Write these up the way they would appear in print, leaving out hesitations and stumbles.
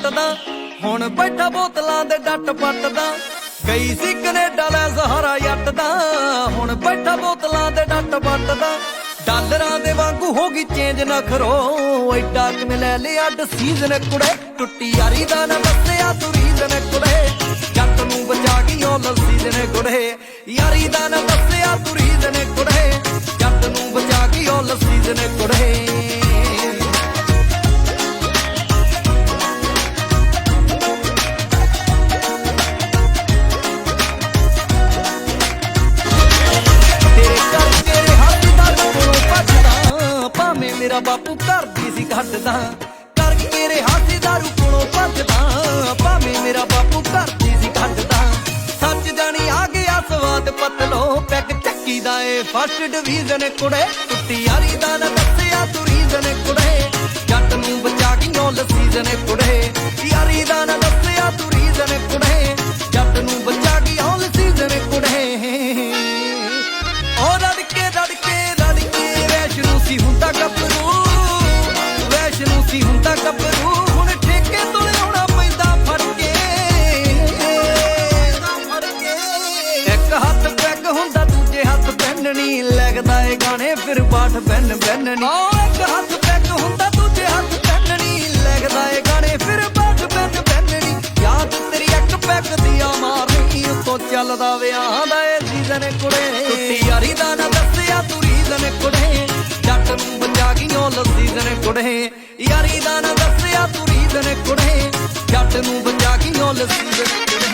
ਪੱਟਦਾ ਹੁਣ ਬੈਠਾ ਬੋਤਲਾਂ ਦੇ ਡੱਟ ਪੱਟਦਾ ਗਈ ਸੀ ਕਨੇਡਾ ਲੈ ਸਹਾਰਾ ਜੱਟ ਦਾ ਹੁਣ ਬੈਠਾ ਬੋਤਲਾਂ ਦੇ ਡੱਟ ਪੱਟਦਾ ਡਾਲਰਾਂ ਦੇ ਵਾਂਗੂ ਹੋ ਗਈ ਚੇਂਜ ਨਾ ਕਰੋ ਐਡਾ ਕਿਵੇਂ ਲੈ ਲਿਆ ਡਿਸੀਜ਼ਨ ਕੁੜੇ ਟੁੱਟੀ ਯਾਰੀ ਦਾ ਨਾ ਦੱਸਿਆ ਤੂੰ ਰੀਜ਼ਨ ਕੁੜੇ ਜੱਟ ਨੂੰ ਬਚਾ ਗਈ ਉਹ ਸੀਜ਼ਨ ਕੁੜੇ ਯਾਰੀ ਦਾ ਨਾ ਦੱਸਿਆ ਤੂੰ ਰੀਜ਼ਨ ਕੁੜੇ ਜੱਟ ਨੂੰ ਬਚਾ ਗਈ ਉਹ ਸੀਜ਼ਨ ਕੁੜੇ ਮੇਰਾ ਬਾਪੂ ਘਰ ਦੀ ਸੀ ਘੱਟਦਾ ਕਰਕੇ ਮੇਰੇ ਹਾਥੀ ਦਾਰੂ ਕੋਲੋਂ ਭੱਜਦਾ ਭਾਵੇਂ ਮੇਰਾ ਬਾਪੂ ਘਰ ਦੀ ਸੀ ਘੱਟਦਾ ਸੱਚ ਜਾਣੀ ਆ ਗਿਆ ਸਵਾਦ ਪਤਲੋ ਪੈਗ ਚੱਕੀ ਦਾ ਏ ਫਸਟ ਡਿਵੀਜ਼ਨ ਕੁੜੇ ਟੁੱਟੀ ਯਾਰੀ ਦਾ ਨਾ ਦੱਸਿਆ ਤੂੰ ਰੀਜ਼ਨ ਕੁੜੇ ਜੱਟ ਨੂੰ ਬਚਾ ਗਈ ਉਹ ਸੀਜ਼ਨ ਕੁੜੇ ਯਾਰੀ ਦਾ ਨਾ ਦੱਸਿਆ ਤੂੰ ਰੀਜ਼ਨ ਕੁੜੇ ਜੱਟ ਨੂੰ ਬਚਾ ਗਈ ਉਹ ਸੀਜ਼ਨ ਕੁੜੇ ਉਹ ਰੜਕੇ ਵੈਸ਼ਨੂੰ ਸੀ ਹੁੰਦਾ ਗੱਭਰੂ ਵੈਸ਼ਨੂੰ ਸੀ ਹੁੰਦਾ ਗੱਭਰੂ ਹੁਣ ਠੇਕੇ ਤੋਂ ਲਿਆਉਣਾ ਪੈਂਦਾ ਫੜ ਕੇ ਇੱਕ ਹੱਥ ਪੈਗ ਹੁੰਦਾ ਦੂਜੇ ਹੱਥ ਪੈਨ ਨੀ ਲੱਗਦਾ ਏ ਗਾਣੇ ਫਿਰ ਬਾਠ ਪੈਨ ਨੀ ਇੱਕ ਹੱਥ ਪੈਗ ਹੁੰਦਾ ਦੂਜੇ ਹੱਥ ਪੈਨ ਨੀ ਲੱਗਦਾ ਏ ਗਾਣੇ ਫਿਰ ਬਾਠ ਪੈਨ ਨੀ ਯਾਦ ਤੇਰੀ ਇੱਕ ਪੈਗ ਦੀ ਆ ਮਾਰਨੀ ਉੱਤੋਂ ਚੱਲਦਾ ਵਿਆਹ ਦਾ ਏ ਸੀਜ਼ਨ ਕੁੜੇ ਟੁੱਟੀ ਯਾਰੀ ਦਾ ਨਾ ਦੱਸਿਆ ਤੂੰ ਰੀਜ਼ਨ ਕੁੜੇ ਜੱਟ ਨੂੰ ਬਚਾ ਗਈ ਉਹ ਸੀਜ਼ਨ ਕੁੜੇ ਯਾਰੀ ਦਾ ਨਾ ਦੱਸਿਆ ਤੂੰ ਰੀਜ਼ਨ ਕੁੜੇ ਜੱਟ ਨੂੰ ਬਚਾ ਗਈ ਉਹ ਸੀਜ਼ਨ ਕੁੜੇ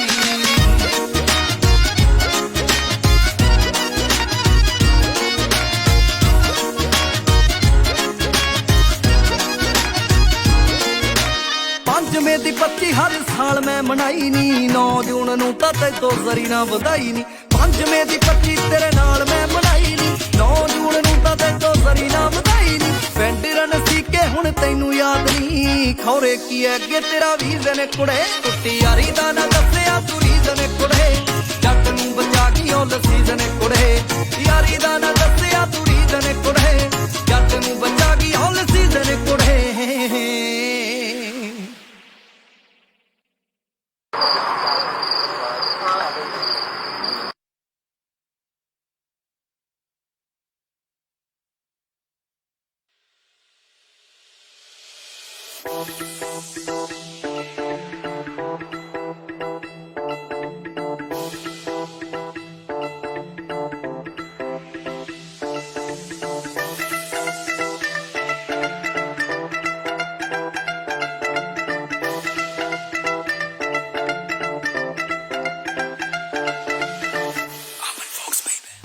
ਪੰਜਵੇਂ ਦੀ 25 ਹਰ ਸਾਲ ਮੈਂ ਮਨਾਈ ਨੀ 9 ਜੂਨ ਨੂੰ ਤਾਂ ਤੈਨੂੰ ਜ਼ਰੀ ਨਾ ਵਧਾਈ ਨੀ ਪੰਜਵੇਂ ਦੀ 25 ਤੇਰੇ ਨਾਲ ਮੈਂ ਮਨਾਈ ਨੀ 9 ਜੂਨ ਨੂੰ ਤਾਂ ਤੈਨੂੰ ਜ਼ਰੀ ਨਾ ਵਧਾਈ ਨੀ ਪਿੰਡ ਰਨ ਸੀ ਕੇ ਹੁਣ ਤੈਨੂੰ ਯਾਦ ਨੀ ਖੌਰੇ ਕੀ ਐ ਅੱਗੇ ਤੇਰਾ ਵੀਜ਼ਨ ਕੁੜੇ ਟੁੱਟੀ ਯਾਰੀ ਦਾ ਨਾ ਦੱਸਿਆ ਤੂੰ ਰੀਜ਼ਨ ਕੁੜੇ ਜੱਟ ਨੂੰ ਬਚਾ ਗਈ ਉਹ ਸੀਜ਼ਨ ਕੁੜੇ ਯਾਰੀ ਦਾ ਨਾ ਦੱਸਿਆ ਤੂੰ ਰੀਜ਼ਨ ਕੁੜੇ ਜੱਟ ਨੂੰ ਬਚਾ ਗਈ ਉਹ ਸੀਜ਼ਨ ਕੁੜੇ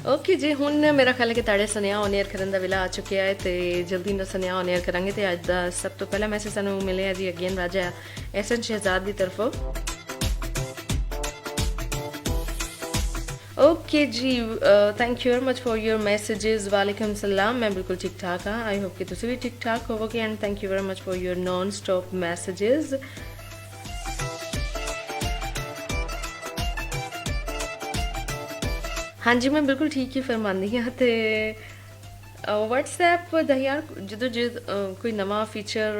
ओके जी हुण मेरा ख्याल है कि ताड़े सुनिया ऑन एयर करन दा वेला आ चुकिया है तो जल्दी ना सुनिया ऑन एयर करांगे तो अज दा सब तो पहला मैसेज सानू मिले जी अगेन राजा एहसन शहजाद की तरफों ओके जी thank you very much for your messages वालेकुम सलाम मैं बिल्कुल ठीक ठाक हाँ आई होप कि तुसी भी ठीक ठाक होवोगे and thank you very much for your non stop messages हाँ जी मैं बिल्कुल ठीक ही फरमानी हाँ तो व्हाट्सएप दा यार जो कोई नवा फीचर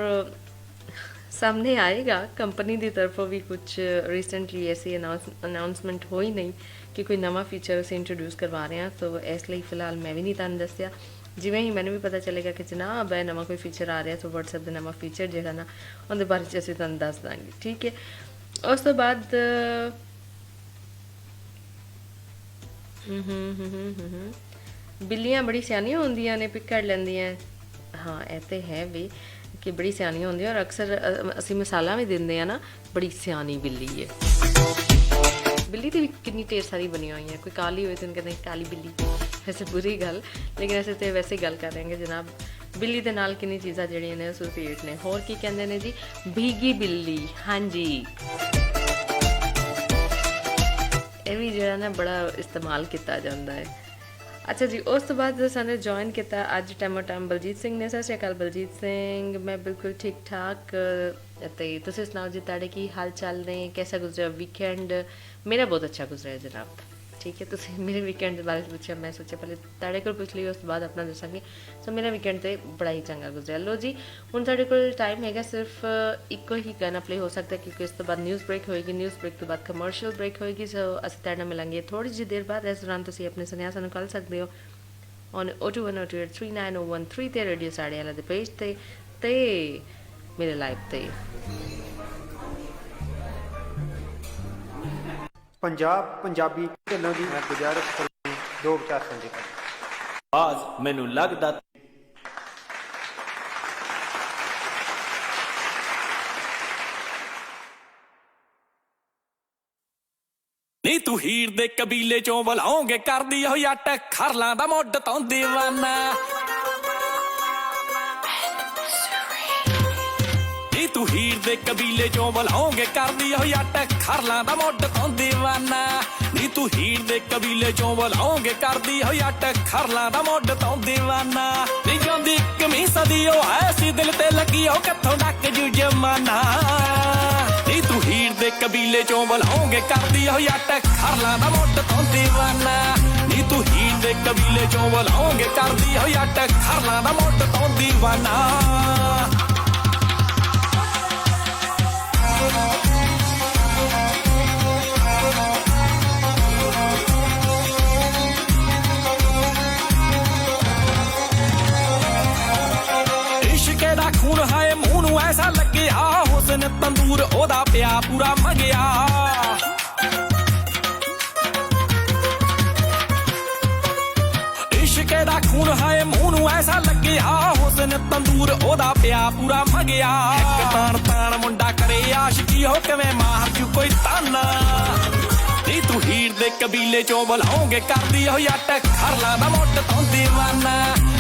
सामने आएगा कंपनी की तरफों भी कुछ रिसेंटली ऐसी अनाउंसमेंट हो ही नहीं कि कोई नवा फीचर अस इंट्रोड्यूस करवा रहे हैं तो इसलिए फिलहाल मैं भी नहीं तुहानूं दस्सिया जिवें ही मैंने भी पता चलेगा कि जनाब है नवा कोई फीचर आ रहा तो व्हाट्सएप का नवा फीचर जो है ना उनके बारे च असीं तुहानूं दस देंगे ठीक है उस तो बाद बिल्लियां बड़ी सियानियां होंदियां ने पिक कर लैंदियां हाँ ये तो है भी कि बड़ी सियानियां होंदियां और अक्सर असी मिसालां भी दिंदे आ ना बड़ी सियानी बिल्ली है बिल्ली तो भी कितनी ढेर सारी बनी हुई है कोई काली हुई तो कहते हैं काली बिल्ली वैसे बुरी गल लेकिन ऐसे तो वैसे गल कर रहे हैं जनाब बिल्ली के नाल कितनी चीज़ां जिहड़ियां ने एसोसीएट ने होर की कहंदे ने जी भीगी बिल्ली हाँ जी ये भी जो ना बड़ा इस्तेमाल किया जाता है अच्छा जी उस तो बाद साने ज्वाइन किया अज टाइमो टाइम बलजीत सिंह ने सत श्री अकाल बलजीत सिंह मैं बिल्कुल ठीक ठाक तुसीं सुनाओ जी ताड़े की हाल चाल ने कैसा गुजरा वीकेंड मेरा बहुत अच्छा गुजरा है जनाब ठीक है। तुसीं मेरे वीकेंड के बारे पूछा, मैं सोचा पहले तुहाडे कोल पुछ लईए, उस तो बाद अपना दसांगे। सो मेरा वीकेंड तो बड़ा ही चंगा गुजरिया। लो जी, हुण साडे कोल टाइम हैगा सिर्फ इक्को ही गाना प्ले हो सकता है, क्योंकि उस तो बाद न्यूज़ ब्रेक होएगी, न्यूज़ ब्रेक तो बाद कमर्शियल ब्रेक होएगी। सो असीं तुहाडे नाल मिलांगे थोड़ी जी देर बाद। इस दौरान तुसीं अपने सुनेहा सानूं कर सकदे हो ऑन 02102839013 ते रेडियो साढ़े वाला दे पेज ते मेरे लाइव ते। पंजाब पंजाबी ढिल्लों की मैं गुजारिश करूँ 2 विचार साझे कर। आज मैनू लगदा नी तू हीर दे कबीले चों बुलाओगे कर दी हो जट खरलां दा मुੱਢ ਤੋਂ दीवाना। नी तू हीर दे कबीले चों बुलाओगे कर दी हो जट खरलां दा ਮੁੱਢ ਤੋਂ दीवाना। नी तू हीर दे कबीले चों बुलाओगे कर दी हो जट खरलां दा ਮੁੱਢ ਤੋਂ दीवाना। नी ਜਾਂਦੀ ਕਮੀਸਾਂ ਦੀ ਉਹ ਐ ਸੀ ਦਿਲ ਤੇ ਲੱਗੀ ਉਹ ਕਿੱਥੋਂ ਡੱਕ ਜੂ ਜਮਾਨਾ। ਨੀ ਤੂੰ ਹੀਰ ਦੇ ਕਬੀਲੇ ਚੋਂ ਬੁਲਾਓਗੇ ਕਰਦੀ ਹੋ ਜੱਟ ਖਰਲਾਂ ਦਾ ਮੁੱਢ ਤੋਂ दीवाना। ਨੀ ਤੂੰ ਹੀਰ ਦੇ ਕਬੀਲੇ ਚੋਂ ਬੁਲਾਓਗੇ ਕਰਦੀ ਹੋ ਜੱਟ ਖਰਲਾਂ ਦਾ ਮੁੱਢ ਤੋਂ दीवाना। ਇਸ਼ਕੇ ਦਾ ਖੂਨ ਹਾਏ ਮੂੰਹ ਨੂੰ ਐਸਾ ਲੱਗਿਆ ਹੁਸਨ ਤੰਦੂਰ ਉਹਦਾ ਪਿਆ ਪੂਰਾ ਮੰਗਿਆ। ਇਸ਼ਕੇ ਦਾ ਖੂਨ ਹਾਏ ਮੂੰਹ ਨੂੰ ਐਸਾ ਲੱਗਿਆ ਹੁਸਨ ਤੰਦੂਰ ਉਹਦਾ ਪਿਆ ਪੂਰਾ ਮੰਗਿਆ। ਇੱਕ ਤਾਣ ਤਾਣ ਮੁੰਡਾ ਕਰੇ ਆਸ਼ਕੀ ਹੋ ਕਿਵੇਂ ਮਾਰ ਜੂ ਕੋਈ ਤਾਨਾ। ਨੀ ਤੂੰ ਹੀਰ ਦੇ ਕਬੀਲੇ ਚੋਂ ਬੁਲਾਓਗੇ ਕਰਦੀ ਹੋ ਜੱਟ ਖਰਲਾਂ ਦਾ ਮੁੱਢ ਤੋਂ दीवाना।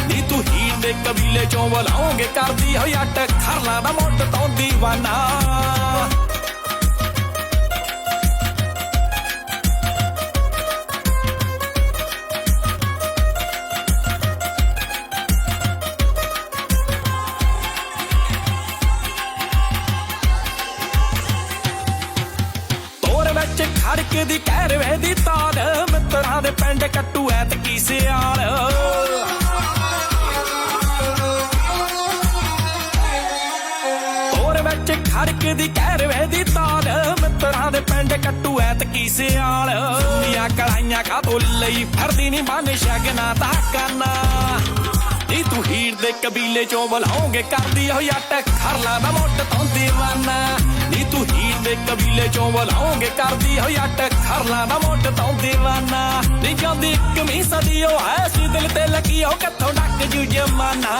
ਨੀ ਤੂੰ ਹੀਰ ਦੇ ਕਬੀਲੇ ਚੋਂ ਬੁਲਾਓਗੇ ਕਰਦੀ ਹੋ ਜੱਟ ਖਰਲਾਂ ਦਾ ਮੁੱਢ ਤੋਂ दीवाना। ਖੜਕ ਦੀ ਕਹਿਰਵੇ ਦੀ ਤਾਲ ਮਿੱਤਰਾਂ ਦੇ ਪਿੰਡ ਕੱਟੂ ਐਤ ਕੀ ਸਿਆਲ। ਤੋਰ ਵਿੱਚ ਖੜਕ ਦੀ ਕਹਿਰਵੇ ਦੀ ਤਾਲ ਮਿੱਤਰਾਂ ਦੇ ਪਿੰਡ ਕੱਟੂ ਐਤ ਕੀ ਸਿਆਲ। ਦੁਨੀਆਂ ਕਲਾਈਆਂ ਕਾਤੋਂ ਲਈ ਫਰਦੀ ਨਹੀਂ ਬਣ ਸ਼ਗਨਾ ਦਾ ਕਾਨਾ। ਨੀ ਤੂੰ ਹੀਰ ਦੇ ਕਬੀਲੇ ਚੋਂ ਬੁਲਾਓਗੇ ਕਰਦੀ ਹੋ ਜੱਟ ਖਰਲਾਂ ਦਾ ਮੁੱਢ ਤੋਂ दीवाना। ਨੀ ਤੂੰ ਹੀਰ ਦੇ ਕਬੀਲੇ ਚੋਂ ਬੁਲਾਓਗੇ ਕਰਦੀ ਹੋ ਜੱਟ ਖਰਲਾਂ ਦਾ ਮੁੱਢ ਤੋਂ दीवाना। ਨੀ ਜਾਂਦੀ ਕਮੀਸਾਂ ਦੀ ਉਹ ਐ ਸੀ ਦਿਲ ਤੇ ਲੱਗੀ ਉਹ ਕਿੱਥੋਂ ਡੱਕ ਜੂ ਜਮਾਨਾ।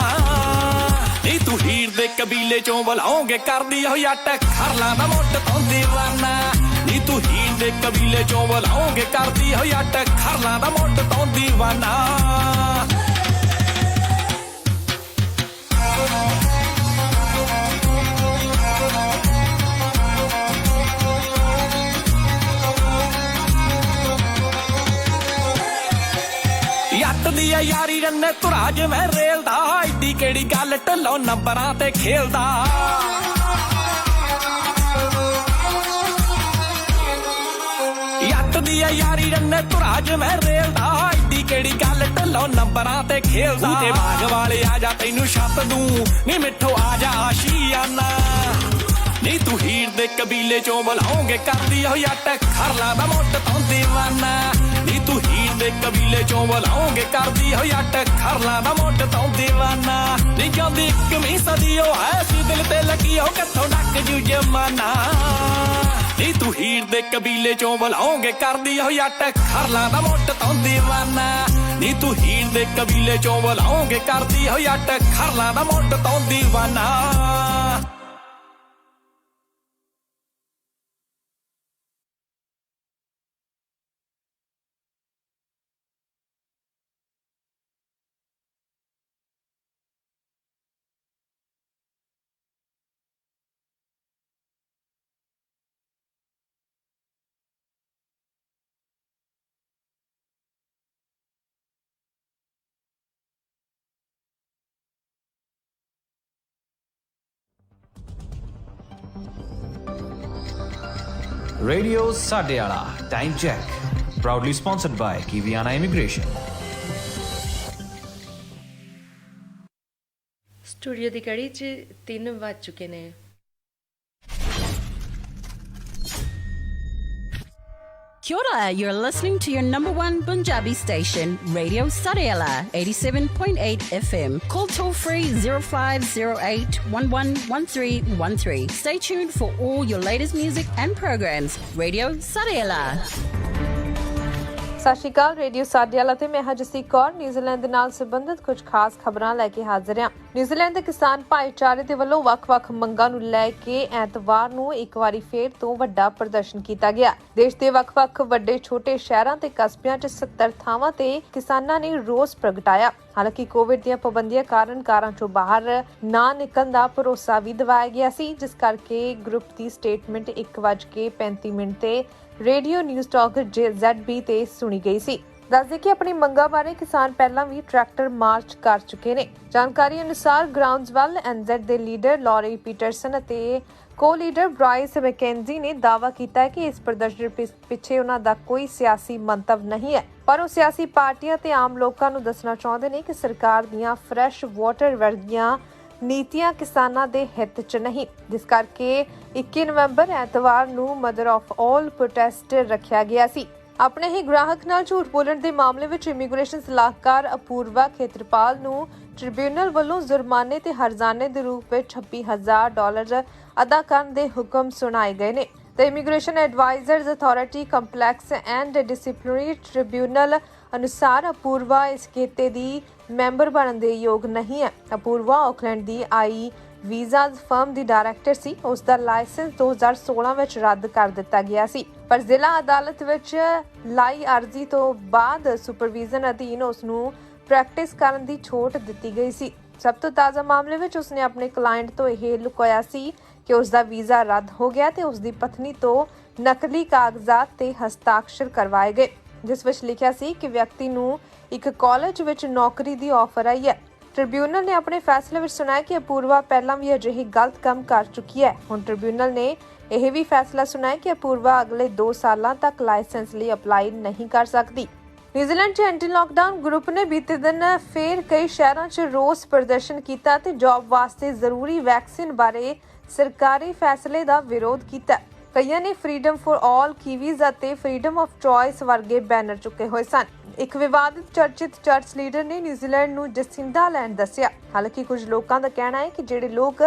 ਨੀ ਤੂੰ ਹੀਰ ਦੇ ਕਬੀਲੇ ਚੋਂ ਬੁਲਾਓਗੇ ਕਰਦੀ ਹੋ ਜੱਟ ਖਰਲਾਂ ਦਾ ਮੁੱਢ ਤੋਂ दीवाना। ਨੀ ਤੂੰ ਹੀਰ ਦੇ ਕਬੀਲੇ ਚੋਂ ਬੁਲਾਓਗੇ ਕਰਦੀ ਹੋ ਜੱਟ ਖਰਲਾਂ ਦਾ ਮੁੱਢ ਤੋਂ दीवाना। ਜੱਟ ਦੀ ਆ ਯਾਰੀ ਰੰਨੇ ਧੁਰਾ ਜਿਵੇਂ ਰੇਲ ਦਾ ਐਡੀ ਕਿਹੜੀ ਗੱਲ ਢੱਲੋਂ ਨੰਬਰਾਂ ਤੇ ਖੇਲਦਾ। ਜੱਟ ਦੀ ਆ ਯਾਰੀ ਰੰਨੇ ਧੁਰਾ ਜਿਵੇਂ ਰੇਲ ਦਾ ਐਡੀ ਕਿਹੜੀ ਗੱਲ ਢੱਲੋਂ ਨੰਬਰਾਂ ਤੇ ਖੇਲਦਾ। ਤੇ ਬਾਗ ਵਾਲੇ ਆ ਜਾ ਤੈਨੂੰ ਛੱਤ ਦੂੰ ਨੀ ਮਿੱਠੋ ਆ ਜਾ ਆਸ਼ੀਆਨਾ। ਨੀ ਤੂੰ ਹੀਰ ਦੇ ਕਬੀਲੇ ਚੋਂ ਬੁਲਾਓਗੇ ਕਰਦੀ ਹੋ ਜੱਟ ਖਰਲਾਂ ਦਾ ਮੁੱਢ ਤੋਂ दीवाना। ਨੀ ਤੂੰ ਹੀਰ ਦੇ ਕਬੀਲੇ ਚੋਂ ਬੁਲਾਓਗੇ ਕਰਦੀ ਹੋ ਜੱਟ ਖਰਲਾਂ ਦਾ ਮੁੱਢ ਤੋਂ दीवाना। ਨੀ ਜਾਂਦੀ ਕਮੀਸਾਂ ਦੀ ਉਹ ਐ ਸੀ ਦਿਲ ਤੇ ਲੱਗੀ ਉਹ ਕਿੱਥੋਂ ਡੱਕ ਜੂ ਜਮਾਨਾ। ਨੀ ਤੂੰ ਹੀਰ ਦੇ ਕਬੀਲੇ ਚੋਂ ਬੁਲਾਓਗੇ ਕਰਦੀ ਹੋ ਜੱਟ ਖਰਲਾਂ ਦਾ ਮੁੱਢ ਤੋਂ दीवाना। ਨੀ ਤੂੰ ਹੀਰ ਦੇ ਕਬੀਲੇ ਚੋਂ ਬੁਲਾਓਗੇ ਕਰਦੀ ਹੋ ਜੱਟ ਖਰਲਾਂ ਦਾ ਮੁੱਢ ਤੋਂ दीवाना। रेडियो साडे वाला time check Proudly sponsored by Kiwiana Immigration. Studio ਦੀ ਘੜੀ 'ਚ 3 ਵੱਜ ਚੁੱਕੇ ਨੇ। Kia ora, you're listening to your number one Punjabi station, Radio Sariela, 87.8 FM. Call toll free 0508 111313. Stay tuned for all your latest music and programs. Radio Sariela. ਸਤਿ ਸ਼੍ਰੀ ਅਕਾਲ। Radio ਸਾਡੇ ਵਾਲਾ ਤੇ ਮੈਂ ਹਾਂ ਜਸਦੀਪ ਕੌਰ। ਨਿਊਜ਼ੀਲੈਂਡ ਦੇ ਨਾਲ ਸੰਬੰਧਿਤ ਕੁਝ ਖਾਸ ਖਬਰਾਂ ਲੈ ਕੇ ਹਾਜ਼ਰ ਹਾਂ। ਨਿਊਜ਼ੀਲੈਂਡ ਦੇ ਕਿਸਾਨ ਭਾਈਚਾਰੇ ਦੇ ਵੱਲੋਂ ਵੱਖ-ਵੱਖ ਮੰਗਾਂ ਨੂੰ ਲੈ ਕੇ ਐਤਵਾਰ ਨੂੰ ਇੱਕ ਵਾਰੀ ਫੇਰ ਤੋਂ ਵੱਡਾ ਪ੍ਰਦਰਸ਼ਨ ਕੀਤਾ ਗਿਆ। ਦੇਸ਼ ਦੇ ਵੱਖ-ਵੱਖ ਵੱਡੇ ਛੋਟੇ ਸ਼ਹਿਰਾਂ ਤੇ ਕਸਬਿਆਂ 'ਚ 70 ਥਾਵਾਂ ਤੇ ਕਿਸਾਨਾਂ ਨੇ ਰੋਸ ਪ੍ਰਗਟਾਇਆ। ਹਾਲਾਂਕਿ ਕੋਵਿਡ ਦੀਆਂ ਪਾਬੰਦੀਆਂ ਕਾਰਨ ਕਾਰਾਂ 'ਚੋਂ ਬਾਹਰ ਨਾ ਨਿਕਲਣ ਦਾ ਭਰੋਸਾ ਵੀ ਦਿਵਾਇਆ ਗਿਆ ਸੀ, ਜਿਸ ਕਰਕੇ ਗਰੁੱਪ ਦੀ ਸਟੇਟਮੈਂਟ 1:35 ਤੇ ਰੇਡੀਓ ਨਿਊਜ਼ ਟਾਕ ZB ਤੇ ਸੁਣੀ ਗਈ ਸੀ। ਦੱਸਦੇ ਕਿ ਆਪਣੀ ਮੰਗਾਂ ਬਾਰੇ ਕਿਸਾਨ ਪਹਿਲਾਂ ਵੀ ਟਰੈਕਟਰ ਮਾਰਚ ਕਰ ਚੁੱਕੇ ਨੇ। ਜਾਣਕਾਰੀ ਅਨੁਸਾਰ ਗਰਾਊਂਡਸਵੈਲ NZ ਦੇ ਲੀਡਰ ਲੌਰੀ ਪੀਟਰਸਨ ਅਤੇ ਕੋ-ਲੀਡਰ ਬ੍ਰਾਈਸ ਮੈਕੈਂਜੀ ਨੇ ਦਾਅਵਾ ਕੀਤਾ ਹੈ ਕਿ ਇਸ ਪ੍ਰਦਰਸ਼ਨ ਪਿੱਛੇ ਉਹਨਾਂ ਦਾ ਕੋਈ ਸਿਆਸੀ ਮੰਤਵ ਨਹੀਂ ਹੈ, ਪਰ ਉਹ ਸਿਆਸੀ ਪਾਰਟੀਆਂ ਤੇ ਆਮ ਲੋਕਾਂ ਨੂੰ ਦੱਸਣਾ ਚਾਹੁੰਦੇ ਨੇ ਕਿ ਸਰਕਾਰ ਦੀਆਂ ਫਰੈਸ਼ ਵਾਟਰ ਵਰਗੀਆਂ ਨੀਤੀਆਂ ਕਿਸਾਨਾਂ ਦੇ ਹਿੱਤ 'ਚ ਨਹੀਂ, ਜਿਸ ਕਰਕੇ 21 ਨਵੰਬਰ ਐਤਵਾਰ ਨੂੰ ਮਦਰ ਆਫ ਆਲ ਪ੍ਰੋਟੈਸਟ ਰੱਖਿਆ ਗਿਆ ਸੀ। ਆਪਣੇ ਹੀ ਗ੍ਰਾਹਕ ਨਾਲ ਝੂਠ ਬੋਲਣ ਦੇ ਮਾਮਲੇ ਵਿੱਚ ਇਮੀਗ੍ਰੇਸ਼ਨ ਸਲਾਹਕਾਰ ਅਪੂਰਵਾ ਖੇਤਰਪਾਲ ਨੂੰ ਟ੍ਰਿਬਿਊਨਲ ਵੱਲੋਂ ਜੁਰਮਾਨੇ ਤੇ ਹਰਜ਼ਾਨੇ ਦੇ ਰੂਪ ਵਿੱਚ $26,000 ਅਦਾ ਕਰਨ ਦੇ ਹੁਕਮ ਸੁਣਾਏ ਗਏ ਨੇ। The Immigration Advisors Authority Complex and Disciplinary Tribunal ਅਨੁਸਾਰ ਅਪੂਰਵਾ ਇਸ ਖੇਤੇ ਦੀ ਮੈਂਬਰ ਬਣਨ ਦੇ ਯੋਗ ਨਹੀਂ ਹੈ। ਅਪੂਰਵਾ ਆਕਲੈਂਡ ਦੀ ਆਈ ਵੀਜ਼ਾਜ਼ ਫਰਮ ਦੀ ਡਾਇਰੈਕਟਰ ਸੀ। ਉਸ ਦਾ ਲਾਇਸੈਂਸ 2016 ਵਿੱਚ ਰੱਦ ਕਰ ਦਿੱਤਾ ਗਿਆ ਸੀ, ਪਰ ਜ਼ਿਲ੍ਹਾ ਅਦਾਲਤ ਵਿੱਚ ਲਾਈ ਅਰਜ਼ੀ ਤੋਂ ਬਾਅਦ ਸੁਪਰਵਿਜ਼ਨ ਅਧੀਨ ਉਸ ਨੂੰ ਪ੍ਰੈਕਟਿਸ ਕਰਨ ਦੀ ਛੋਟ ਦਿੱਤੀ ਗਈ ਸੀ। ਸਭ ਤੋਂ ਤਾਜ਼ਾ ਮਾਮਲੇ ਵਿੱਚ ਉਸਨੇ ਆਪਣੇ ਕਲਾਇੰਟ ਤੋਂ ਇਹ ਲੁਕਾਇਆ ਸੀ ਕਿ ਉਸ ਦਾ ਵੀਜ਼ਾ ਰੱਦ ਹੋ ਗਿਆ ਤੇ ਉਸ ਦੀ ਪਤਨੀ ਤੋਂ ਨਕਲੀ ਕਾਗਜ਼ਾਤ ਤੇ ਹਸਤਾਖਰ ਕਰਵਾਏ ਗਏ, ਜਿਸ ਵਿੱਚ ਲਿਖਿਆ ਸੀ ਕਿ ਵਿਅਕਤੀ ਨੂੰ ਇੱਕ ਕਾਲਜ ਵਿੱਚ ਨੌਕਰੀ ਦੀ ਆਫਰ ਆਈ ਹੈ। ਟ੍ਰਿਬਿਊਨਲ ਨੇ ਆਪਣੇ ਫੈਸਲੇ ਵਿੱਚ ਸੁਣਾਇਆ ਕਿ ਅਪੂਰਵਾ ਪਹਿਲਾਂ ਵੀ ਅਜਿਹੀ ਗਲਤ ਕੰਮ ਕਰ ਚੁੱਕੀ ਹੈ। ਹੁਣ ਟ੍ਰਿਬਿਊਨਲ ਨੇ ਇਹ ਵੀ ਫੈਸਲਾ ਸੁਣਾਇਆ ਕਿ ਅਪੂਰਵਾ ਅਗਲੇ 2 ਸਾਲਾਂ ਤੱਕ ਲਾਇਸੈਂਸ ਲਈ ਅਪਲਾਈ ਨਹੀਂ ਕਰ ਸਕਦੀ। ਨਿਊਜ਼ੀਲੈਂਡ 'ਚ ਐਂਟੀ ਲਾਕਡਾਊਨ ਗਰੁੱਪ ਨੇ ਬੀਤੇ ਦਿਨ ਫੇਰ ਕਈ ਸ਼ਹਿਰਾਂ 'ਚ ਰੋਸ ਪ੍ਰਦਰਸ਼ਨ ਕੀਤਾ ਤੇ ਜੌਬ ਵਾਸਤੇ ਜ਼ਰੂਰੀ ਵੈਕਸੀਨ ਬਾਰੇ ਸਰਕਾਰੀ ਫੈਸਲੇ ਦਾ ਵਿਰੋਧ ਕੀਤਾ। ਕਈਆਂ ਨੇ ਫਰੀडम ਫॉर ਆਲ ਕੀਵੀਜ਼ ਅਤੇ ਫਰੀडम ਆਫ ਚੁਆਇਸ ਵਰਗੇ ਬੈਨਰ ਚੁੱਕੇ ਹੋਏ ਸਨ। ਇੱਕ ਵਿਵਾਦਿਤ ਚਰਚਿਤ ਚਰਚ ਲੀਡਰ ਨੇ ਨਿਊਜ਼ੀਲੈਂਡ ਨੂੰ ਜਸਿੰਦਾ ਲੈਂਡ ਦੱਸਿਆ। ਹਾਲਾਂਕਿ ਕੁਝ ਲੋਕਾਂ ਦਾ ਕਹਿਣਾ ਹੈ ਕਿ ਜਿਹੜੇ ਲੋਕ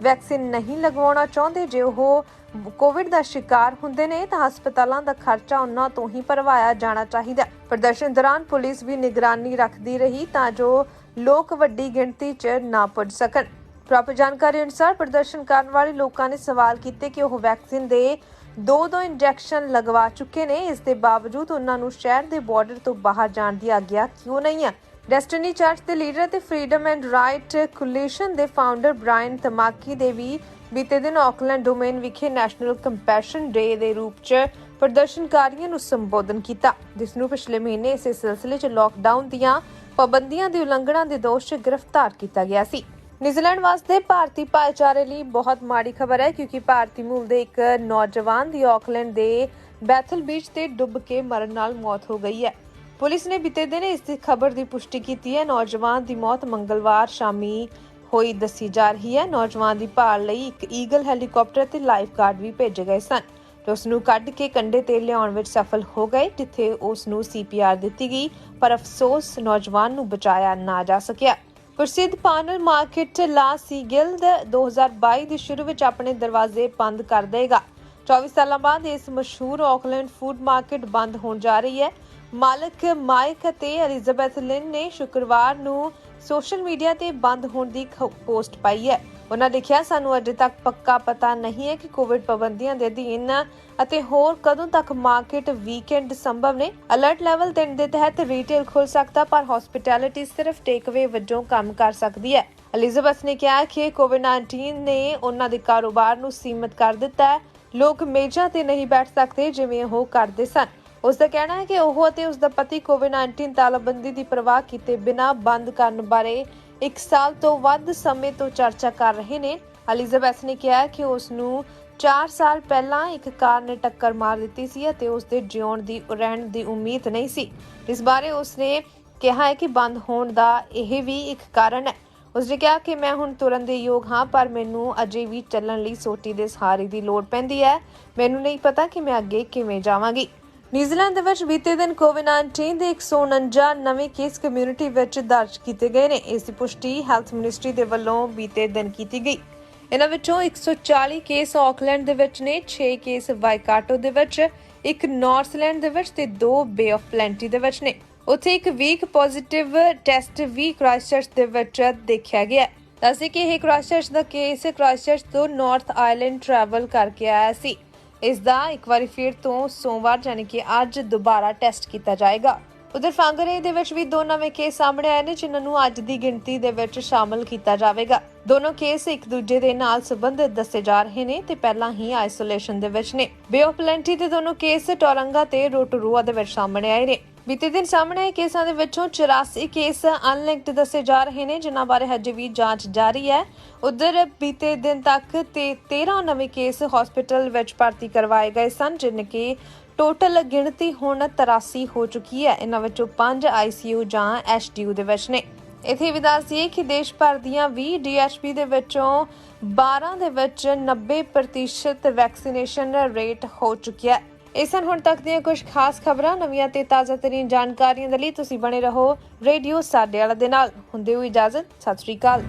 ਵੈਕਸੀਨ ਨਹੀਂ ਲਗਵਾਉਣਾ ਚਾਹੁੰਦੇ, ਜੇ ਉਹ ਕੋਵਿਡ ਦਾ ਸ਼ਿਕਾਰ ਹੁੰਦੇ ਨੇ ਤਾਂ ਹਸਪਤਾਲਾਂ ਦਾ ਖਰਚਾ ਉਹਨਾਂ ਤੋਂ ਹੀ ਭਰਵਾਇਆ ਜਾਣਾ ਚਾਹੀਦਾ। ਪ੍ਰਦਰਸ਼ਨ ਦੌਰਾਨ ਪੁਲਿਸ ਵੀ ਨਿਗਰਾਨੀ ਰੱਖਦੀ ਰਹੀ ਤਾਂ ਜੋ ਲੋਕ ਵੱਡੀ ਗਿਣਤੀ 'ਚ ਨਾ ਪੁੱਜ ਸਕਣ। ਪ੍ਰਾਪਤ ਜਾਣਕਾਰੀ ਅਨੁਸਾਰ ਪ੍ਰਦਰਸ਼ਨ ਕਰਨ ਵਾਲੇ ਲੋਕਾਂ ਨੇ ਸਵਾਲ ਕੀਤੇ ਕਿ ਉਹ ਵੈਕਸੀਨ ਦੇ 2 ਇੰਜੈਕਸ਼ਨ ਲਗਵਾ ਚੁੱਕੇ ਨੇ, ਇਸ ਦੇ ਬਾਵਜੂਦ ਉਹਨਾਂ ਨੂੰ ਸ਼ਹਿਰ ਦੇ ਬਾਰਡਰ ਤੋਂ ਬਾਹਰ ਜਾਣ ਦੀ ਆਗਿਆ ਕਿਉਂ ਨਹੀਂ ਹੈ। ਡੈਸਟੀਨੀ ਚਰਚ ਦੇ ਲੀਡਰ ਤੇ ਫਰੀडम ਐਂਡ ਰਾਈਟ ਕੋਲੀਸ਼ਨ ਦੇ ਫਾਊਂਡਰ ਬ੍ਰਾਇਨ ਤਮਾਕੀ ਦੇ ਵੀ ਬੀਤੇ ਦਿਨ ਆਕਲੈਂਡ ਡੋਮੇਨ ਵਿਖੇ ਨੈਸ਼ਨਲ ਕੰਪੈਸ਼ਨ ਡੇ ਦੇ ਰੂਪ 'ਚ ਪ੍ਰਦਰਸ਼ਨਕਾਰੀਆਂ ਨੂੰ ਸੰਬੋਧਨ ਕੀਤਾ, ਜਿਸ ਨੂੰ ਪਿਛਲੇ ਮਹੀਨੇ ਇਸੇ ਸਿਲਸਿਲੇ 'ਚ ਲਾਕਡਾਊਨ ਦੀਆਂ ਪਾਬੰਦੀਆਂ ਦੀ ਉਲੰਘਣਾ ਦੇ ਦੋਸ਼ 'ਚ ਗ੍ਰਿਫਤਾਰ ਕੀਤਾ ਗਿਆ ਸੀ। ਨਿਊਜ਼ੀਲੈਂਡ ਵਾਸਤੇ ਭਾਰਤੀ ਭਾਈਚਾਰੇ ਲਈ ਬਹੁਤ ਮਾੜੀ ਖਬਰ ਹੈ, ਕਿਉਂਕਿ ਭਾਰਤੀ ਮੂਲ ਦੇ ਇੱਕ ਨੌਜਵਾਨ ਦੀ ਆਕਲੈਂਡ ਦੇ ਬੈਥਲ ਬੀਚ ਤੇ ਡੁੱਬ ਕੇ ਮਰਨ ਨਾਲ ਮੌਤ ਹੋ ਗਈ ਹੈ। ਪੁਲਿਸ ਨੇ ਬੀਤੇ ਦਿਨ ਇਸ ਦੀ ਖਬਰ ਦੀ ਪੁਸ਼ਟੀ ਕੀਤੀ ਹੈ। ਨੌਜਵਾਨ ਦੀ ਮੌਤ ਮੰਗਲਵਾਰ ਸ਼ਾਮੀ ਹੋਈ ਦੱਸੀ ਜਾ ਰਹੀ ਹੈ। ਨੌਜਵਾਨ ਦੀ ਭਾਲ ਲਈ ਇੱਕ ਈਗਲ ਹੈਲੀਕਾਪਟਰ ਤੇ ਲਾਈਫ ਗਾਰਡ ਵੀ ਭੇਜੇ ਗਏ ਸਨ ਤੇ ਉਸ ਨੂੰ ਕੱਢ ਕੇ ਕੰਢੇ ਤੇ ਲਿਆਉਣ ਵਿੱਚ ਸਫਲ ਹੋ ਗਏ, ਜਿੱਥੇ ਉਸ ਨੂੰ CPR ਦਿੱਤੀ ਗਈ, ਪਰ ਅਫਸੋਸ ਨੌਜਵਾਨ ਨੂੰ ਬਚਾਇਆ ਨਾ ਜਾ ਸਕਿਆ। ਪ੍ਰਸਿੱਧ ਪਾਨਲ ਮਾਰਕੀਟ ਲਾ ਸੀਗਿਲਡ 2022 ਦੇ ਸ਼ੁਰੂ ਵਿੱਚ ਆਪਣੇ ਦਰਵਾਜ਼ੇ ਬੰਦ ਕਰ ਦੇਗਾ। 24 ਸਾਲਾਂ ਬਾਅਦ ਇਸ ਮਸ਼ਹੂਰ ਆਕਲੈਂਡ ਫੂਡ ਮਾਰਕੀਟ ਬੰਦ ਹੋਣ ਜਾ ਰਹੀ ਹੈ। ਮਾਲਕ ਮਾਈਕ ਅਤੇ ਐਲਿਜ਼ਾਬੈਥ ਲਿਨ ਨੇ ਸ਼ੁੱਕਰਵਾਰ ਨੂੰ ਸੋਸ਼ਲ ਮੀਡੀਆ ਤੇ ਬੰਦ ਹੋਣ ਦੀ ਪੋਸਟ ਪਾਈ ਹੈ। ਉਹਨਾਂ ਲਿਖਿਆ, ਸਾਨੂੰ ਅਜੇ ਤੱਕ ਪੱਕਾ ਪਤਾ ਨਹੀਂ ਹੈ ਕਿ ਕੋਵਿਡ ਪਾਬੰਦੀਆਂ ਦੇ ਅਧੀਨ ਅਤੇ ਹੋਰ ਕਦੋਂ ਤੱਕ ਮਾਰਕੀਟ ਵੀਕਐਂਡ ਸੰਭਵ ਨੇ। ਅਲਰਟ ਲੈਵਲ 3 ਦੇ ਤਹਿਤ ਰੀਟੇਲ ਖੁੱਲ ਸਕਦਾ, ਪਰ ਹਸਪਿਟੈਲਿਟੀ ਸਿਰਫ ਟੇਕਅਵੇ ਵਜੋਂ ਕੰਮ ਕਰ ਸਕਦੀ ਹੈ। ਐਲਿਜ਼ਾਬੈਥ ਨੇ ਕਿਹਾ ਕਿ ਕੋਵਿਡ-19 ਨੇ ਉਹਨਾਂ ਦੇ ਕਾਰੋਬਾਰ ਨੂੰ ਸੀਮਿਤ ਕਰ ਦਿੱਤਾ ਹੈ। ਲੋਕ ਮੇਜ਼ਾਂ ਤੇ ਨਹੀਂ ਬੈਠ ਸਕਦੇ ਜਿਵੇਂ ਉਹ ਕਰਦੇ ਸਨ। ਉਸ ਦਾ ਕਹਿਣਾ ਹੈ ਕਿ ਉਹ ਅਤੇ ਉਸ ਦਾ ਪਤੀ ਕੋਵਿਡ-19 ਤਾਲਾਬੰਦੀ ਦੀ ਪਰਵਾਹ ਕੀਤੇ ਬਿਨਾਂ ਬੰਦ ਕਰਨ ਬਾਰੇ 1 ਸਾਲ ਤੋਂ ਵੱਧ ਸਮੇਂ ਤੋਂ ਚਰਚਾ ਕਰ ਰਹੇ ਨੇ। ਐਲਿਜ਼ਾਬੈਥ ਨੇ ਕਿਹਾ ਕਿ ਉਸ ਨੂੰ 4 ਸਾਲ ਪਹਿਲਾਂ ਇੱਕ ਕਾਰ ਨੇ ਟੱਕਰ ਮਾਰ ਦਿੱਤੀ ਸੀ ਅਤੇ ਉਸ ਦੇ ਜਿਉਣ ਦੀ ਰਹਿਣ ਦੀ ਉਮੀਦ ਨਹੀਂ ਸੀ। ਇਸ ਬਾਰੇ ਉਸਨੇ ਕਿਹਾ ਹੈ ਕਿ ਬੰਦ ਹੋਣ ਦਾ ਇਹ ਵੀ ਇੱਕ ਕਾਰਨ ਹੈ। ਉਸਨੇ ਕਿਹਾ ਕਿ ਮੈਂ ਹੁਣ ਤੁਰਨ ਦੇ ਯੋਗ ਹਾਂ, ਪਰ ਮੈਨੂੰ ਅਜੇ ਵੀ ਚੱਲਣ ਲਈ ਸੋਟੀ ਦੇ ਸਹਾਰੇ ਦੀ ਲੋੜ ਪੈਂਦੀ ਹੈ। ਮੈਨੂੰ ਨਹੀਂ ਪਤਾ ਕਿ ਮੈਂ ਅੱਗੇ ਕਿਵੇਂ ਜਾਵਾਂਗੀ। ਨਿਊਜ਼ੀਲੈਂਡ ਦੇ ਵਿੱਚ ਬੀਤੇ ਦਿਨ ਕੋਵਿਡ-19 ਦੇ 149 ਨਵੇਂ ਕੇਸ ਕਮਿਊਨਿਟੀ ਵਿੱਚ ਦਰਜ ਕੀਤੇ ਗਏ ਨੇ। ਇਸ ਦੀ ਪੁਸ਼ਟੀ ਹੈਲਥ ਮਿਨਿਸਟਰੀ ਦੇ ਵੱਲੋਂ ਬੀਤੇ ਦਿਨ ਕੀਤੀ ਗਈ। ਇਹਨਾਂ ਵਿੱਚੋਂ 140 ਕੇਸ ਆਕਲੈਂਡ ਦੇ ਵਿੱਚ ਨੇ, 6 ਕੇਸ ਵਾਈਕਾਟੋ ਦੇ ਵਿੱਚ, 1 ਨਾਰਥਲੈਂਡ ਦੇ ਵਿੱਚ ਤੇ 2 ਬੇ ਆਫ ਪਲੈਂਟੀ ਦੇ ਵਿੱਚ ਨੇ। ਉੱਥੇ ਇੱਕ ਵੀਕ ਪੋਜ਼ਿਟਿਵ ਟੈਸਟ ਵੀ ਕ੍ਰਾਈਸਟਚਰਚ ਦੇ ਵਿੱਚ ਦੇਖਿਆ ਗਿਆ। ਦੱਸਦੇ ਕਿ ਇਹ ਕ੍ਰਾਈਸਟਚਰਚ ਦਾ ਕੇਸ ਕ੍ਰਾਈਸਟਚਰਚ ਤੋਂ ਨਾਰਥ ਆਇਲੈਂਡ ਟਰੈਵਲ ਕਰਕੇ ਆਇਆ ਸੀ। ਇਸ ਦਾ ਇੱਕ ਵਾਰੀ ਫਿਰ ਤੋਂ ਸੋਮਵਾਰ ਯਾਨੀ ਕਿ ਅੱਜ ਦੁਬਾਰਾ ਟੈਸਟ ਕੀਤਾ ਜਾਏਗਾ। ਉਧਰ ਫਾਂਗਰੇ ਦੇ ਵਿੱਚ ਵੀ 2 ਨਵੇਂ ਕੇਸ ਸਾਹਮਣੇ ਆਏ ਨੇ, ਜਿਨ੍ਹਾਂ ਨੂੰ ਅੱਜ ਦੀ ਗਿਣਤੀ ਦੇ ਵਿੱਚ ਸ਼ਾਮਲ ਕੀਤਾ ਜਾਵੇਗਾ। ਦੋਨੋਂ ਕੇਸ ਇੱਕ ਦੂਜੇ ਦੇ ਨਾਲ ਸੰਬੰਧਿਤ ਦੱਸੇ ਜਾ ਰਹੇ ਨੇ ਤੇ ਪਹਿਲਾਂ ਹੀ ਆਈਸੋਲੇਸ਼ਨ ਦੇ ਵਿੱਚ ਨੇ। ਬੇ ਆਫ ਪਲੈਂਟੀ ਦੇ ਦੋਨੋਂ ਕੇਸ ਟੋਰੰਗਾ ਤੇ ਰੋਟੋਰੂਆ ਦੇ ਵਿੱਚ ਸਾਹਮਣੇ ਆਏ ਨੇ। ਬੀਤੇ ਦਿਨ ਸਾਹਮਣੇ ਆਏ ਕੇਸਾਂ ਦੇ ਵਿੱਚੋਂ 84 ਕੇਸ ਅਨਲਿੰਕਡ ਦੱਸੇ ਜਾ ਰਹੇ ਨੇ, ਜਿਨ੍ਹਾਂ ਬਾਰੇ ਹਜੇ ਵੀ ਜਾਂਚ ਜਾਰੀ ਹੈ। ਉਧਰ ਬੀਤੇ ਦਿਨ ਤੱਕ ਤੇ 13 ਨਵੇਂ ਕੇਸ ਹਸਪੀਟਲ ਵਿੱਚ ਭਰਤੀ ਕਰਵਾਏ ਗਏ ਸਨ, ਜਿਨ੍ਹਾਂ ਕਿ ਟੋਟਲ ਗਿਣਤੀ ਹੁਣ 83 ਹੋ ਚੁੱਕੀ ਹੈ। ਇਹਨਾਂ ਵਿੱਚੋਂ 5 ICU ਜਾਂ HDU ਦੇ ਵਿੱਚ ਨੇ। ਇੱਥੇ ਵੀ ਦੱਸ ਦਈਏ ਕਿ ਦੇਸ਼ ਭਰ ਦੀਆਂ 20 DHP ਦੇ ਵਿੱਚੋਂ 12 ਦੇ ਵਿੱਚ 90% ਵੈਕਸੀਨੇਸ਼ਨ ਰੇਟ ਹੋ ਚੁੱਕਿਆ ਹੈ। ਇਹ ਸਨ ਹੁਣ ਤੱਕ ਦੀਆਂ ਕੁਝ ਖਾਸ ਖਬਰਾਂ। ਨਵੀਆਂ ਤੇ ਤਾਜ਼ਾ ਤਰੀਨ ਜਾਣਕਾਰੀਆਂ ਦੇ ਲਈ ਤੁਸੀਂ ਬਣੇ ਰਹੋ ਰੇਡੀਓ ਸਾਡੇ ਵਾਲਾ ਦੇ ਨਾਲ। ਹੁੰਦੇ ਹੋਏ ਇਜਾਜ਼ਤ, ਸਤਿ ਸ਼੍ਰੀ ਅਕਾਲ।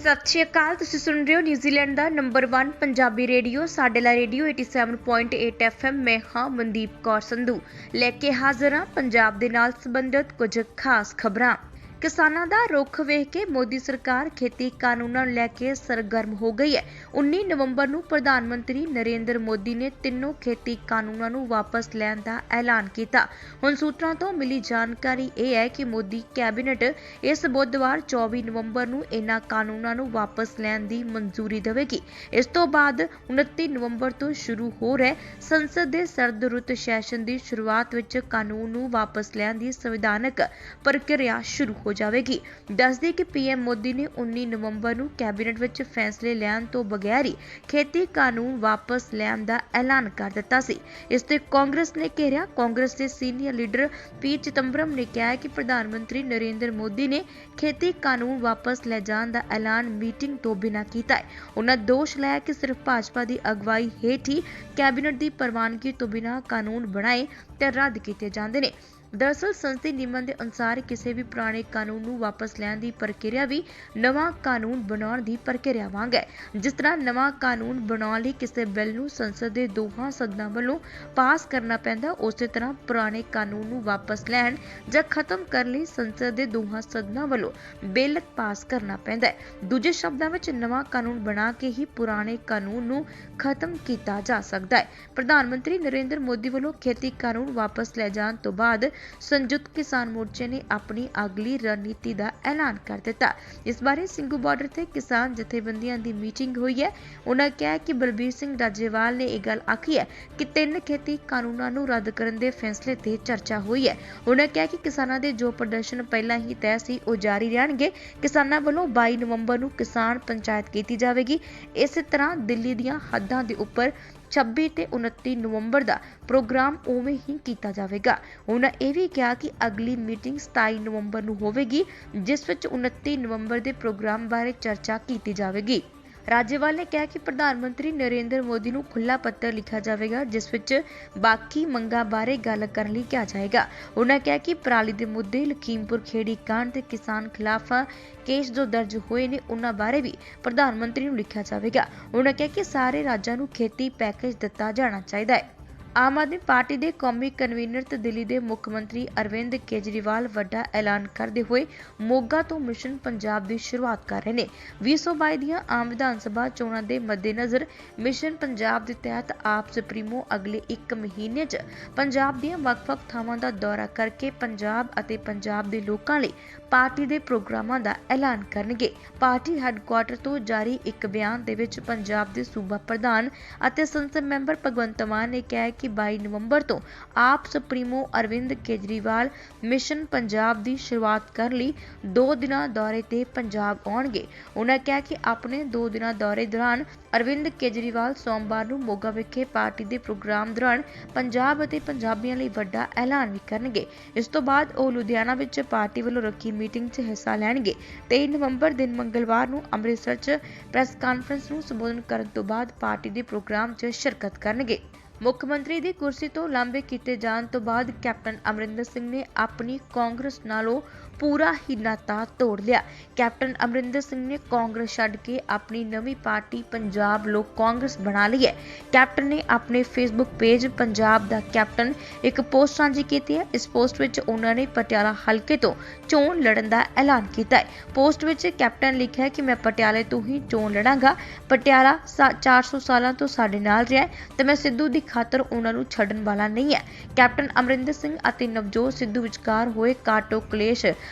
ਸਤਿ ਸ਼੍ਰੀ ਅਕਾਲ। ਤੁਸੀਂ ਸੁਣ ਰਹੇ ਹੋ ਨਿਊਜ਼ੀਲੈਂਡ ਦਾ ਨੰਬਰ 1 ਪੰਜਾਬੀ ਰੇਡੀਓ ਸਾਡੇ ਲਾ ਰੇਡੀਓ 87.8 FM। ਮੈਂ ਹਾਂ ਮਨਦੀਪ ਕੌਰ ਸੰਧੂ, ਲੈ ਕੇ ਹਾਜ਼ਰ ਹਾਂ ਪੰਜਾਬ ਦੇ ਨਾਲ ਸੰਬੰਧਿਤ ਕੁਝ ਖਾਸ ਖਬਰਾਂ। ਕਿਸਾਨਾਂ ਦਾ ਰੁਖ ਵੇਖ ਕੇ ਮੋਦੀ ਸਰਕਾਰ ਖੇਤੀ ਕਾਨੂੰਨਾਂ ਨੂੰ ਲੈ ਕੇ ਸਰਗਰਮ ਹੋ ਗਈ ਹੈ। 19 ਨਵੰਬਰ ਨੂੰ ਪ੍ਰਧਾਨ ਮੰਤਰੀ ਨਰਿੰਦਰ ਮੋਦੀ ਨੇ ਤਿੰਨੋਂ ਖੇਤੀ ਕਾਨੂੰਨਾਂ ਨੂੰ ਵਾਪਸ ਲੈਣ ਦਾ ਐਲਾਨ ਕੀਤਾ। ਹੁਣ ਸੂਤਰਾਂ ਤੋਂ ਮਿਲੀ ਜਾਣਕਾਰੀ ਇਹ ਹੈ ਕਿ ਮੋਦੀ ਕੈਬਨਿਟ ਇਸ ਬੁੱਧਵਾਰ 24 ਨਵੰਬਰ ਨੂੰ ਇਹਨਾਂ ਕਾਨੂੰਨਾਂ ਨੂੰ ਵਾਪਸ ਲੈਣ ਦੀ ਮਨਜ਼ੂਰੀ ਦੇਵੇਗੀ। ਇਸ ਤੋਂ ਬਾਅਦ 29 ਨਵੰਬਰ ਤੋਂ ਸ਼ੁਰੂ ਹੋ ਰਹੇ ਸੰਸਦ ਦੇ ਸਰਦ ਰੁੱਤ ਸੈਸ਼ਨ ਦੀ ਸ਼ੁਰੂਆਤ ਵਿੱਚ ਕਾਨੂੰਨ ਨੂੰ ਵਾਪਸ ਲੈਣ ਦੀ ਸੰਵਿਧਾਨਕ ਪ੍ਰਕਿਰਿਆ ਸ਼ੁਰੂ ਹੋ ਜਾਵੇਗੀ। ਦੱਸਦੇ ਕਿ PM ਮੋਦੀ ਨੇ 19 ਨਵੰਬਰ ਨੂੰ ਕੈਬਨਿਟ ਵਿੱਚ ਫੈਸਲੇ ਲੈਣ ਤੋਂ ਬਗੈਰ ਹੀ ਖੇਤੀ ਕਾਨੂੰਨ ਵਾਪਸ ਲੈਣ ਦਾ ਐਲਾਨ ਕਰ ਦਿੱਤਾ ਸੀ। ਇਸ ਤੇ ਕਾਂਗਰਸ ਨੇ ਘੇਰਿਆ। ਕਾਂਗਰਸ ਦੇ ਸੀਨੀਅਰ ਲੀਡਰ P. ਚਿਦੰਬਰਮ ਨੇ ਕਿਹਾ ਕਿ ਪ੍ਰਧਾਨ ਮੰਤਰੀ ਨਰਿੰਦਰ ਮੋਦੀ ਨੇ ਖੇਤੀ ਕਾਨੂੰਨ ਵਾਪਸ ਲੈ ਜਾਣ ਦਾ ਐਲਾਨ ਮੀਟਿੰਗ ਤੋਂ ਬਿਨਾਂ ਕੀਤਾ ਹੈ। ਉਹਨਾਂ ਦੋਸ਼ ਲਾਇਆ ਕਿ ਸਿਰਫ ਭਾਜਪਾ ਦੀ ਅਗਵਾਈ ਹੇਠ ਹੀ ਕੈਬਨਿਟ ਦੀ ਪ੍ਰਵਾਨਗੀ ਤੋਂ ਬਿਨਾਂ ਕਾਨੂੰਨ ਬਣਾਏ ਤੇ ਰੱਦ ਕੀਤੇ ਜਾਂਦੇ ਨੇ। ਦਰਅਸਲ ਸੰਸਦੀ ਨਿਯਮਾਂ ਦੇ ਅਨੁਸਾਰ ਕਿਸੇ ਵੀ ਪੁਰਾਣੇ ਕਾਨੂੰਨ ਨੂੰ ਵਾਪਸ ਲੈਣ ਦੀ ਪ੍ਰਕਿਰਿਆ ਵੀ ਨਵਾਂ ਕਾਨੂੰਨ ਬਣਾਉਣ ਦੀ ਪ੍ਰਕਿਰਿਆ ਵਾਂਗ ਹੈ। ਜਿਸ ਤਰ੍ਹਾਂ ਨਵਾਂ ਕਾਨੂੰਨ ਬਣਾਉਣ ਲਈ ਕਿਸੇ ਬਿੱਲ ਨੂੰ ਸੰਸਦ ਦੇ ਦੋਹਾਂ ਸਦਨਾਂ ਵੱਲੋਂ ਪਾਸ ਕਰਨਾ ਪੈਂਦਾ, ਉਸੇ ਤਰ੍ਹਾਂ ਪੁਰਾਣੇ ਕਾਨੂੰਨ ਨੂੰ ਵਾਪਸ ਲੈਣ ਜਾਂ ਖਤਮ ਕਰਨ ਲਈ ਸੰਸਦ ਦੇ ਦੋਹਾਂ ਸਦਨਾਂ ਵੱਲੋਂ ਬਿੱਲ ਪਾਸ ਕਰਨਾ ਪੈਂਦਾ ਹੈ। ਦੂਜੇ ਸ਼ਬਦਾਂ ਵਿੱਚ ਨਵਾਂ ਕਾਨੂੰਨ ਬਣਾ ਕੇ ਹੀ ਪੁਰਾਣੇ ਕਾਨੂੰਨ ਨੂੰ ਖਤਮ ਕੀਤਾ ਜਾ ਸਕਦਾ ਹੈ। ਪ੍ਰਧਾਨ ਮੰਤਰੀ ਨਰਿੰਦਰ ਮੋਦੀ ਵੱਲੋਂ ਖੇਤੀ ਕਾਨੂੰਨ ਵਾਪਸ ਲੈ ਜਾਣ ਤੋਂ ਬਾਅਦ ਸੰਯੁਕਤ ਕਿਸਾਨ ਮੋਰਚੇ ਨੇ ਆਪਣੀ ਅਗਲੀ ਰਣਨੀਤੀ ਦਾ ਐਲਾਨ ਕਰ ਦਿੱਤਾ। ਇਸ ਬਾਰੇ ਸਿੰਘੂ ਬਾਰਡਰ ਤੇ ਕਿਸਾਨ ਜਥੇਬੰਦੀਆਂ ਦੀ ਮੀਟਿੰਗ ਹੋਈ ਹੈ। ਉਹਨਾਂ ਕਿਹਾ ਕਿ ਬਲਬੀਰ ਸਿੰਘ ਰਾਜੇਵਾਲ ਨੇ ਇਹ ਗੱਲ ਆਖੀ ਹੈ ਕਿ 3 ਖੇਤੀ ਕਾਨੂੰਨਾਂ ਨੂੰ ਰੱਦ ਕਰਨ ਦੇ ਫੈਸਲੇ ਤੇ ਚਰਚਾ ਹੋਈ ਹੈ। ਉਹਨਾਂ ਕਿਹਾ ਕਿ ਕਿਸਾਨਾਂ ਦੇ ਜੋ ਪ੍ਰਦਰਸ਼ਨ ਪਹਿਲਾਂ ਹੀ ਤੈਅ ਸੀ ਉਹ ਜਾਰੀ ਰਹਿਣਗੇ। ਕਿਸਾਨਾਂ ਵੱਲੋਂ 22 ਨਵੰਬਰ ਨੂੰ ਕਿਸਾਨ ਪੰਚਾਇਤ ਕੀਤੀ ਜਾਵੇਗੀ। ਇਸੇ ਤਰ੍ਹਾਂ ਦਿੱਲੀ ਦੀਆਂ ਹੱਦਾਂ ਦੇ ਉੱਪਰ 26 ਤੇ 29 ਨਵੰਬਰ ਦਾ ਪ੍ਰੋਗਰਾਮ ਉਵੇਂ ਹੀ ਕੀਤਾ ਜਾਵੇਗਾ। ਉਹਨਾਂ ਇਹ ਵੀ ਕਿਹਾ ਕਿ ਅਗਲੀ ਮੀਟਿੰਗ 27 ਨਵੰਬਰ ਨੂੰ ਹੋਵੇਗੀ, ਜਿਸ ਵਿੱਚ 29 ਨਵੰਬਰ ਦੇ ਪ੍ਰੋਗਰਾਮ ਬਾਰੇ ਚਰਚਾ ਕੀਤੀ ਜਾਵੇਗੀ। ਰਾਜੇਵਾਲ ਨੇ ਕਿਹਾ ਕਿ ਪ੍ਰਧਾਨ ਮੰਤਰੀ ਨਰਿੰਦਰ ਮੋਦੀ ਨੂੰ ਖੁੱਲ੍ਹਾ ਪੱਤਰ ਲਿਖਿਆ ਜਾਵੇਗਾ, ਜਿਸ ਵਿੱਚ ਬਾਕੀ ਮੰਗਾਂ ਬਾਰੇ ਗੱਲ ਕਰਨ ਲਈ ਕਿਹਾ ਜਾਏਗਾ। ਉਹਨਾਂ ਕਿਹਾ ਕਿ ਪਰਾਲੀ ਦੇ ਮੁੱਦੇ, ਲਖੀਮਪੁਰ ਖੇੜੀ ਕਾਂਡ ਤੇ ਕਿਸਾਨ ਖਿਲਾਫ ਕੇਸ ਜੋ ਦਰਜ ਹੋਏ ਨੇ, ਉਹਨਾਂ ਬਾਰੇ ਵੀ ਪ੍ਰਧਾਨ ਮੰਤਰੀ ਨੂੰ ਲਿਖਿਆ ਜਾਵੇਗਾ। ਉਹਨਾਂ ਕਿਹਾ ਕਿ ਸਾਰੇ ਰਾਜਾਂ ਨੂੰ ਖੇਤੀ ਪੈਕੇਜ ਦਿੱਤਾ ਜਾਣਾ ਚਾਹੀਦਾ ਹੈ। ਆਮ ਆਦਮੀ ਪਾਰਟੀ ਦੇ ਕੌਮੀ ਕਨਵੀਨਰ ਤੇ ਦਿੱਲੀ ਦੇ ਮੁੱਖ ਮੰਤਰੀ ਅਰਵਿੰਦ ਕੇਜਰੀਵਾਲ ਵੱਡਾ ਐਲਾਨ ਕਰਦੇ ਹੋਏ ਮੋਗਾ ਤੋਂ ਮਿਸ਼ਨ ਪੰਜਾਬ ਦੀ ਸ਼ੁਰੂਆਤ ਕਰ ਰਹੇ ਨੇ। 2022 ਦੀਆਂ ਆਮ ਵਿਧਾਨ ਸਭਾ ਚੋਣਾਂ ਦੇ ਮੱਦੇਨਜ਼ਰ ਮਿਸ਼ਨ ਪੰਜਾਬ ਦੇ ਤਹਿਤ ਆਪ ਸੁਪਰੀਮੋ ਅਗਲੇ 1 ਮਹੀਨੇ 'ਚ ਪੰਜਾਬ ਦੀਆਂ ਵੱਖ-ਵੱਖ ਥਾਵਾਂ ਦਾ ਦੌਰਾ ਕਰਕੇ ਪੰਜਾਬ ਅਤੇ ਪੰਜਾਬ ਦੇ ਲੋਕਾਂ ਲਈ ਪਾਰਟੀ ਦੇ ਪ੍ਰੋਗਰਾਮਾਂ ਦਾ ਐਲਾਨ ਕਰਨਗੇ। ਪਾਰਟੀ ਹੈੱਡਕੁਆਰਟਰ ਤੋਂ ਜਾਰੀ ਇੱਕ ਬਿਆਨ ਦੇ ਵਿੱਚ ਪੰਜਾਬ ਦੇ ਸੂਬਾ ਪ੍ਰਧਾਨ ਅਤੇ ਸੰਸਦ ਮੈਂਬਰ ਭਗਵੰਤ ਮਾਨ ਨੇ ਕਿਹਾ ਕਿ 22 ਨਵੰਬਰ ਤੋਂ ਆਪ ਸੁਪਰੀਮੋ ਅਰਵਿੰਦ ਕੇਜਰੀਵਾਲ ਮਿਸ਼ਨ ਪੰਜਾਬ ਦੀ ਸ਼ੁਰੂਆਤ ਕਰਨ ਲਈ 2 ਦਿਨਾਂ ਦੌਰੇ ਤੇ ਪੰਜਾਬ ਆਉਣਗੇ। ਉਹਨਾਂ ਕਿਹਾ ਕਿ ਆਪਣੇ 2 ਦਿਨਾਂ ਦੌਰੇ ਦੌਰਾਨ ਅਰਵਿੰਦ ਕੇਜਰੀਵਾਲ ਸੋਮਵਾਰ ਨੂੰ ਮੋਗਾ ਵਿਖੇ ਪਾਰਟੀ ਦੇ ਪ੍ਰੋਗਰਾਮ ਦੌਰਾਨ ਪੰਜਾਬ ਅਤੇ ਪੰਜਾਬੀਆਂ ਲਈ ਵੱਡਾ ਐਲਾਨ ਵੀ ਕਰਨਗੇ। ਇਸ ਤੋਂ ਬਾਅਦ ਉਹ ਲੁਧਿਆਣਾ ਵਿੱਚ ਪਾਰਟੀ ਵੱਲੋਂ ਰੱਖੀ ਮੀਟਿੰਗ 'ਚ ਹਿੱਸਾ ਲੈਣਗੇ। 23 ਨਵੰਬਰ ਦਿਨ ਮੰਗਲਵਾਰ ਨੂੰ ਅੰਮ੍ਰਿਤਸਰ 'ਚ ਪ੍ਰੈਸ ਕਾਨਫਰੰਸ ਨੂੰ ਸੰਬੋਧਨ ਕਰਨ ਤੋਂ ਬਾਅਦ ਪਾਰਟੀ ਦੇ ਪ੍ਰੋਗਰਾਮ 'ਚ ਸ਼ਿਰਕਤ ਕਰਨਗੇ। ਮੁੱਖ ਮੰਤਰੀ ਦੀ ਕੁਰਸੀ ਤੋਂ ਲਾਂਭੇ ਕੀਤੇ ਜਾਣ ਤੋਂ ਬਾਅਦ ਕੈਪਟਨ ਅਮਰਿੰਦਰ ਸਿੰਘ ਨੇ ਆਪਣੀ ਕਾਂਗਰਸ ਨਾਲੋਂ ਪੂਰਾ ਹੀ ਨਾਤਾ ਤੋੜ ਲਿਆ। ਕੈਪਟਨ ਅਮਰਿੰਦਰ ਸਿੰਘ ਨੇ ਕਾਂਗਰਸ ਛੱਡ ਕੇ ਆਪਣੀ ਨਵੀਂ ਪਾਰਟੀ ਪੰਜਾਬ ਲੋਕ ਕਾਂਗਰਸ ਬਣਾ ਲਈ ਹੈ। ਕੈਪਟਨ ਨੇ ਆਪਣੇ ਫੇਸਬੁੱਕ ਪੇਜ ਪੰਜਾਬ ਦਾ ਕੈਪਟਨ ਇੱਕ ਪੋਸਟ ਸਾਂਝੀ ਕੀਤੀ ਹੈ। ਇਸ ਪੋਸਟ ਵਿੱਚ ਉਹਨਾਂ ਨੇ ਪਟਿਆਲਾ ਹਲਕੇ ਤੋਂ ਚੋਣ ਲੜਨ ਦਾ ਐਲਾਨ ਕੀਤਾ ਹੈ। ਪੋਸਟ ਵਿੱਚ ਕੈਪਟਨ ਲਿਖਿਆ ਕਿ ਮੈਂ ਪਟਿਆਲੇ ਤੋਂ ਹੀ ਚੋਣ ਲੜਾਂਗਾ। ਪਟਿਆਲਾ 400 ਸਾਲਾਂ ਤੋਂ ਸਾਡੇ ਨਾਲ ਰਿਹਾ ਤੇ ਮੈਂ ਸਿੱਧੂ ਦੀ ਖਾਤਰ ਉਹਨਾਂ ਨੂੰ ਛੱਡਣ ਵਾਲਾ ਨਹੀਂ ਹੈ। ਕੈਪਟਨ ਅਮਰਿੰਦਰ ਸਿੰਘ ਅਤੇ ਨਵਜੋਤ ਸਿੱਧੂ ਵਿਚਕਾਰ ਹੋਏ ਕਾਟੋ ਕਲੇਸ਼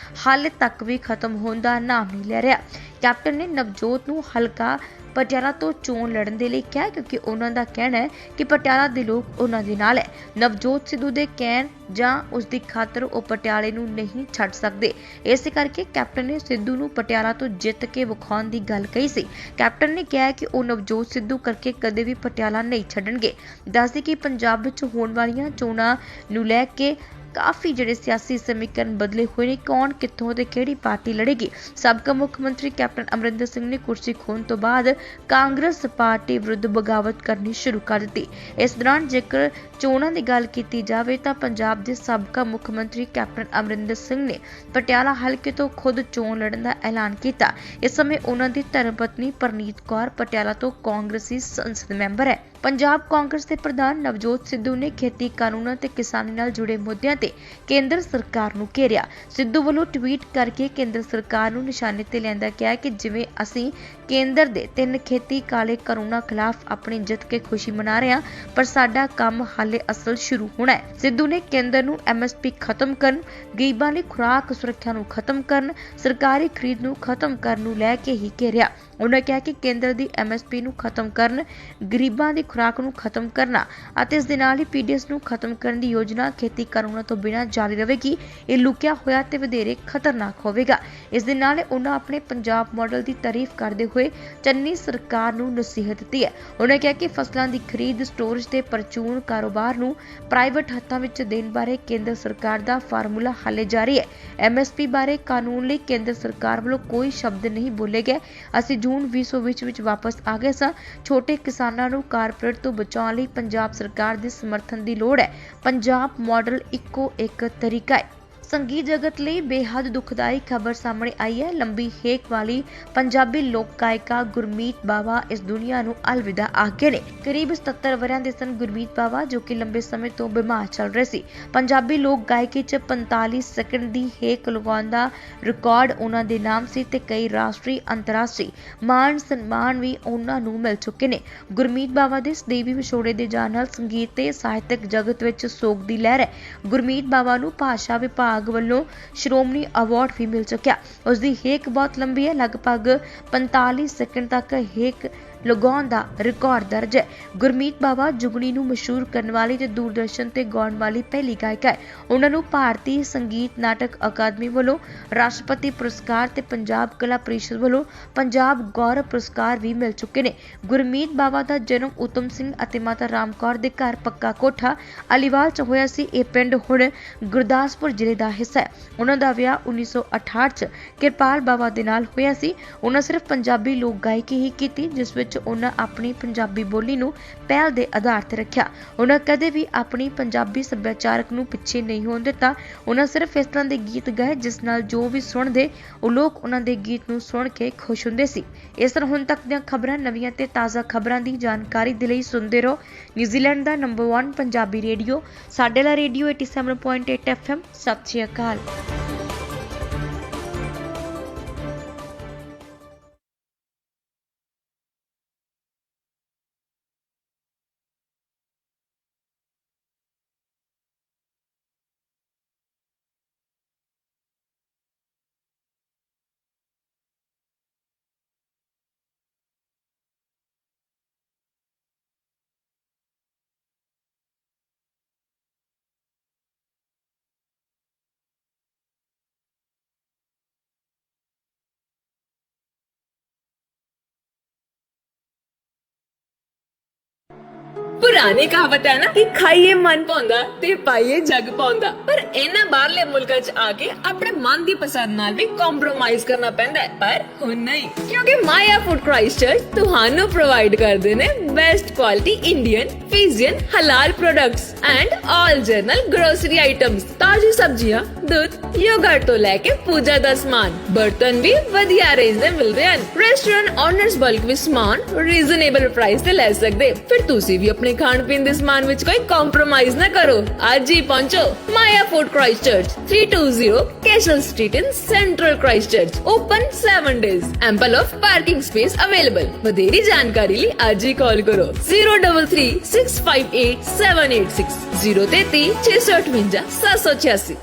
ਹਾਲੇ ਤੱਕ ਵੀ ਖਤਮ ਹੋਣ ਦਾ ਨਾਮ ਨਹੀਂ ਲੈ ਰਿਹਾ। ਕੈਪਟਨ ਨੇ ਨਵਜੋਤ ਨੂੰ ਹਲਕਾ ਪਟਿਆਲਾ ਤੋਂ ਚੋਣ ਲੜਨ ਦੇ ਲਈ ਕਿਹਾ ਕਿਉਂਕਿ ਉਹਨਾਂ ਦਾ ਕਹਿਣਾ ਹੈ ਕਿ ਪਟਿਆਲਾ ਦੇ ਲੋਕ ਉਹਨਾਂ ਦੇ ਨਾਲ ਹੈ। ਨਵਜੋਤ ਸਿੱਧੂ ਦੇ ਕਹਿਣ ਜਾਂ ਉਸ ਦੀ ਖਾਤਰ ਉਹ ਪਟਿਆਲੇ ਨੂੰ ਨਹੀਂ ਛੱਡ ਸਕਦੇ। ਇਸੇ ਕਰਕੇ ਕੈਪਟਨ ਨੇ ਸਿੱਧੂ ਨੂੰ ਪਟਿਆਲਾ ਤੋਂ ਜਿੱਤ ਕੇ ਵਿਖਾਉਣ ਦੀ ਗੱਲ ਕਹੀ ਸੀ। ਕੈਪਟਨ ਨੇ ਕਿਹਾ ਕਿ ਉਹ ਨਵਜੋਤ ਸਿੱਧੂ ਕਰਕੇ ਕਦੇ ਵੀ ਪਟਿਆਲਾ ਨਹੀਂ ਛੱਡਣਗੇ। ਦੱਸਦੇ ਕਿ ਪੰਜਾਬ ਵਿੱਚ ਹੋਣ ਵਾਲੀਆਂ ਚੋਣਾਂ ਨੂੰ ਲੈ ਕੇ ਕਾਫੀ ਜਿਹੜੇ ਸਿਆਸੀ ਸਮੀਕਰਨ ਬਦਲੇ ਹੋਏ ਨੇ। ਕੌਣ ਕਿੱਥੋਂ ਤੇ ਕਿਹੜੀ ਪਾਰਟੀ ਲੜੇਗੀ। ਸਾਬਕਾ ਮੁੱਖ ਮੰਤਰੀ ਕੈਪਟਨ ਅਮਰਿੰਦਰ ਸਿੰਘ ਨੇ ਕੁਰਸੀ ਖੋਣ ਤੋਂ ਬਾਅਦ ਕਾਂਗਰਸ ਪਾਰਟੀ ਵਿਰੁੱਧ ਬਗਾਵਤ ਕਰਨੀ ਸ਼ੁਰੂ ਕਰ ਦਿੱਤੀ। ਇਸ ਦੌਰਾਨ ਜੇਕਰ ਚੋਣਾਂ ਦੀ ਗੱਲ ਕੀਤੀ ਜਾਵੇ ਤਾਂ ਪੰਜਾਬ ਦੇ ਸਾਬਕਾ ਮੁੱਖ ਮੰਤਰੀ ਕੈਪਟਨ ਅਮਰਿੰਦਰ ਸਿੰਘ ਨੇ ਪਟਿਆਲਾ ਹਲਕੇ ਤੋਂ ਖੁਦ ਚੋਣ ਲੜਨ ਦਾ ਐਲਾਨ ਕੀਤਾ। ਇਸ ਸਮੇਂ ਉਹਨਾਂ ਦੀ ਧਰਮ ਪਤਨੀ ਪਰਨੀਤ ਕੌਰ ਪਟਿਆਲਾ ਤੋਂ ਕਾਂਗਰਸੀ ਸੰਸਦ ਮੈਂਬਰ ਹੈ। ਪੰਜਾਬ ਕਾਂਗਰਸ ਦੇ ਪ੍ਰਧਾਨ ਨਵਜੋਤ ਸਿੱਧੂ ਨੇ ਖੇਤੀ ਕਾਨੂੰਨਾਂ ਤੇ ਕਿਸਾਨੀ ਨਾਲ ਜੁੜੇ ਮੁੱਦਿਆਂ ਤੇ ਕੇਂਦਰ ਸਰਕਾਰ ਨੂੰ ਘੇਰਿਆ। ਸਿੱਧੂ ਵੱਲੋਂ ਟਵੀਟ ਕਰਕੇ ਕੇਂਦਰ ਸਰਕਾਰ ਨੂੰ ਨਿਸ਼ਾਨੇ ਤੇ ਲਿਆਂਦਾ ਕਿਹਾ ਕਿ ਜਿਵੇਂ ਅਸੀਂ ਕੇਂਦਰ ਦੇ 3 ਖੇਤੀ ਕਾਲੇ ਕਾਨੂੰਨਾਂ ਖਿਲਾਫ ਆਪਣੀ ਜਿੱਤ ਕੇ ਖੁਸ਼ੀ ਮਨਾ ਰਹੇ ਹਾਂ, ਪਰ ਸਾਡਾ ਕੰਮ ਹਾਲੇ ਅਸਲ ਸ਼ੁਰੂ ਹੋਣਾ ਹੈ। ਸਿੱਧੂ ਨੇ ਕੇਂਦਰ ਨੂੰ MSP ਖਤਮ ਕਰਨ, ਗਰੀਬਾਂ ਲਈ ਖੁਰਾਕ ਸੁਰੱਖਿਆ ਨੂੰ ਖਤਮ ਕਰਨ, ਸਰਕਾਰੀ ਖਰੀਦ ਨੂੰ ਖਤਮ ਕਰਨ ਨੂੰ ਲੈ ਕੇ ਹੀ ਘੇਰਿਆ। ਉਹਨਾਂ ਕਿਹਾ ਕਿ ਕੇਂਦਰ ਦੀ MSP ਨੂੰ ਖਤਮ ਕਰਨ, ਗਰੀਬਾਂ ਦੀ ਖੁਰਾਕ ਨੂੰ ਖਤਮ ਕਰਨਾ ਅਤੇ ਇਸ ਦੇ ਨਾਲ ਹੀ PDS ਨੂੰ ਖਤਮ ਕਰਨ ਦੀ ਯੋਜਨਾ ਖੇਤੀ ਕਾਨੂੰਨਾਂ ਤੋਂ ਬਿਨਾਂ ਜਾਰੀ ਰਹੇਗੀ। ਇਹ ਲੁਕਿਆ ਹੋਇਆ ਤੇ ਵਧੇਰੇ ਖਤਰਨਾਕ ਹੋਵੇਗਾ। ਇਸ ਦੇ ਨਾਲ ਉਹਨਾਂ ਆਪਣੇ ਪੰਜਾਬ ਮਾਡਲ ਦੀ ਤਾਰੀਫ ਕਰਦੇ ਹੋਏ ਚੰਨੀ ਸਰਕਾਰ ਨੂੰ ਨਸੀਹਤ ਦਿੱਤੀ ਹੈ। ਉਹਨਾਂ ਕਿਹਾ ਕਿ ਫਸਲਾਂ ਦੀ ਖਰੀਦ, ਸਟੋਰੇਜ ਤੇ ਪਰਚੂਨ ਕਾਰੋਬਾਰ ਨੂੰ ਪ੍ਰਾਈਵੇਟ ਹੱਥਾਂ ਵਿੱਚ ਦੇਣ ਬਾਰੇ ਕੇਂਦਰ ਸਰਕਾਰ ਦਾ ਫਾਰਮੂਲਾ ਹਾਲੇ ਜਾਰੀ ਹੈ। MSP ਬਾਰੇ ਕਾਨੂੰਨ ਲਈ ਕੇਂਦਰ ਸਰਕਾਰ ਵੱਲੋਂ ਕੋਈ ਸ਼ਬਦ ਨਹੀਂ ਬੋਲੇ ਗਏ। ਅਸੀਂ ਜੂਨ 2020 ਵਿੱਚ ਵਾਪਸ ਆ ਗਏ ਸਾਂ। ਛੋਟੇ ਕਿਸਾਨਾਂ ਨੂੰ ਕਾਰਪੋਰੇਟ ਤੋਂ ਬਚਾਉਣ ਲਈ ਪੰਜਾਬ ਸਰਕਾਰ ਦੇ ਸਮਰਥਨ ਦੀ ਲੋੜ ਹੈ। ਪੰਜਾਬ ਮਾਡਲ ਇੱਕੋ ਇੱਕ ਤਰੀਕਾ ਹੈ। ਸੰਗੀਤ ਜਗਤ ਲਈ ਬੇਹੱਦ ਦੁਖਦਾਈ ਖਬਰ ਸਾਹਮਣੇ ਆਈ ਹੈ। ਲੰਬੀ ਹੇਕ ਵਾਲੀ ਪੰਜਾਬੀ ਲੋਕ ਗਾਇਕਾ ਗੁਰਮੀਤ ਬਾਵਾ ਇਸ ਦੁਨੀਆ ਨੂੰ ਅਲਵਿਦਾ ਆਖਦੇ ਨੇ। ਕਰੀਬ 77 ਵਰਿਆਂ ਦੇ ਸਨ ਗੁਰਮੀਤ ਬਾਵਾ, ਜੋ ਕਿ ਲੰਬੇ ਸਮੇਂ ਤੋਂ ਬਿਮਾਰ ਚੱਲ ਰਹੇ ਸੀ। ਪੰਜਾਬੀ ਲੋਕ ਗਾਇਕੀ 'ਚ 45 ਸੈਕਿੰਡ ਦੀ ਹੇਕ ਲਗਾਉਣ ਦਾ ਰਿਕਾਰਡ ਉਹਨਾਂ ਦੇ ਨਾਮ ਸੀ ਤੇ ਕਈ ਰਾਸ਼ਟਰੀ ਅੰਤਰਰਾਸ਼ਟਰੀ ਮਾਣ ਸਨਮਾਨ ਵੀ ਉਹਨਾਂ ਨੂੰ ਮਿਲ ਚੁੱਕੇ ਨੇ। ਗੁਰਮੀਤ ਬਾਵਾ ਦੇ ਸਦੀਵੀ ਵਿਛੋੜੇ ਦੇ ਜਾਣ ਨਾਲ ਸੰਗੀਤ ਤੇ ਸਾਹਿਤਕ ਜਗਤ ਵਿੱਚ ਸੋਗ ਦੀ ਲਹਿਰ ਹੈ। ਗੁਰਮੀਤ ਬਾਵਾ ਨੂੰ ਭਾਸ਼ਾ ਵਿਭਾਗ ਵੱਲੋਂ ਸ਼੍ਰੋਮਣੀ ਅਵਾਰਡ ਵੀ ਮਿਲ ਚੁੱਕਿਆ। ਉਸ ਦੀ ਹੇਕ ਬਹੁਤ ਲੰਬੀ ਹੈ, ਲਗਭਗ 45 ਸੈਕਿੰਡ ਤੱਕ ਹੇਕ ਲਗਾਉਣ ਦਾ ਰਿਕਾਰਡ ਦਰਜ ਹੈ। ਗੁਰਮੀਤ ਬਾਵਾ ਜੁਗਨੀ ਨੂੰ ਮਸ਼ਹੂਰ ਕਰਨ ਵਾਲੀ ਤੇ ਦੂਰਦਰਸ਼ਨ ਤੇ ਗਾਉਣ ਵਾਲੀ ਪਹਿਲੀ ਗਾਇਕਾ ਹੈ। ਉਹਨਾਂ ਨੂੰ ਭਾਰਤੀ ਸੰਗੀਤ ਨਾਟਕ ਅਕਾਦਮੀ ਵੱਲੋਂ ਰਾਸ਼ਟਰਪਤੀ ਪੁਰਸਕਾਰ ਤੇ ਪੰਜਾਬ ਕਲਾ ਪ੍ਰੀਸ਼ਦ ਵੱਲੋਂ ਪੰਜਾਬ ਗੌਰਵ ਪੁਰਸਕਾਰ ਵੀ ਮਿਲ ਚੁੱਕੇ ਨੇ। ਗੁਰਮੀਤ ਬਾਵਾ ਦਾ ਜਨਮ ਉਤਮ ਸਿੰਘ ਅਤੇ ਮਾਤਾ ਰਾਮ ਕੌਰ ਦੇ ਘਰ ਪੱਕਾ ਕੋਠਾ ਅਲੀਵਾਲ 'ਚ ਹੋਇਆ ਸੀ। ਇਹ ਪਿੰਡ ਹੁਣ ਗੁਰਦਾਸਪੁਰ ਜ਼ਿਲ੍ਹੇ ਦਾ ਹਿੱਸਾ ਹੈ। ਉਹਨਾਂ ਦਾ ਵਿਆਹ 1968 'ਚ ਕਿਰਪਾਲ ਬਾਵਾ ਦੇ ਨਾਲ ਹੋਇਆ ਸੀ। ਉਹਨਾਂ ਸਿਰਫ ਪੰਜਾਬੀ ਲੋਕ ਗਾਇਕੀ ਹੀ ਕੀਤੀ, ਜਿਸ ਵਿੱਚ ਵਿੱਚ ਉਹਨਾਂ ਆਪਣੀ ਪੰਜਾਬੀ ਬੋਲੀ ਨੂੰ ਪਹਿਲ ਦੇ ਆਧਾਰ ਤੇ ਰੱਖਿਆ। ਉਹਨਾਂ ਕਦੇ ਵੀ ਆਪਣੀ ਪੰਜਾਬੀ ਸੱਭਿਆਚਾਰਕ ਨੂੰ ਪਿੱਛੇ ਨਹੀਂ ਹੋਣ ਦਿੱਤਾ। ਉਹਨਾਂ ਸਿਰਫ ਇਸ ਤਰ੍ਹਾਂ ਦੇ ਗੀਤ ਗਾਏ ਜਿਸ ਨਾਲ ਜੋ ਵੀ ਸੁਣਦੇ ਉਹ ਲੋਕ ਉਹਨਾਂ ਦੇ ਗੀਤ ਨੂੰ ਸੁਣ ਕੇ ਖੁਸ਼ ਹੁੰਦੇ ਸੀ। ਇਸ ਤਰ੍ਹਾਂ ਹੁਣ ਤੱਕ ਦੀਆਂ ਖਬਰਾਂ, ਨਵੀਆਂ ਤੇ ਤਾਜ਼ਾ ਖਬਰਾਂ ਦੀ ਜਾਣਕਾਰੀ ਦੇ ਲਈ ਸੁਣਦੇ ਰਹੋ ਨਿਊਜ਼ੀਲੈਂਡ ਦਾ ਨੰਬਰ 1 ਪੰਜਾਬੀ ਰੇਡੀਓ ਸਾਡੇ ਲਾ ਰੇਡੀਓ 87.8 FM। ਸਤਿ ਸ਼੍ਰੀ ਅਕਾਲ। ਪੁਰਾਣੀ ਕਹਾਵਤ ਹੈ ਨਾ ਕਿ ਖਾਈਏ ਮਨ ਪਾਉਂਦਾ ਤੇ ਪਾਈਏ ਜਗ ਪਾਉਂਦਾ, ਪਰ ਇਹਨਾਂ ਬਾਹਰਲੇ ਮੁਲਕਾਂ 'ਚ ਆ ਕੇ ਆਪਣੇ ਮਨ ਦੀ ਪਸੰਦ ਨਾਲ ਵੀ ਕੰਪਰੋਮਾਈਜ਼ ਕਰਨਾ ਪੈਂਦਾ ਹੈ। ਪਰ ਹੁਣ ਨਹੀਂ, ਕਿਉਂਕਿ ਮਾਇਆ ਫੂਡ ਕ੍ਰਾਈਸਟਚਰਚ ਤੁਹਾਨੂੰ ਪ੍ਰੋਵਾਈਡ ਕਰਦੇ ਨੇ best quality Indian, Fijian, halal products and all general grocery items. ਤਾਜ਼ੀ ਸਬਜ਼ੀਆਂ, ਦੁੱਧ, ਯੋਗਰਟ ਤੋਂ ਲੈ ਕੇ ਪੂਜਾ ਦਾ ਸਮਾਨ, ਬਰਤਨ ਵੀ ਵਧੀਆ ਰੇਂਜ ਦੇ ਮਿਲਦੇ ਹਨ। ਰੈਸਟੋਰੈਂਟ ਓਨਰਸ ਬਲਕ ਵਿੱਚ ਸਮਾਨ ਰੀਜ਼ਨੇਬਲ ਪ੍ਰਾਈਸ ਤੇ ਲੈ ਸਕਦੇ। ਫਿਰ ਤੁਸੀਂ ਵੀ ਆਪਣੇ ਖਾਣ ਪੀਣ ਦੇ ਸਮਾਨ ਵਿੱਚ ਕੋਈ ਕੰਪਰੋਮਾਈਜ਼ ਨਾ ਕਰੋ। ਅੱਜ ਹੀ ਪਹੁੰਚੋ Maya food Christchurch, 320 castle street in central Christchurch. Open 7 days, ample of parking space available। ਵਧੇਰੀ ਜਾਣਕਾਰੀ ਲਈ ਅੱਜ ਹੀ ਕਾਲ ਕਰੋ 033 658 786 033 658 786।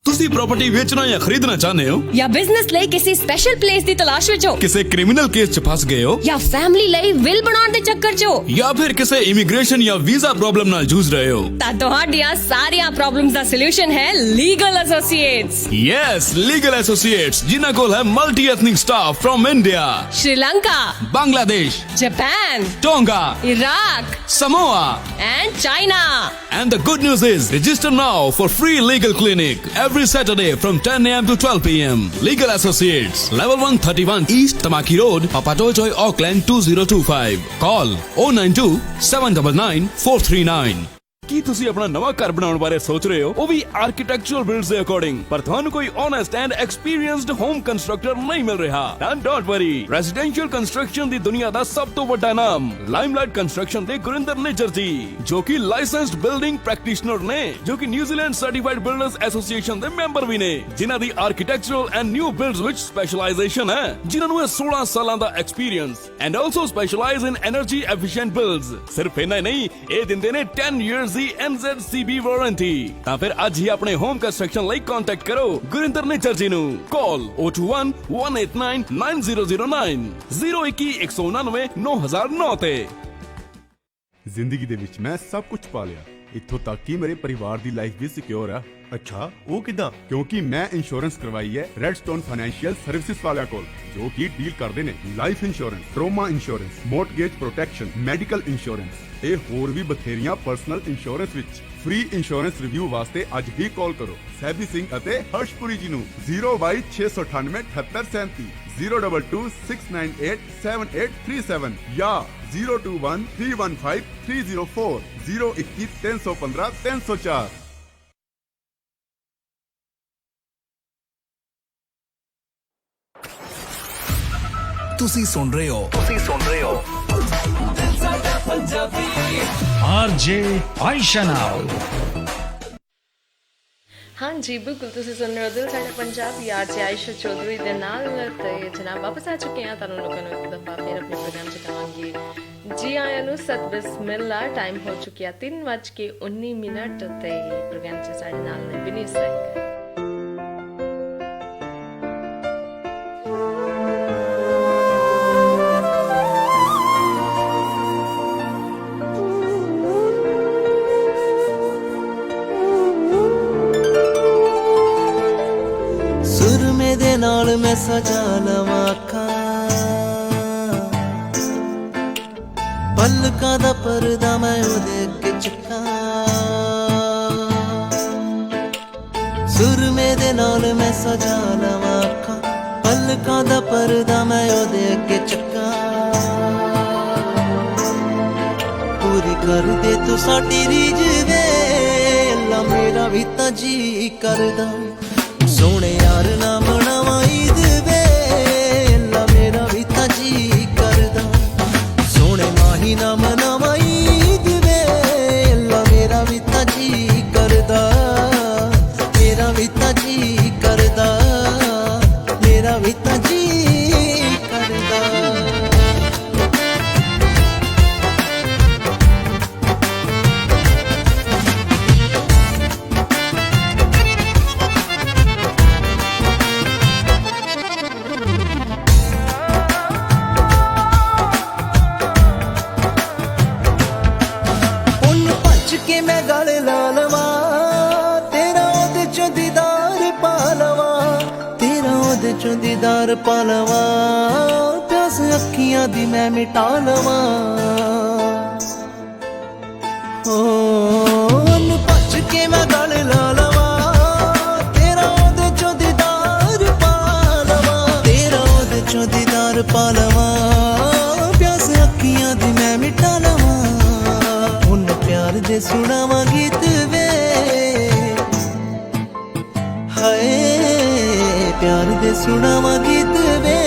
ਤੁਸੀਂ प्रॉपर्टी बेचना या खरीदना चाहते हो या बिजनेस ਲਈ ਕਿਸੇ ਸਪੈਸ਼ਲ ਪਲੇਸ ਦੀ ਤਲਾਸ਼ ਵਿੱਚ ਹੋ, किसी क्रिमिनल केस च फस गए हो या फैमिली ਲਈ ਵਿਲ ਬਣਾਉਣ ਦੇ ਚੱਕਰ 'ਚ ਹੋ, या फिर किसी इमिग्रेशन या वीजा प्रॉब्लम नाल जूझ रहे हो, ਤਾਂ ਤੁਹਾਡੀਆਂ ਸਾਰੀਆਂ ਪ੍ਰੋਬਲਮਸ ਦਾ ਸੋਲੂਸ਼ਨ ਹੈ legal associates. Yes legal associates जिन्हां कोल है multi ethnic staff from India, Sri Lanka, Bangladesh, Japan, tonga, Iraq Samoa and China। And the good news is register now for free legal clinic every Saturday from 10 a.m. to 12 p.m. Legal Associates, level 131 East Tamaki Road, Papatoetoy, Auckland 2025. Call 092 799 439। ਕੀ ਤੁਸੀਂ ਆਪਣਾ ਨਵਾਂ ਘਰ ਬਣਾਉਣ ਬਾਰੇ ਸੋਚ ਰਹੇ ਹੋ, ਉਹ ਵੀ ਆਰਕੀਟੈਕਚਰਲ ਬਿਲਡਸ ਦੇ ਅਕੋਰਡਿੰਗ, ਪਰ ਤੁਹਾਨੂੰ ਕੋਈ honest and experienced home constructor ਨਹੀਂ ਮਿਲ ਰਿਹਾ? ਤਾਂ ਡੋਂਟ ਵਰੀ, ਰੈਜ਼ੀਡੈਂਸ਼ੀਅਲ ਕੰਸਟਰਕਸ਼ਨ ਦੀ ਦੁਨੀਆ ਦਾ ਸਭ ਤੋਂ ਵੱਡਾ ਨਾਮ ਲਾਈਮਲਾਈਟ ਕੰਸਟਰਕਸ਼ਨ ਦੇ ਗੁਰਿੰਦਰ ਨਿੱਜਰ ਜੀ, ਜੋ ਕਿ ਲਾਇਸੈਂਸਡ ਬਿਲਡਿੰਗ ਪ੍ਰੈਕਟੀਸ਼ਨਰ ਨੇ, ਜੋ ਕਿ ਨਿਊਜ਼ੀਲੈਂਡ ਸਰਟੀਫਾਈਡ ਬਿਲਡਰਸ ਐਸੋਸੀਏਸ਼ਨ ਦੇ ਮੈਂਬਰ ਵੀ ਨੇ, ਜਿਨ੍ਹਾਂ ਦੀ ਆਰਕੀਟੈਕਚਰਲ ਐਂਡ ਨਿਊ ਬਿਲਡਸ ਵਿੱਚ ਸਪੈਸ਼ਲਾਈਜੇਸ਼ਨ ਹੈ, ਜਿਨ੍ਹਾਂ ਨੂੰ 16 ਸਾਲਾਂ ਦਾ experience and also specialise in energy efficient builds. ਸਿਰਫ ਇੰਨਾ ਹੀ ਨਹੀਂ, ਇਹ ਦਿੰਦੇ ਨੇ 10 years ਦੀ NZCB ਵਾਰੰਟੀ। ਤਾਂ ਫਿਰ ਅੱਜ ਹੀ ਆਪਣੇ ਹੋਮ ਕੰਸਟਰਕਸ਼ਨ ਲਈ ਕੰਟੈਕਟ ਕਰੋ ਗੁਰਿੰਦਰ ਨਿੱਜਰ ਜੀ ਨੂੰ। ਕਾਲ 021 189 9009 021 199 9009 ਤੇ। ਜ਼ਿੰਦਗੀ ਦੇ ਵਿੱਚ ਮੈਂ ਸਭ ਕੁਝ ਪਾ ਲਿਆ, ਇੱਥੋਂ ਤੱਕ ਕਿ ਮੇਰੇ ਪਰਿਵਾਰ ਦੀ ਲਾਈਫ ਵੀ ਸਿਕਿਉਰ ਆ। ਅੱਛਾ, ਉਹ ਕਿਦਾਂ? ਕਿਉਂਕਿ ਮੈਂ ਇੰਸ਼ੋਰੈਂਸ ਕਰਵਾਈ ਹੈ ਰੈਡਸਟੋਨ ਫਾਈਨੈਂਸ਼ੀਅਲ ਸਰਵਿਸਿਜ਼ ਵਾਲਿਆਂ ਕੋਲ, ਜੋ ਕਿ ਡੀਲ ਕਰਦੇ ਨੇ life insurance, trauma insurance, mortgage protection, medical insurance ਤੇ ਹੋਰ ਵੀ ਬਥੇਰੀਆਂ ਪਰਸਨਲ ਇੰਸ਼ੋਰੈਂਸ ਵਿੱਚ। ਫ੍ਰੀ ਇੰਸ਼ੋਰੈਂਸ ਰਿਵਿਊ ਵਾਸਤੇ ਅੱਜ ਹੀ ਕਾਲ ਕਰੋ ਸੈਬੀ ਸਿੰਘ ਅਤੇ ਹਰਸ਼ਪੁਰੀ ਜੀ ਨੂੰ 022 698 7837 022 698 7837 ਜਾਂ 021 315 304 021 315 304। ਤੁਸੀਂ ਸੁਣ ਰਹੇ ਹੋ RJ ਆਇਸ਼ਾ ਨਾਲ। ਹਾਂਜੀ ਬਿਲਕੁਲ, ਤੁਸੀਂ ਸੁਣ ਰਹੇ ਹੋ ਦਿਲ ਸਾਡਾ ਪੰਜਾਬੀ RJ ਆਇਸ਼ਾ ਚੌਧਰੀ ਦੇ ਨਾਲ। ਤੇ ਜਨਾਬ ਵਾਪਸ ਆ ਚੁੱਕੇ ਹਾਂ, ਤੁਹਾਨੂੰ ਲੋਕਾਂ ਨੂੰ ਇੱਕ ਦਫਾ ਫਿਰ ਆਪਣੇ ਪ੍ਰੋਗਰਾਮ 'ਚ ਕਹਾਂਗੇ ਜੀ ਆਇਆਂ ਨੂੰ ਸਤ ਬਿਸਮਿਲ੍ਲਾ। ਟਾਈਮ ਹੋ ਚੁੱਕਿਆ 3:19 ਤੇ ਪ੍ਰੋਗਰਾਮ 'ਚ ਸਾਡੇ ਨਾਲ ਨੇ ਵਿਨੀ ਸਿੰਘ। ਦੇ ਨਾਲ ਮੈਂ ਸਜਾ ਲਵਾਂ ਅੱਖਾਂ, ਪਲਕਾਂ ਦਾ ਪਰਦਾ ਮੈਂ ਉਹਦੇ ਅੱਗੇ ਚੱਕਾਂ, ਸੁਰਮੇ ਦੇ ਨਾਲ ਮੈਂ ਸਜਾ ਲਵਾਂ ਅੱਖਾਂ, ਪਲਕਾਂ ਦਾ ਪਰਦਾ ਮੈਂ ਉਹਦੇ ਅੱਗੇ ਚੱਕਾਂ। पूरी कर दे तू साडी रीज वे अल्लाह मेरा भी तां जी करदा सोने यार ना मनावा ईद वे अल्लाह मेरा भी तां जी करदा सोने माही ना मनावा ईद वे अल्लाह मेरा भी तां जी करदा मेरा भी तां जी करदा मेरा भी तां जी करदा के मैं गल ला लवा तेरा ओदे चों दीदार पा लवा तेरा ओदे चों दीदार पा लवा प्यास अखियां दी मैं मिटा लवा ओ भज के मैं गल ला लवा तेरा ओदे चों दीदार पा लवा तेरा ओदे चों दीदार पा लवा प्यास अखियां दी मैं मिटा लवा प्यार दे सुनावा गीत वे हाय प्यार दे सुनावा गीत वे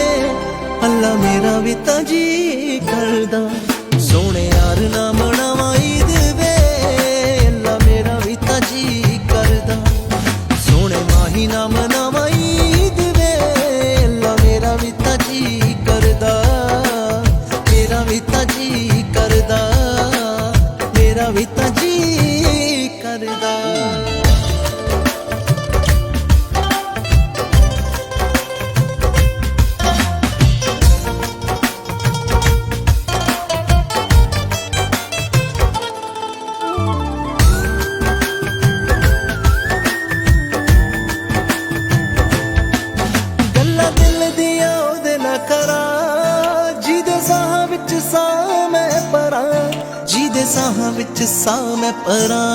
अल्लाह मेरा भी तां जी करदा सोने यार ना मनावा ईद वे अल्लाह मेरा भी तां जी करदा सोने माही ना मनावा ईद वे अल्लाह मेरा भी तां जी करदा मेरा भी तां जी करदा मेरा भी तां जी करदा गल्लां दिल दियां ओदे नाल करा जिहदे साहां विच साह मैं परां जिहदे साहां विच साह मैं परां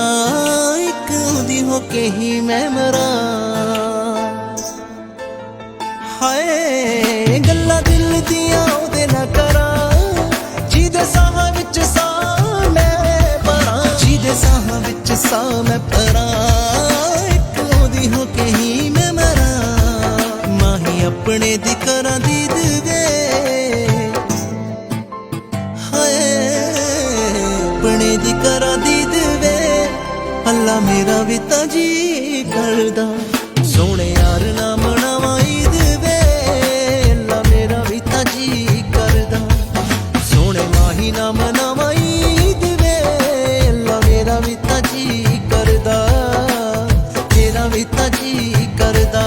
इक उदी हो के ही मैं मरां हाय गल्लां दिल दियां ओदे नाल करा जिहदे साहां विच साह मैं परां जिहदे साहां विच साह मैं परां इक उदी हो के ही मैं मरां माही अपने दी करां दीद वे अपने दी करा दीद वे अल्लाह मेरा भी तां जी करदा सोने यार ना मनावा ईद वे अल्लाह मेरा भी तां जी करदा सोने माही ना मनावा ईद वे अल्लाह मेरा भी तां जी करदा मेरा भी तां जी करदा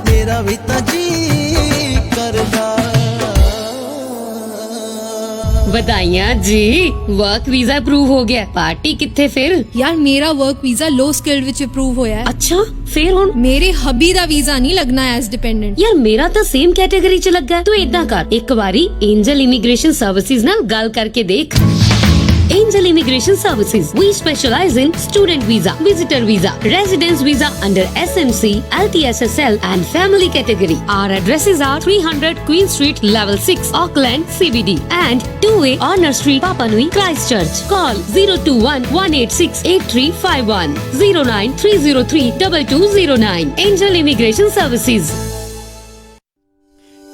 मेरा भी तां जी करदा बधाइयां जी वर्क वीजा अप्रूव हो गया पार्टी किथे फिर यार मेरा वर्क वीजा लो स्किल्ड विच अप्रूव होया है अच्छा फिर हुन मेरे हबी दा वीजा नहीं लगना एज डिपेंडेंट यार मेरा तो सेम कैटेगरी च लगा तू इदा कर एक बारी एंजल इमिग्रेशन सर्विसेज नाल गल करके देख Angel Immigration Services. We specialize in student visa, visitor visa, residence visa under SMC, LTSSL and family category. Our addresses are 300 Queen Street, Level 6, Auckland, CBD and 2A Honor Street, Papa Nui, Christchurch. Call 021-186-8351, 09303-2209. Angel Immigration Services.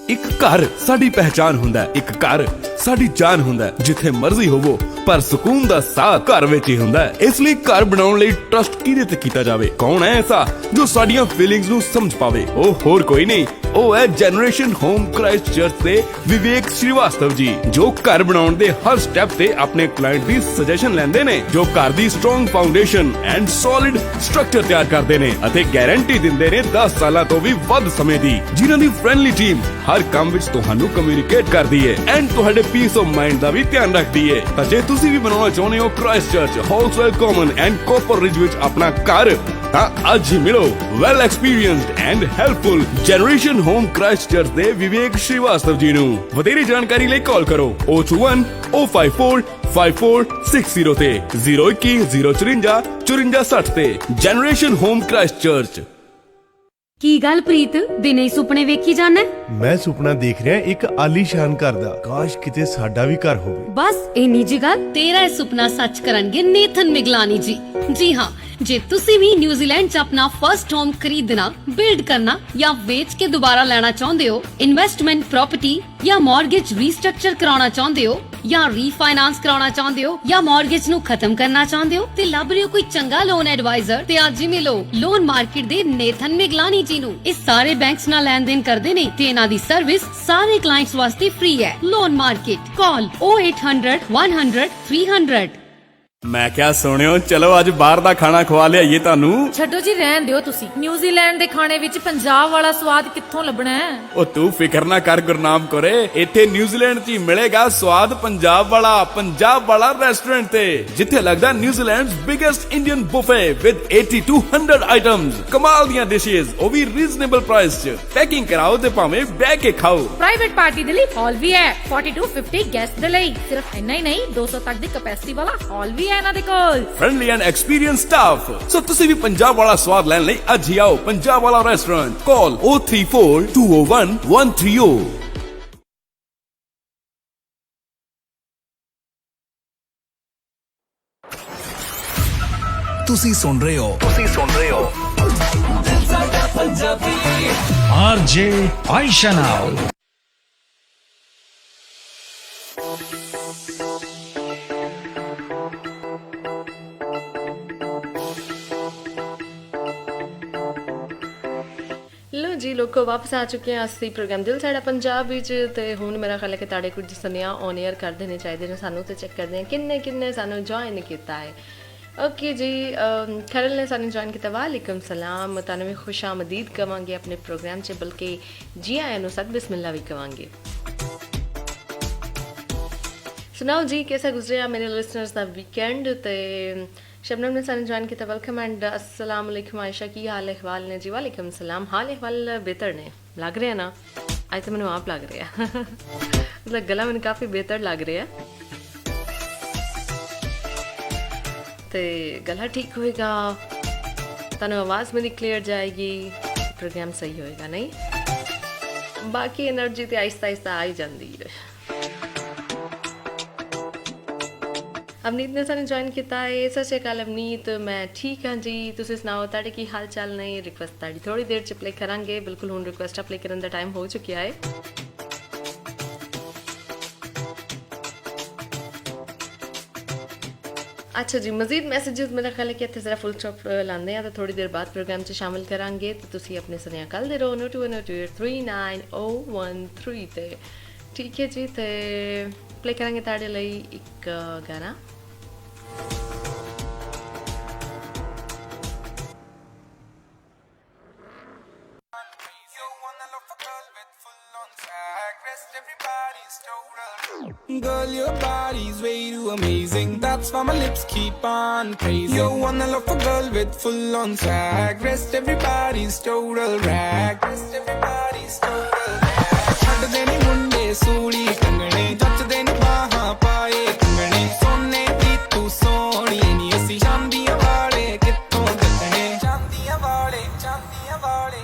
ਇੱਕ ਘਰ ਸਾਡੀ ਪਹਿਚਾਨ ਹੁੰਦਾ ਹੈ, ਇੱਕ ਘਰ ਸਾਡੀ ਜਾਨ ਹੁੰਦਾ ਹੈ। ਜਿੱਥੇ ਮਰਜ਼ੀ ਹੋਵੋ ਪਰ ਸਕੂਨ ਦਾ ਸਾਹ ਘਰ ਵਿੱਚ ਹੀ ਹੁੰਦਾ ਹੈ। ਇਸ ਲਈ ਘਰ ਬਣਾਉਣ ਲਈ ਟਰਸਟ ਕਿਹਦੇ ਤੇ ਕੀਤਾ ਜਾਵੇ? ਕੌਣ ਹੈ ਐਸਾ ਜੋ ਸਾਡੀਆਂ ਫੀਲਿੰਗਸ ਨੂੰ ਸਮਝ ਪਾਵੇ? ਉਹ ਹੋਰ ਕੋਈ ਨਹੀਂ, ਉਹ ਹੈ ਜਨਰੇਸ਼ਨ ਹੋਮ ਕ੍ਰਾਈਸਟਚਰਚ ਦੇ ਵਿਵੇਕ ਸ਼੍ਰੀਵਾਸਤਵ ਜੀ, ਜੋ ਘਰ ਬਣਾਉਣ ਦੇ ਹਰ ਸਟੈਪ ਤੇ ਆਪਣੇ ਕਲਾਇੰਟ ਦੀ ਸੁਜੈਸ਼ਨ ਲੈਂਦੇ ਨੇ, ਜੋ ਘਰ ਦੀ strong foundation and solid structure ਤਿਆਰ ਕਰਦੇ ਨੇ ਅਤੇ ਗਾਰੰਟੀ ਦਿੰਦੇ ਨੇ 10 ਸਾਲਾਂ ਤੋਂ ਵੀ ਵੱਧ ਸਮੇਂ ਦੀ, ਜਿਨ੍ਹਾਂ ਦੀ ਫ੍ਰੈਂਡਲੀ ਟੀਮ ਹਰ ਕੰਮ ਵਿੱਚ ਤੁਹਾਨੂੰ ਕਮਿਊਨੀਕੇਟ ਕਰਦੀ ਹੈ ਐਂਡ ਤੁਹਾਡੇ ਪੀਸ ਆਫ ਮਾਈਂਡ ਦਾ ਵੀ ਧਿਆਨ ਰੱਖਦੀ ਹੈ। ਤਾਂ ਜੇ ਤੁਸੀਂ ਵੀ ਬਣਾਉਣਾ ਚਾਹੁੰਦੇ ਹੋ ਕ੍ਰਾਈਸਟਚਰਚ, ਹਾਲਸਵੇਲ ਕਾਮਨ ਐਂਡ ਕੋਪਰ ਰਿਜ ਵਿੱਚ ਆਪਣਾ ਘਰ, ਤਾਂ ਅੱਜ ਹੀ ਮਿਲੋ well experienced and helpful generation home Christchurch ਦੇ ਵਿਵੇਕ ਸ਼੍ਰੀਵਾਸਤਵ ਜੀ ਨੂੰ। ਵਧੇਰੇ ਜਾਣਕਾਰੀ ਲਈ ਕਾਲ ਕਰੋ 021-054-5460 ਤੇ 021-054-5460 ਤੇ ਜਨਰੇਸ਼ਨ ਹੋਮ ਕ੍ਰਾਈਸਟਚਰਚ। ਕੀ ਗੱਲ ਪ੍ਰੀਤ, ਦਿਨੇ ਹੀ ਸੁਪਨੇ ਵੇਖੀ ਜਾਣਾ? ਮੈਂ ਸੁਪਨਾ ਦੇਖ ਰਿਹਾ ਇੱਕ ਆਲੀਸ਼ਾਨ ਘਰ ਦਾ। ਕਾਸ਼ ਕਿਤੇ ਸਾਡਾ ਵੀ ਘਰ ਹੋਵੇ। ਬਸ ਇੰਨੀ ਜੀ ਗੱਲ। ਤੇਰਾ ਇਹ ਸੁਪਨਾ ਸੱਚ ਕਰਨਗੇ ਨੇਥਨ ਮਿਗਲਾਨੀ ਜੀ। ਜੀ ਹਾਂ, ਜੇ ਤੁਸੀਂ ਵੀ ਨਿਊਜ਼ੀਲੈਂਡ 'ਚ ਆਪਣਾ ਫਰਸਟ ਹੋਮ ਖਰੀਦਣਾ, ਬਿਲਡ ਕਰਨਾ ਜਾਂ ਵੇਚ ਕੇ ਦੁਬਾਰਾ ਲੈਣਾ ਚਾਹੁੰਦੇ ਹੋ, ਇਨਵੈਸਟਮੈਂਟ ਪ੍ਰੋਪਰਟੀ ਜਾਂ ਮਾਰਗੇਜ ਰੀਸਟਰਕਚਰ ਕਰਾਉਣਾ ਚਾਹੁੰਦੇ ਹੋ, ਜਾਂ ਰੀਫਾਈਨਾਂਸ ਕਰਾਉਣਾ ਚਾਹੁੰਦੇ ਹੋ, ਜਾਂ ਮਾਰਗੇਜ ਨੂੰ ਖਤਮ ਕਰਨਾ ਚਾਹੁੰਦੇ ਹੋ ਤੇ ਲੱਭ ਰਹੇ ਹੋ ਕੋਈ ਚੰਗਾ ਲੋਨ ਐਡਵਾਈਜ਼ਰ, ਤੇ ਅੱਜ ਹੀ ਮਿਲੋ ਲੋਨ ਮਾਰਕੀਟ ਦੇ ਨੇਥਨ ਮਿਗਲਾਨੀ ਜੀ ਨੂੰ। ਇਹ ਸਾਰੇ ਬੈਂਕਸ ਨਾਲ ਲੈਣ ਦੇਣ ਕਰਦੇ ਨੇ ਤੇ ਇਹਨਾਂ ਦੀ ਸਰਵਿਸ ਸਾਰੇ ਕਲਾਇੰਟਸ ਵਾਸਤੇ ਫ੍ਰੀ ਹੈ। ਲੋਨ ਮਾਰਕੀਟ, ਕਾਲ 0800 100 300। ਮੈਂ ਕਿਹਾ ਸੁਣਿਓ, ਚਲੋ ਅੱਜ ਬਾਹਰ ਦਾ ਖਾਣਾ ਖਵਾ ਲਿਆਈਏ ਤੁਹਾਨੂੰ। ਛੱਡੋ ਜੀ, ਰਹਿਣ ਦਿਓ ਤੁਸੀਂ। ਨਿਊਜ਼ੀਲੈਂਡ ਦੇ ਖਾਣੇ ਵਿੱਚ ਪੰਜਾਬ ਵਾਲਾ ਸਵਾਦ ਕਿੱਥੋਂ ਲੱਭਣਾ ਹੈ? ਉਹ ਤੂੰ ਫਿਕਰ ਨਾ ਕਰ ਗੁਰਨਾਮ ਕੋਰੇ, ਇੱਥੇ ਨਿਊਜ਼ੀਲੈਂਡ 'ਚ ਹੀ ਮਿਲੇਗਾ ਸਵਾਦ ਪੰਜਾਬ ਵਾਲਾ ਰੈਸਟੋਰੈਂਟ ਤੇ, ਜਿੱਥੇ ਲੱਗਦਾ New Zealand's biggest Indian buffet with 80 to 100 items. ਕਮਾਲ ਦੀਆਂ ਡਿਸ਼ੇਸ, ਉਹ ਵੀ ਰੀਜ਼ਨੇਬਲ ਪ੍ਰਾਈਸ 'ਚ। ਪੈਕਿੰਗ ਕਰਾਓ ਤੇ ਭਾਵੇਂ ਬਹਿ ਕੇ ਖਾਓ। ਪ੍ਰਾਈਵੇਟ ਪਾਰਟੀ ਦੇ ਲਈ ਹਾਲ ਵੀ ਹੈ, 40 to 50 ਗੈਸਟ ਦੇ ਲਈ। ਸਿਰਫ ਇੰਨਾ ਹੀ ਨਹੀਂ, 200 ਤੱਕ ਦੀ ਕੈਪੈਸਿਟੀ ਵਾਲਾ ਹਾਲ ਵੀ ਹੈ ਇਹਨਾਂ ਦੇ ਕੋਲ। Friendly and experience staff. So ਤੁਸੀਂ ਵੀ ਪੰਜਾਬ ਵਾਲਾ ਸਵਾਦ ਲੈਣ ਲਈ ਅੱਜ ਹੀ ਆਓ ਪੰਜਾਬ ਵਾਲਾ ਰੈਸਟੋਰੈਂਟ। ਕਾਲ 034 201 130। ਤੁਸੀਂ ਸੁਣ ਰਹੇ ਹੋ RJ Aisha now. ਲੋ ਜੀ ਲੋਕੋ, ਵਾਪਸ ਆ ਚੁੱਕੇ ਹਾਂ ਅਸੀਂ ਪ੍ਰੋਗਰਾਮ ਦਿਲ ਸਾਡਾ ਪੰਜਾਬ ਵਿੱਚ। ਤੇ ਹੁਣ ਮੇਰਾ ਖਿਆਲ ਹੈ ਕਿ ਤੁਹਾਡੇ ਕੁਝ ਸੁਨੇਹਾ ਔਨ ਏਅਰ ਕਰ ਦੇਣੇ ਚਾਹੀਦੇ ਨੇ ਸਾਨੂੰ, ਤੇ ਚੈੱਕ ਕਰਦੇ ਹਾਂ ਕਿੰਨੇ ਸਾਨੂੰ ਜੁਆਇਨ ਕੀਤਾ ਹੈ। ਓਕੇ ਜੀ, ਖਰਲ ਨੇ ਸਾਨੂੰ ਜੁਆਇਨ ਕੀਤਾ। ਵਾਲੇਕਮ ਸਲਾਮ। ਤੁਹਾਨੂੰ ਵੀ ਖੁਸ਼ ਆਮਦੀਦ ਕਵਾਂਗੇ ਆਪਣੇ ਪ੍ਰੋਗਰਾਮ 'ਚ, ਬਲਕਿ ਜੀ ਆਇਆਂ ਨੂੰ ਸਤ ਬਿਸਮਿਲ੍ਲਾ ਵੀ ਕਵਾਂਗੇ। ਸੁਣਾਓ ਜੀ, ਕਿਹਦਾ ਗੁਜ਼ਰਿਆ ਮੇਰੇ ਲਿਸਨਰਸ ਦਾ ਵੀਕਐਂਡ? ਤੇ शबनम ने सानू ज्वाइन किया। वेलकम एंड अस्सलाम वालेकुम आयशा, की हाल अहवाल ने जी? वालेकुम सलाम, हाल अहवाल बेहतर ने लग रहे हैं ना? आज तो मैंने आप लग रहा है मतलब गला मैंने काफ़ी बेहतर लग रहा है, तो गला ठीक होएगा, तनु आवाज़ मेरी क्लियर जाएगी, प्रोग्राम सही होएगा। नहीं बाकी एनर्जी तो आहिस्ता आहिस्ता आ ही जाती है। अवनीत ने सानू ज्वाइन किया है। सत श्री अकाल अवनीत, मैं ठीक हाँ जी, तुसीं सुनाओ तुहाडे की हाल चाल ने? रिक्वेस्ट तुहाडी थोड़ी देर च प्ले करांगे, बिल्कुल हुण रिक्वेस्ट प्ले करन दा टाइम हो चुकिया है। अच्छा जी, मजीद मैसेजेस मेरा ख्याल है कि इत्थे जरा फुल स्टॉप लांदे हैं, तो थोड़ी देर बाद प्रोग्राम च शामिल करांगे। तो तुसीं अपने सुनेहा कल दे रहो 02102839013 ते, ठीक है जी। तो प्ले करांगे तुहाडे लई एक गाना। Girl, your body's way too amazing. That's why my lips keep on praising. You wanna love a girl with full on swag. Rest everybody's total rag. Rest everybody's total rag. Chhad deni munde sooli kangane, jach deni baha paaye kangane. Sone di tu soni ni asi chandiyan wale kitthon gatne. Chandiyan wale, chandiyan wale.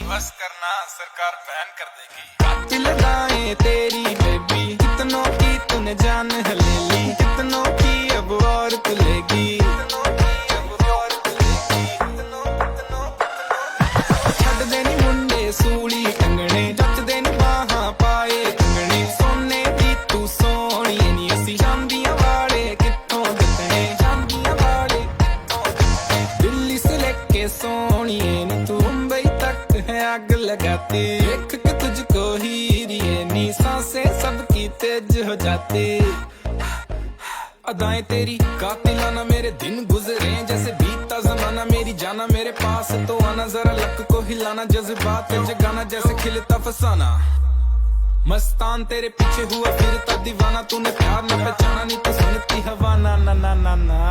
बस करना सरकार ban कर देगी। कातिल लगाए तेरी baby, कितनों की तूने जान हलेली, कितनों की अब और तुलेगी, छड़ देनी मुंडे सूली कंगने, जच देनी बाहा पाए कंगने। सोने दी तू सोनी नी असी चांदियां वाले कित्थों दिखने, चांदियां वाले कित्थों दिखने। दिल्ली से लेके सोनी नी तू मुंबई तक है आग लगाते, देख के तुझको ही नी सांसें सबकी तेज हो जाते। अदाएं तेरी कातिलाना, मेरे दिन गुजरे जैसे बीता जमाना। मेरी जाना मेरे पास तो आना, जरा लक को हिलाना, जज्बात जगाना, जैसे खिलता फसाना। मस्तान तेरे पीछे हुआ फिरता दीवाना, तूने प्यार न पहचाना, नहीं तो सुनती हवा ना ना ना ना ना।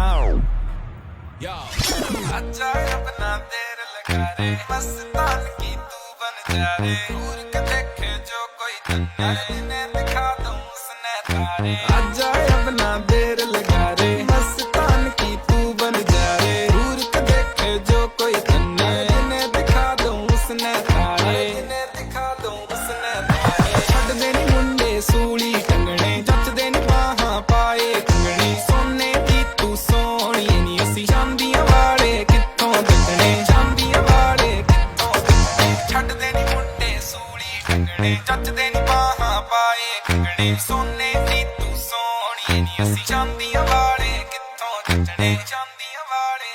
अच्छा अपना देर लगा रे मस्तान की तू बन जा रे घूर के देखे जो कोई चन्ना जिन्हें दिखा दूं उसने तारे आजा अब ना देर लगा रे मस्तान की तू बन जा रे घूर के देखे जो कोई चन्ना जिन्हें दिखा दूं उसने तारे जिन्हें दिखा दूं उसने तारे छड़ देनी मुंडे सूली टंगने जच देनी बाहां पाए कंगने सोने दी तू सोहणी नी असी चांदियां वाले कित्थों दंडने चांदियां वाले कित्थों दंडने छड़ देनी मुंडे सूली टंगने जच देनी बाहां पाए कंगने सोने दी तू सोहणी नी असी चांदियां वाले कित्थों दंडने चांदियां वाले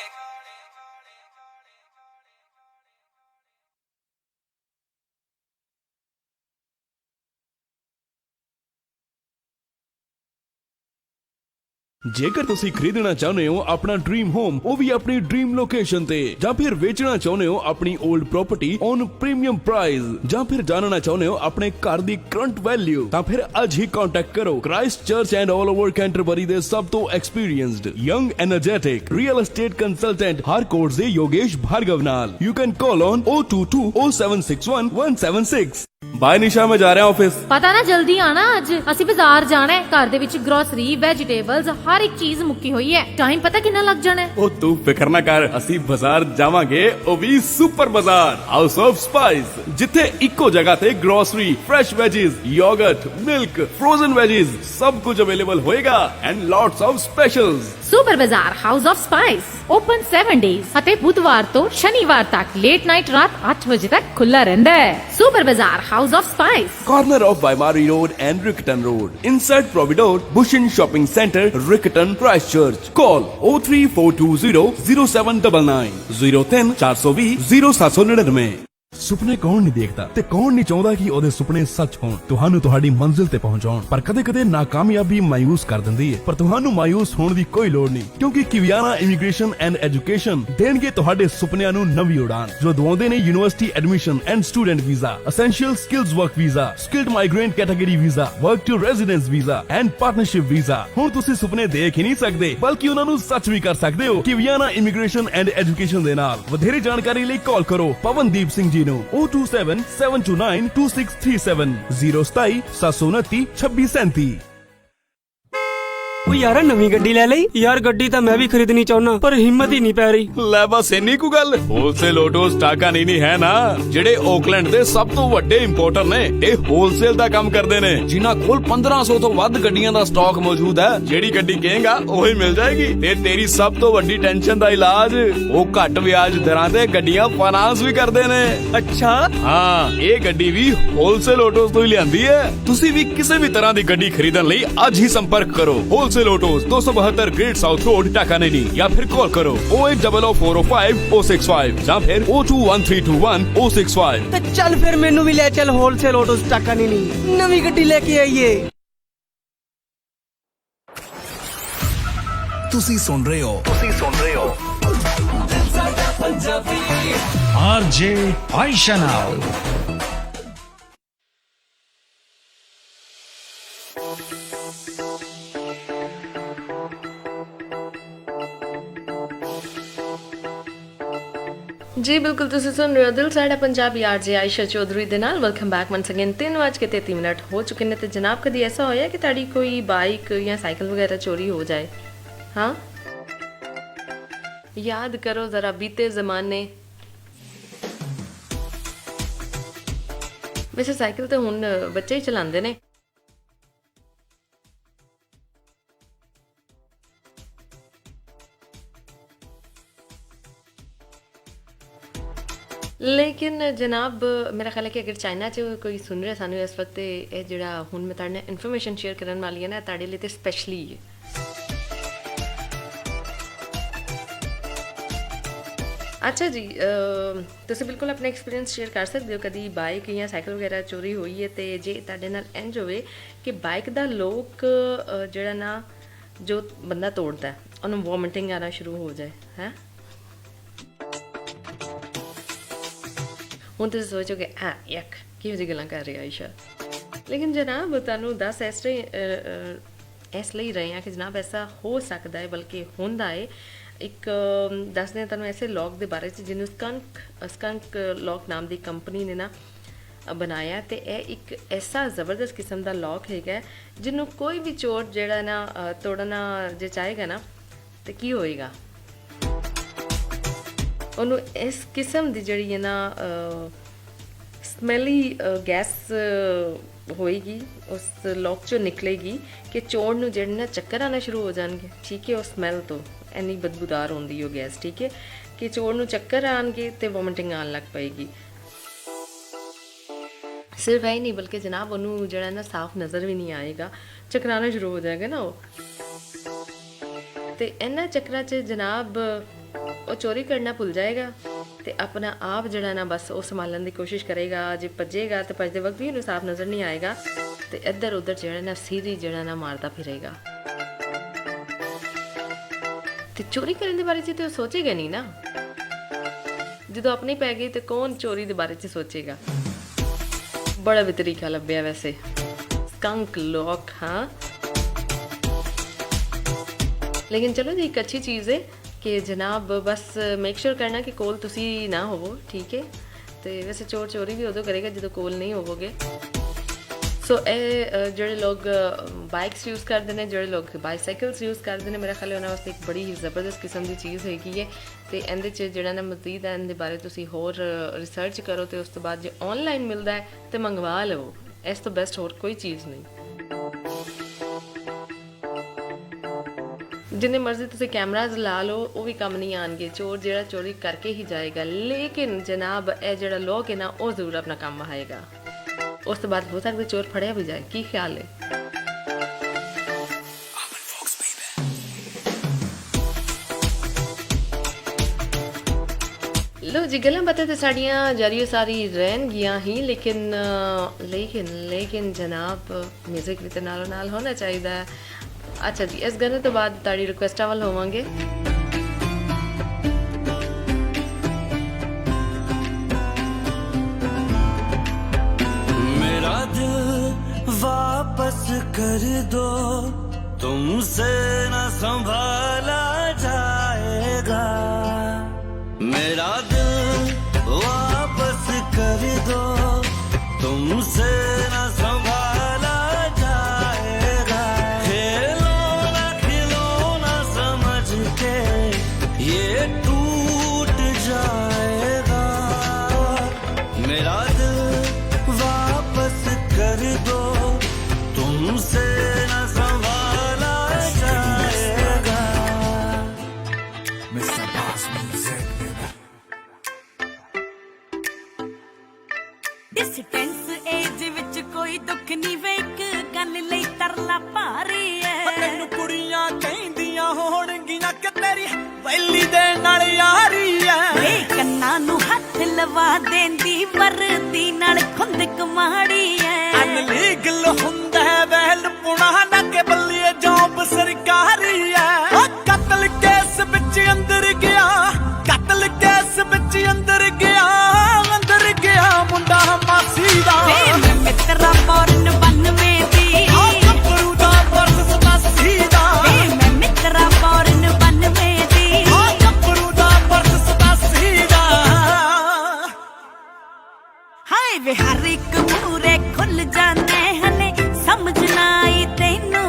ਜੇਕਰ ਤੁਸੀਂ ਖਰੀਦਣਾ ਚਾਹੁੰਦੇ ਹੋ ਆਪਣਾ ਡ੍ਰੀਮ ਹੋਮ ਉਹ ਵੀ ਆਪਣੀ ਡ੍ਰੀਮ ਲੋਕੇਸ਼ਨ ਤੇ ਜਾਂ ਫਿਰ ਵੇਚਣਾ ਚਾਹੁੰਦੇ ਹੋ ਆਪਣੀ old property on premium price ਜਾਂ ਫਿਰ ਜਾਣਨਾ ਚਾਹੁੰਦੇ ਹੋ ਆਪਣੇ ਘਰ ਦੀ ਕਰੰਟ ਵੈਲਿਊ ਤਾਂ ਫਿਰ ਅੱਜ ਹੀ ਕੰਟੈਕਟ ਕਰੋ Christchurch and all over Canterbury ਦੇ ਸਭ ਤੋਂ experienced young energetic real estate consultant Harcourts ਦੇ ਯੋਗੇਸ਼ ਭਾਰਗਵ ਨਾਲ you can call on 0220761 bye Nisha ਮੈਂ ਜਾ ਰਿਹਾ ਆਫਿਸ ਪਤਾ ਨਾ ਜਲਦੀ ਆਣਾ ਅੱਜ ਅਸੀਂ ਬਾਜ਼ਾਰ ਜਾਣਾ ਹੈ ਘਰ ਦੇ ਵਿੱਚ ਗਰੋਸਰੀ ਵੈਜੀਟੇਬਲਸ ਹਰ ਇੱਕ ਚੀਜ਼ ਮੁੱਕੀ ਹੋਈ ਹੈ ਟਾਈਮ ਪਤਾ ਕਿੰਨਾ ਲੱਗ ਜਾਣਾ ਹੈ ਉਹ ਤੂੰ ਫਿਕਰ ਨਾ ਕਰ ਅਸੀਂ ਬਾਜ਼ਾਰ ਜਾਵਾਂਗੇ ਉਹ ਵੀ ਸੁਪਰ ਬਾਜ਼ਾਰ ਹਾਊਸ ਆਫ ਸਪਾਈਸ ਜਿੱਥੇ ਇੱਕੋ ਜਗ੍ਹਾ ਤੇ grocery fresh ਵੈਜੀਜ਼ yoghurt milk frozen ਵੈਜੀਜ਼ ਸਭ ਕੁਝ ਅਵੇਲੇਬਲ ਹੋਏਗਾ ਐਂਡ ਲੋਟਸ ਆਫ ਸਪੈਸ਼ਲਸ ਸੁਪਰ ਬਾਜ਼ਾਰ house of spice open 7 days ਅਤੇ ਬੁੱਧਵਾਰ ਤੋਂ ਸ਼ਨੀਵਾਰ ਤੱਕ ਲੇਟ ਨਾਈਟ ਰਾਤ 8 ਵਜੇ ਤੱਕ ਖੁੱਲਾ ਰਹਿੰਦਾ ਹੈ ਸੁਪਰ ਬਾਜ਼ਾਰ house of spice corner of Baimari Road and Rickerton Road inside Providore Bushin Shopping Center Rickerton Christchurch call 03420 0799 03 420 0799 ਸੁਪਨੇ ਕੌਣ ਨਹੀਂ ਦੇਖਦਾ ਤੇ ਕੌਣ ਨਹੀਂ ਚਾਹੁੰਦਾ ਕਿ ਉਹਦੇ ਸੁਪਨੇ ਸੱਚ ਹੋਣ ਤੁਹਾਨੂੰ ਤੁਹਾਡੀ ਮੰਜ਼ਿਲ ਤੇ ਪਹੁੰਚਾਉਣ ਪਰ ਕਦੇ-ਕਦੇ ਨਾਕਾਮਯਾਬੀ ਮਾਇੂਸ ਕਰ ਦਿੰਦੀ ਹੈ ਪਰ ਤੁਹਾਨੂੰ ਮਾਇੂਸ ਹੋਣ ਦੀ ਕੋਈ ਲੋੜ ਨਹੀਂ ਕਿਉਂਕਿ ਕਿਵਿਆਨਾ ਇਮੀਗ੍ਰੇਸ਼ਨ ਐਂਡ ਐਜੂਕੇਸ਼ਨ ਦੇਣਗੇ ਤੁਹਾਡੇ ਸੁਪਨਿਆਂ ਨੂੰ ਨਵੀਂ ਉਡਾਨ ਜੋ ਦਵਾਉਂਦੇ ਨੇ university admission and student visa essential skills work visa skilled migrant category visa work to residence visa and partnership visa ਹੁਣ ਤੁਸੀਂ ਸੁਪਨੇ ਦੇਖ ਹੀ ਨਹੀਂ ਸਕਦੇ ਬਲਕਿ ਉਹਨਾਂ ਨੂੰ ਸੱਚ ਵੀ ਕਰ ਸਕਦੇ ਹੋ ਕਿਵਿਆਨਾ ਇਮੀਗ੍ਰੇਸ਼ਨ ਐਂਡ ਐਜੂਕੇਸ਼ਨ ਦੇ ਨਾਲ ਵਧੇਰੇ ਜਾਣਕਾਰੀ ਲਈ ਕਾਲ ਕਰੋ ਪਵਨਦੀਪ ਸਿੰਘ ਜੀ ਨੂੰ 027-729-2637 027 729 2637 ਉਹ ਯਾਰ ਨਵੀਂ ਗੱਡੀ ਲੈ ਲਈ ਯਾਰ ਗੱਡੀ ਤਾਂ ਮੈਂ ਵੀ ਖਰੀਦਣੀ ਚਾਹੁੰਨਾ ਪਰ ਹਿੰਮਤ ਹੀ ਨਹੀਂ ਪੈ ਰਹੀ ਲੈ ਬਸ ਇੰਨੀ ਕੁ ਗੱਲ ਹੋਲਸੇਲ ਆਟੋਸ ਟਾਕਾ ਨਹੀਂ ਹੈ ਨਾ ਜਿਹੜੇ ਆਕਲੈਂਡ ਦੇ ਸਭ ਤੋਂ ਵੱਡੇ ਇੰਪੋਰਟਰ ਨੇ ਇਹ ਹੋਲਸੇਲ ਦਾ ਕੰਮ ਕਰਦੇ ਨੇ ਜਿਨ੍ਹਾਂ ਕੋਲ 1500 ਤੋਂ ਵੱਧ ਗੱਡੀਆਂ ਦਾ ਸਟਾਕ ਮੌਜੂਦ ਹੈ ਜਿਹੜੀ ਗੱਡੀ ਕਹੇਗਾ ਉਹੀ ਮਿਲ ਜਾਏਗੀ ਤੇ ਤੇਰੀ ਸਭ ਤੋਂ ਵੱਡੀ ਟੈਨਸ਼ਨ ਦਾ ਇਲਾਜ ਉਹ ਘੱਟ ਵਿਆਜ ਦਰਾਂ ਤੇ ਗੱਡੀਆਂ ਫਾਈਨਾਂਸ ਵੀ ਕਰਦੇ ਨੇ ਅੱਛਾ ਹਾਂ ਇਹ ਗੱਡੀ ਵੀ ਹੋਲਸੇਲ ਆਟੋਸ ਤੋਂ ਹੀ ਲਿਆਂਦੀ ਹੈ ਤੁਸੀਂ ਵੀ ਕਿਸੇ ਵੀ ਤਰ੍ਹਾਂ ਦੀ ਗੱਡੀ ਖਰੀਦਣ ਲਈ ਅੱਜ ਹੀ ਸੰਪਰਕ ਕਰੋ wholesale autos 272 great south road Takanini या फिर कॉल करो 0800405 या फिर 021321065 ਤੇ ਚੱਲ ਫਿਰ ਮੈਨੂੰ ਵੀ ਲੈ ਚੱਲ ਹੋਲਸੇਲ ਆਟੋਸ ਟਾਕਾਨੇਨੀ ਨਵੀਂ ਗੱਡੀ ਲੈ ਕੇ ਆਈਏ ਤੁਸੀਂ ਸੁਣ ਰਹੇ ਹੋ ਆਰਜੇ ਆਇਸ਼ਾ ਨਾਲ ਜੀ ਬਿਲਕੁਲ ਤੁਸੀਂ ਸੁਣ ਰਹੇ ਹੋ ਦਿਲ ਸਾਡਾ ਪੰਜਾਬੀ ਆਰਜੇ ਆਇਸ਼ਾ ਚੌਧਰੀ ਦੇ ਨਾਲ ਵੈਲਕਮ ਬੈਕ ਵਨਸ ਅਗੇਨ 3:33 ਹੋ ਚੁੱਕੇ ਨੇ ਤੇ ਜਨਾਬ ਕਦੀ ਐਸਾ ਹੋਇਆ ਕਿ ਤੁਹਾਡੀ ਕੋਈ ਬਾਈਕ ਜਾਂ ਸਾਈਕਲ ਵਗੈਰਾ ਚੋਰੀ ਹੋ ਜਾਏ ਹਾਂ ਯਾਦ ਕਰੋ ਜ਼ਰਾ ਬੀਤੇ ਜ਼ਮਾਨੇ ਵੈਸੇ ਸਾਈਕਲ ਤਾਂ ਹੁਣ ਬੱਚੇ ਹੀ ਚਲਾਉਂਦੇ ਨੇ लेकिन जनाब मेरा ख्याल है कि अगर चाइना च कोई सुन रहा सानू इस वक्त ये जिहड़ा हुण मैं तुहाडे नाल इन्फॉर्मेशन शेयर करन वाली है ना तुहाडे लई ते स्पैशली है अच्छा जी तुसीं बिल्कुल अपना एक्सपीरियंस शेयर कर सकते हो कभी बाइक या साइकिल वगैरह चोरी हुई है तो जे तुहाडे नाल इंज होवे कि बाइक दा लोक जिहड़ा ना जो बंदा तोड़दा है उहनूं वॉमिटिंग आना शुरू हो जाए है ਹੁਣ ਤੁਸੀਂ ਸੋਚੋਗੇ ਯਕ ਕਿਹੋ ਜਿਹੀ ਗੱਲਾਂ ਕਰ ਰਹੀ ਆਇਸ਼ਾ ਲੇਕਿਨ ਜਨਾਬ ਤੁਹਾਨੂੰ ਦੱਸ ਇਸ ਲਈ ਰਹੇ ਹਾਂ ਕਿ ਜਨਾਬ ਐਸਾ ਹੋ ਸਕਦਾ ਹੈ ਬਲਕਿ ਹੁੰਦਾ ਹੈ ਇੱਕ ਦੱਸਦੇ ਹਾਂ ਤੁਹਾਨੂੰ ਐਸੇ ਲੌਕ ਦੇ ਬਾਰੇ 'ਚ ਜਿਹਨੂੰ ਸਕੰਕ ਲੌਕ ਨਾਮ ਦੀ ਕੰਪਨੀ ਨੇ ਨਾ ਬਣਾਇਆ, ਤੇ ਇਹ ਇੱਕ ਐਸਾ ਜ਼ਬਰਦਸਤ ਕਿਸਮ ਦਾ ਲੌਕ ਹੈਗਾ ਜਿਹਨੂੰ ਕੋਈ ਵੀ ਚੋਰ ਜਿਹੜਾ ਨਾ ਤੋੜਨਾ ਜੇ ਚਾਹੇਗਾ ਨਾ ਤੇ ਕੀ ਹੋਏਗਾ, ਉਹਨੂੰ ਇਸ ਕਿਸਮ ਦੀ ਜਿਹੜੀ ਹੈ ਨਾ ਸਮੈਲੀ ਗੈਸ ਹੋਏਗੀ ਉਸ ਲੌਕ ਚੋਂ ਨਿਕਲੇਗੀ ਕਿ ਚੋਰ ਨੂੰ ਜਿਹੜੇ ਨਾ ਚੱਕਰ ਆਉਣਾ ਸ਼ੁਰੂ ਹੋ ਜਾਣਗੇ। ਠੀਕ ਹੈ, ਉਹ ਸਮੈਲ ਤੋਂ ਇੰਨੀ ਬਦਬੂਦਾਰ ਹੁੰਦੀ ਉਹ ਗੈਸ। ਠੀਕ ਹੈ, ਕਿ ਚੋਰ ਨੂੰ ਚੱਕਰ ਆਉਣਗੇ ਤੇ ਵੋਮਿਟਿੰਗ ਆਉਣ ਲੱਗ ਪਏਗੀ। ਸਿਰਫ ਇਹ ਨਹੀਂ ਬਲਕਿ ਜਨਾਬ ਉਹਨੂੰ ਜਿਹੜਾ ਨਾ ਸਾਫ਼ ਨਜ਼ਰ ਵੀ ਨਹੀਂ ਆਏਗਾ, ਚੱਕਰਾਉਣਾ ਸ਼ੁਰੂ ਹੋ ਜਾਏਗਾ ਨਾ ਉਹ। ਤੇ ਇਹਨਾਂ ਚੱਕਰਾਂ 'ਚ ਜਨਾਬ ਉਹ ਚੋਰੀ ਕਰਨਾ ਭੁੱਲ ਜਾਏਗਾ ਤੇ ਆਪਣਾ ਆਪ ਜਿਹੜਾ ਨਾ ਬਸ ਉਹ ਸੰਭਾਲਣ ਦੀ ਕੋਸ਼ਿਸ਼ ਕਰੇਗਾ। ਜੇ ਭੱਜੇਗਾ ਤੇ ਭੱਜਦੇ ਵਕਤ ਵੀ ਉਹਨੂੰ ਸਾਫ਼ ਨਜ਼ਰ ਨਹੀਂ ਆਏਗਾ ਤੇ ਇੱਧਰ ਉੱਧਰ ਜਿਹੜਾ ਨਾ ਸੀਰੀ ਜਿਹੜਾ ਨਾ ਮਾਰਦਾ ਫਿਰੇਗਾ। ਤੇ ਚੋਰੀ ਕਰਨ ਦੇ ਬਾਰੇ 'ਚ ਤੇ ਉਹ ਸੋਚੇਗਾ ਨਹੀਂ ਨਾ। ਜਦੋਂ ਆਪਣੀ ਪੈ ਗਈ ਤੇ ਕੌਣ ਚੋਰੀ ਦੇ ਬਾਰੇ 'ਚ ਸੋਚੇਗਾ। बड़ा भी तरीका लभ्या वैसे स्कंक लॉक। हाँ, लेकिन चलो जी एक अच्छी चीज़ है कि जनाब बस मेक श्योर करना कि कोल तुसी ना होवो। ठीक है, तो वैसे चोर चोरी भी उदों करेगा जो कोल नहीं होवोगे। सो ਜਿਹੜੇ ਲੋਕ ਬਾਈਕਸ ਯੂਜ਼ ਕਰਦੇ ਨੇ, ਜਿਹੜੇ ਲੋਕ ਬਾਈਸਾਈਕਲਸ ਯੂਜ਼ ਕਰਦੇ ਨੇ, ਮੇਰਾ ਖਿਆਲ ਉਹਨਾਂ ਵਾਸਤੇ ਇੱਕ ਬੜੀ ਹੀ ਜ਼ਬਰਦਸਤ ਕਿਸਮ ਦੀ ਚੀਜ਼ ਹੈਗੀ ਹੈ। ਤੇ ਇਹਦੇ 'ਚ ਜਿਹੜਾ ਨਾ ਮਜ਼ੀਦ ਹੈ ਇਹਦੇ ਬਾਰੇ ਤੁਸੀਂ ਹੋਰ ਰਿਸਰਚ ਕਰੋ ਤੇ ਉਸ ਤੋਂ ਬਾਅਦ ਜੇ ਆਨਲਾਈਨ ਮਿਲਦਾ ਹੈ ਤੇ ਮੰਗਵਾ ਲਵੋ। ਇਸ ਤੋਂ ਬੈਸਟ ਹੋਰ ਕੋਈ ਚੀਜ਼ ਨਹੀਂ। ਜਿੰਨੇ ਮਰਜ਼ੀ ਤੁਸੀਂ ਕੈਮਰਾਜ਼ ਲਾ ਲਓ ਉਹ ਵੀ ਕੰਮ ਨਹੀਂ ਆਣਗੇ, ਚੋਰ ਜਿਹੜਾ ਚੋਰੀ ਕਰਕੇ ਹੀ ਜਾਏਗਾ। ਲੇਕਿਨ ਜਨਾਬ ਇਹ ਜਿਹੜਾ ਲੋਕ ਹੈ ਨਾ ਉਹ ਜ਼ਰੂਰ ਆਪਣਾ ਕੰਮ ਆਏਗਾ। ਉਸ ਤੋਂ ਬਾਅਦ ਹੋ ਸਕਦਾ ਚੋਰ ਫੜਿਆ ਵੀ ਜਾਏ। ਕੀ ਖਿਆਲ ਹੈ? ਲੋ ਜੀ, ਗੱਲਾਂ ਬਾਤਾਂ ਤੇ ਸਾਡੀਆਂ ਜਾਰੀ ਸਾਰੀ ਰਹਿਣਗੀਆਂ ਹੀ, ਲੇਕਿਨ ਜਨਾਬ ਮਿਊਜ਼ਿਕ ਵੀ ਤੇ ਨਾਲੋਂ ਨਾਲ ਹੋਣਾ ਚਾਹੀਦਾ ਹੈ। ਅੱਛਾ ਜੀ, ਇਸ ਗਾਣੇ ਤੋਂ ਬਾਅਦ ਤੁਹਾਡੀ ਰਿਕੁਐਸਟਾਂ ਵੱਲ ਹੋਵਾਂਗੇ। वापस कर दो, तुमसे न संभाला जाएगा। मेरा दिल वापस कर दो, तुमसे न संभाला जाएगा। खिलौना खिलौना समझ के ये टूट जाएगा। मेरा दिल वापस कर दो, तुमसे न संभाला जाएगा। Mr. Boss Music। Distance as which कोई दुख नहीं वे, एक गल लई तरला भारी है। तैनू कुड़ियां कहंदियां होणगियां कि तेरी वैली दे नाल यारी है। वे कन्ना नू हथ लवा देंदी वरदी नाल खुंदक माड़ी है। अनलीगल हुंदा है वहल पुणा ना के बल्लिए जॉब सरकारी है। कत्ल केस विच अंदर गया, कत्ल केस विच अंदर गया मुंडा मासी दा। मैं मित्रा फौरन 92 दी, कपरू दा वर्ष 87 दा। मैं मित्रा फौरन 92 दी, कपरू दा वर्ष 87 दा। हाय वे हर एक मूरे खुल जाने हले समझ ना आई तैनू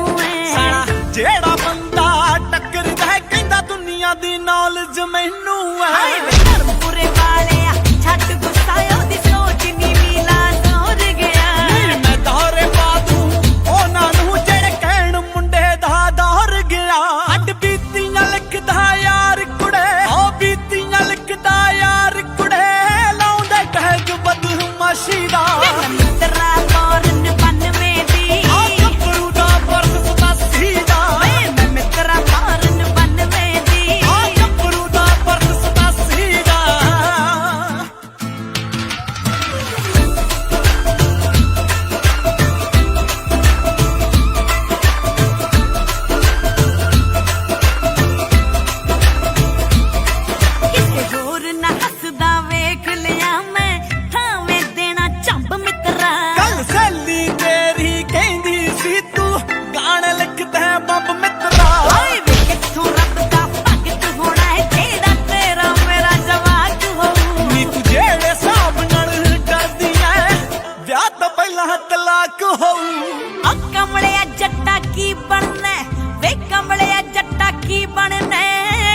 साला जेड़ा बंदा टक्करदा है कहंदा दुनिया दी नॉलेज मैनू है। हाय वे धर्मपुरे वाले छट गुस्सा ओदी सोच नी मिला जोर गया। मैं दौरे पा दूं ओना नू जेड़े कहण मुंडे दा दौर गया। हड बीतियां लिखदा यार कुड़े, ओ बीतियां लिखदा यार कुड़े, लाउंदा टैग बदमाशी दा। मित्रा फौरन 92 दी, कपरू दा वर्ष 87 दा। मैं मित्रा फौरन 92 दी, कपरू दा वर्ष 87 दा। किसे होर ना हसदा वेख लिया मैं, थावे देना चंब मित्रा। ਤੱਕ ਹੋਊ। ਆ ਕਮਲਿਆ ਜੱਟਾ ਕੀ ਬਣਨਾ ਵੇ ਕਮਲਿਆ ਜੱਟਾ ਕੀ ਬਣਨਾ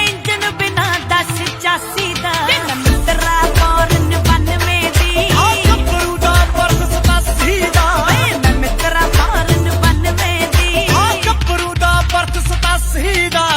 ਇੰਜਨ ਬਿਨਾ 10 ਚਾਸੀ ਦਾ ਮੈਂ ਮਿੱਤਰਾ ਫੌਰਨ 92 ਦੀ ਆ ਗੱਭਰੂ ਦਾ ਪਰਸ 87 ਦਾ ਮੈਂ ਮਿੱਤਰਾ ਫੌਰਨ 92 ਦੀ ਆ ਗੱਭਰੂ ਦਾ ਪਰਸ 87 ਦਾ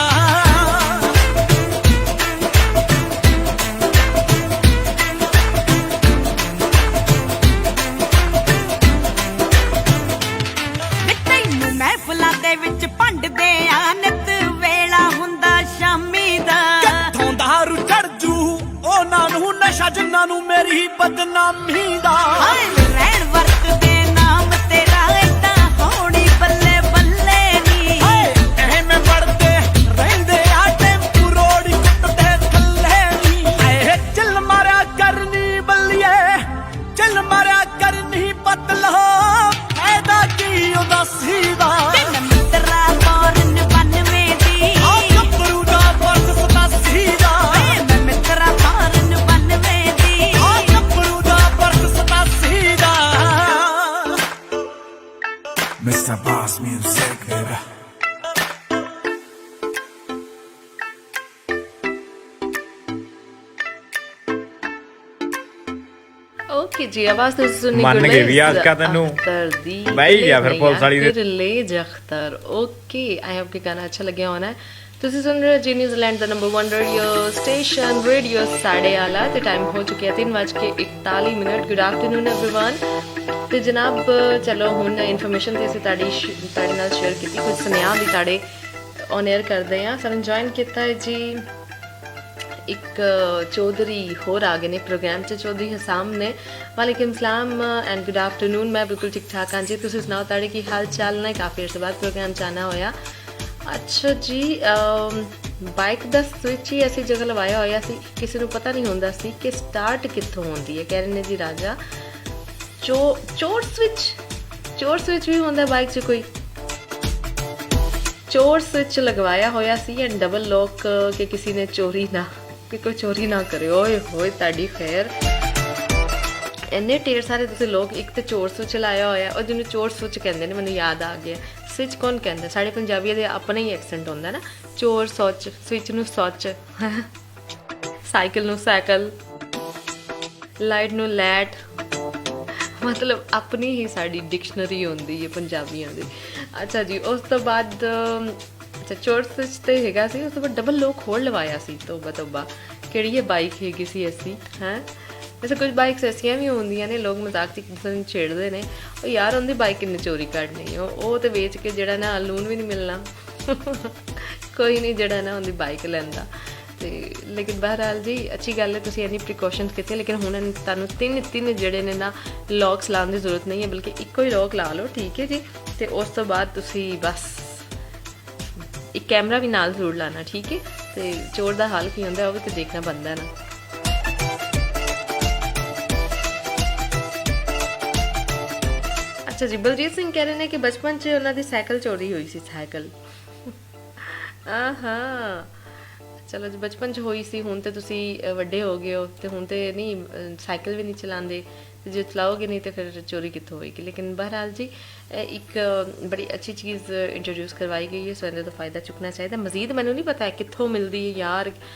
ਮਹਿਫਲਾਂ ਦੇ ਵਿੱਚ ਭੰਡਦੇ ਆ ਨਿਤ ਵੇਲਾ ਹੁੰਦਾ ਸ਼ਾਮੀ ਦਾ ਕਿੱਥੋਂ ਦਾਰੂ ਚੜ ਜੂ ਉਹਨਾਂ ਨੂੰ ਨਸ਼ਾ ਜਿਨ੍ਹਾਂ ਨੂੰ ਮੇਰੀ ਬਦਨਾਮੀ ਦਾ ਹਾਏ ਰਹਿਣ ਵਰਤਦੇ ਨਾਮ ਤੇਰਾ ਏਦਾਂ ਹੋਣੀ ਬੱਲੇ ਬੱਲੇ ਨੀ ਐਵੇਂ ਵੜਦੇ ਰਹਿੰਦੇ ਆ ਟੈਂਪੂ ਰੋਡ ਕੁੱਟਦੇ ਥੱਲੇ ਨੀ ਐ ਚੱਲ ਮਾਰਿਆ ਕਰਨੀ ਬੱਲੀਏ ਚੱਲ ਮਾਰਿਆ ਕਰਨੀ ਪਤਲਾ ਫਾਇਦਾ ਕੀ ਉਹਦਾ ਸੀਦਾ ਮੈਂ ਮਿੱਤਰਾ ਫੌਰਨ 92 ਦੀ ਆ ਗੱਭਰੂ ਦਾ ਪਰਸ 87 ਦਾ ਮੈਂ ਮਿੱਤਰਾ ਫੌਰਨ 92 ਦੀ ਆ ਗੱਭਰੂ ਦਾ ਪਰਸ 87 ਦਾ Mr. Boss Music, baby. Okay ਜੀ ਆਵਾਜ਼ ਤੁਸੀਂ ਸੁਣੀ ਮੰਨ ਗਏ ਵੀ ਗੁਰਲੇਜ਼ ਅੱਜ ਕਾ ਤੈਨੂੰ। ਅਖਤਰ ਦੀ ਬਹਿ ਗਿਆ ਫਿਰ ਪੁਲਿਸ ਵਾਲੀ ਦੇ। Gurlez Akhtar okay I hope ਕਿ ਗਾਣਾ ਅੱਛਾ ਲੱਗਿਆ ਹੋਣਾ ਹੈ। ਤੁਸੀਂ ਸੁਣ ਰਹੇ ਹੋ ਜੀ ਨਿਊਜ਼ੀਲੈਂਡ ਦਾ ਨੰਬਰ 1 ਰੇਡੀਓ ਸਟੇਸ਼ਨ ਰੇਡੀਓ ਸਾਡੇ ਆਲਾ ਤੇ ਟਾਈਮ ਹੋ ਚੁੱਕਿਆ 3:41 ਗੁੱਡ ਆਫਟਰਨੂਨ एवरीवन ਤੇ ਜਨਾਬ ਚਲੋ ਹੁਣ ਇਨਫੋਰਮੇਸ਼ਨ ਤੇ ਅਸੀਂ ਤੁਹਾਡੇ ਨਾਲ ਸ਼ੇਅਰ ਕੀਤੀ ਕੁਝ ਸੁਨੇਹਾ ਵੀ ਤੁਹਾਡੇ ਔਨ 에ਅਰ ਕਰਦੇ ਆ ਸਾਨੂੰ ਜੁਆਇਨ ਕੀਤਾ ਹੈ ਜੀ ਇੱਕ ਚੌਧਰੀ ਹੋਰ ਆ ਗਏ ਨੇ ਪ੍ਰੋਗਰਾਮ 'ਚ ਚੌਧਰੀ ਹਸਾਮ ਨੇ ਵਾਲੇਕੁਮ ਸਲਾਮ ਐਂਡ ਗੁੱਡ ਆਫਟਰਨੂਨ ਮੈਂ ਬਿਲਕੁਲ ਠੀਕ ਠਾਕ ਹਾਂ ਜੀ ਤੁਸੀਂ ਸੁਣਾਓ ਤੁਹਾਡੇ ਕੀ ਹਾਲ ਚਾਲ ਨੇ ਕਾਫੀ ਅਰਸੇ ਬਾਅਦ ਪ੍ਰੋਗਰਾਮ 'ਚ ਆਉਣਾ ਹੋਇਆ ਅੱਛਾ ਜੀ ਬਾਈਕ ਦਾ ਸਵਿਚ ਹੀ ਐਸੀ ਜਗ੍ਹਾ ਲਵਾਇਆ ਹੋਇਆ ਸੀ ਕਿਸੇ ਨੂੰ ਪਤਾ ਨਹੀਂ ਹੁੰਦਾ ਸੀ ਕਿ ਸਟਾਰਟ ਕਿੱਥੋਂ ਹੁੰਦੀ ਹੈ ਕਹਿ ਰਹੇ ਨੇ ਜੀ ਰਾਜਾ ਚੋਰ ਸਵਿਚ ਵੀ ਹੁੰਦਾ ਬਾਈਕ 'ਚ ਕੋਈ ਚੋਰ ਸਵਿਚ ਲਗਵਾਇਆ ਹੋਇਆ ਸੀ ਐਂਡ ਡਬਲ ਲੋਕ ਕਿ ਕਿਸੇ ਨੇ ਚੋਰੀ ਨਾ ਕਿ ਕੋਈ ਚੋਰੀ ਨਾ ਕਰੇ ਓਏ ਹੋਏ ਤੁਹਾਡੀ ਖੈਰ ਇੰਨੇ ਢੇਰ ਸਾਰੇ ਤੁਸੀਂ ਲੋਕ ਇੱਕ ਤੇ ਚੋਰ ਸਵਿਚ ਲਾਇਆ ਹੋਇਆ ਉਹ ਜਿਹਨੂੰ ਚੋਰ ਸਵਿਚ ਕਹਿੰਦੇ ਨੇ ਮੈਨੂੰ ਯਾਦ ਆ ਗਿਆ ਸਵਿਚ ਕੌਣ ਕਹਿੰਦਾ ਸਾਡੇ ਪੰਜਾਬੀਆਂ ਦੇ ਆਪਣਾ ਹੀ ਐਕਸੈਂਟ ਹੁੰਦਾ ਨਾ ਚੋਰ ਸੋਚ ਸਵਿਚ ਨੂੰ ਸੋਚ ਸਾਈਕਲ ਨੂੰ ਸਾਈਕਲ ਲਾਈਟ ਨੂੰ ਲੈਟ ਮਤਲਬ ਆਪਣੀ ਹੀ ਸਾਡੀ ਡਿਕਸ਼ਨਰੀ ਹੁੰਦੀ ਹੈ ਪੰਜਾਬੀਆਂ ਦੀ ਅੱਛਾ ਜੀ ਉਸ ਤੋਂ ਬਾਅਦ ਅੱਛਾ ਚੋਰ ਸਵਿਚ ਤੇ ਹੈਗਾ ਸੀ ਉਸ ਤੋਂ ਬਾਅਦ ਡਬਲ ਲੋਕ ਹੋਰ ਲਵਾਇਆ ਸੀ ਤੋਬਾ ਕਿਹੜੀ ਇਹ ਬਾਈਕ ਹੈਗੀ ਸੀ ਐਸੀ ਹੈ ਵੈਸੇ ਕੁਝ ਬਾਈਕਸ ਐਸੀਆਂ ਵੀ ਹੁੰਦੀਆਂ ਨੇ ਲੋਕ ਮਜ਼ਾਕ 'ਚ ਕਿਸੇ ਨੂੰ ਛੇੜਦੇ ਨੇ ਉਹ ਯਾਰ ਉਹਦੀ ਬਾਈਕ ਕਿੰਨੇ ਚੋਰੀ ਕਰਨੀ ਉਹ ਤੇ ਵੇਚ ਕੇ ਜਿਹੜਾ ਨਾ ਲੂਣ ਵੀ ਨਹੀਂ ਮਿਲਣਾ ਕੋਈ ਨਹੀਂ ਜਿਹੜਾ ਨਾ ਉਹਦੀ ਬਾਈਕ ਲੈਂਦਾ ਤੇ ਲੇਕਿਨ ਬਹਰਹਾਲ ਜੀ ਅੱਛੀ ਗੱਲ ਹੈ ਤੁਸੀਂ ਇੰਨੀ ਪ੍ਰੀਕਾਸ਼ਨਸ ਕੀਤੀਆਂ ਲੇਕਿਨ ਹੁਣ ਤੁਹਾਨੂੰ ਤਿੰਨ ਜਿਹੜੇ ਨੇ ਨਾ ਲੌਕਸ ਲਾਉਣ ਦੀ ਜ਼ਰੂਰਤ ਨਹੀਂ ਹੈ ਬਲਕਿ ਇੱਕੋ ਹੀ ਲੌਕ ਲਾ ਲਓ ਠੀਕ ਹੈ ਜੀ ਤੇ ਉਸ ਤੋਂ ਬਾਅਦ ਤੁਸੀਂ ਬਸ ਇੱਕ ਕੈਮਰਾ ਵੀ ਨਾਲ ਜ਼ਰੂਰ ਲਾਣਾ ਠੀਕ ਹੈ ਤੇ ਚੋਰ ਦਾ ਹਾਲ ਕੀ ਹੁੰਦਾ ਉਹ ਵੀ ਤੇ ਦੇਖਣਾ ਬਣਦਾ ਨਾ ਅੱਛਾ ਜੀ ਬਲਜੀਤ ਸਿੰਘ ਕਹਿ ਰਹੇ ਨੇ ਕਿ ਬਚਪਨ 'ਚ ਉਹਨਾਂ ਦੀ ਸਾਈਕਲ ਚੋਰੀ ਹੋਈ ਸੀ ਸਾਈਕਲ ਆਹਾ ਚਲੋ ਜੀ ਬਚਪਨ 'ਚ ਹੋਈ ਸੀ ਹੁਣ ਤੇ ਤੁਸੀਂ ਵੱਡੇ ਹੋ ਗਏ ਹੋ ਤੇ ਹੁਣ ਤੇ ਨਹੀਂ ਸਾਈਕਲ ਵੀ ਨਹੀਂ ਚਲਾਉਂਦੇ ਤੇ ਜੇ ਚਲਾਓਗੇ ਨਹੀਂ ਤੇ ਫਿਰ ਚੋਰੀ ਕਿੱਥੋਂ ਹੋਏਗੀ ਲੇਕਿਨ ਬਹਰਹਾਲ ਜੀ ਇੱਕ ਬੜੀ ਅੱਛੀ ਚੀਜ਼ ਇੰਟਰੋਡਿਊਸ ਕਰਵਾਈ ਗਈ ਹੈ ਸੋ ਇਹਦਾ ਫਾਇਦਾ ਚੁੱਕਣਾ ਚਾਹੀਦਾ ਮਜ਼ੀਦ ਮੈਨੂੰ ਨਹੀਂ ਪਤਾ ਕਿੱਥੋਂ ਮਿਲਦੀ ਹੈ ਯਾਰ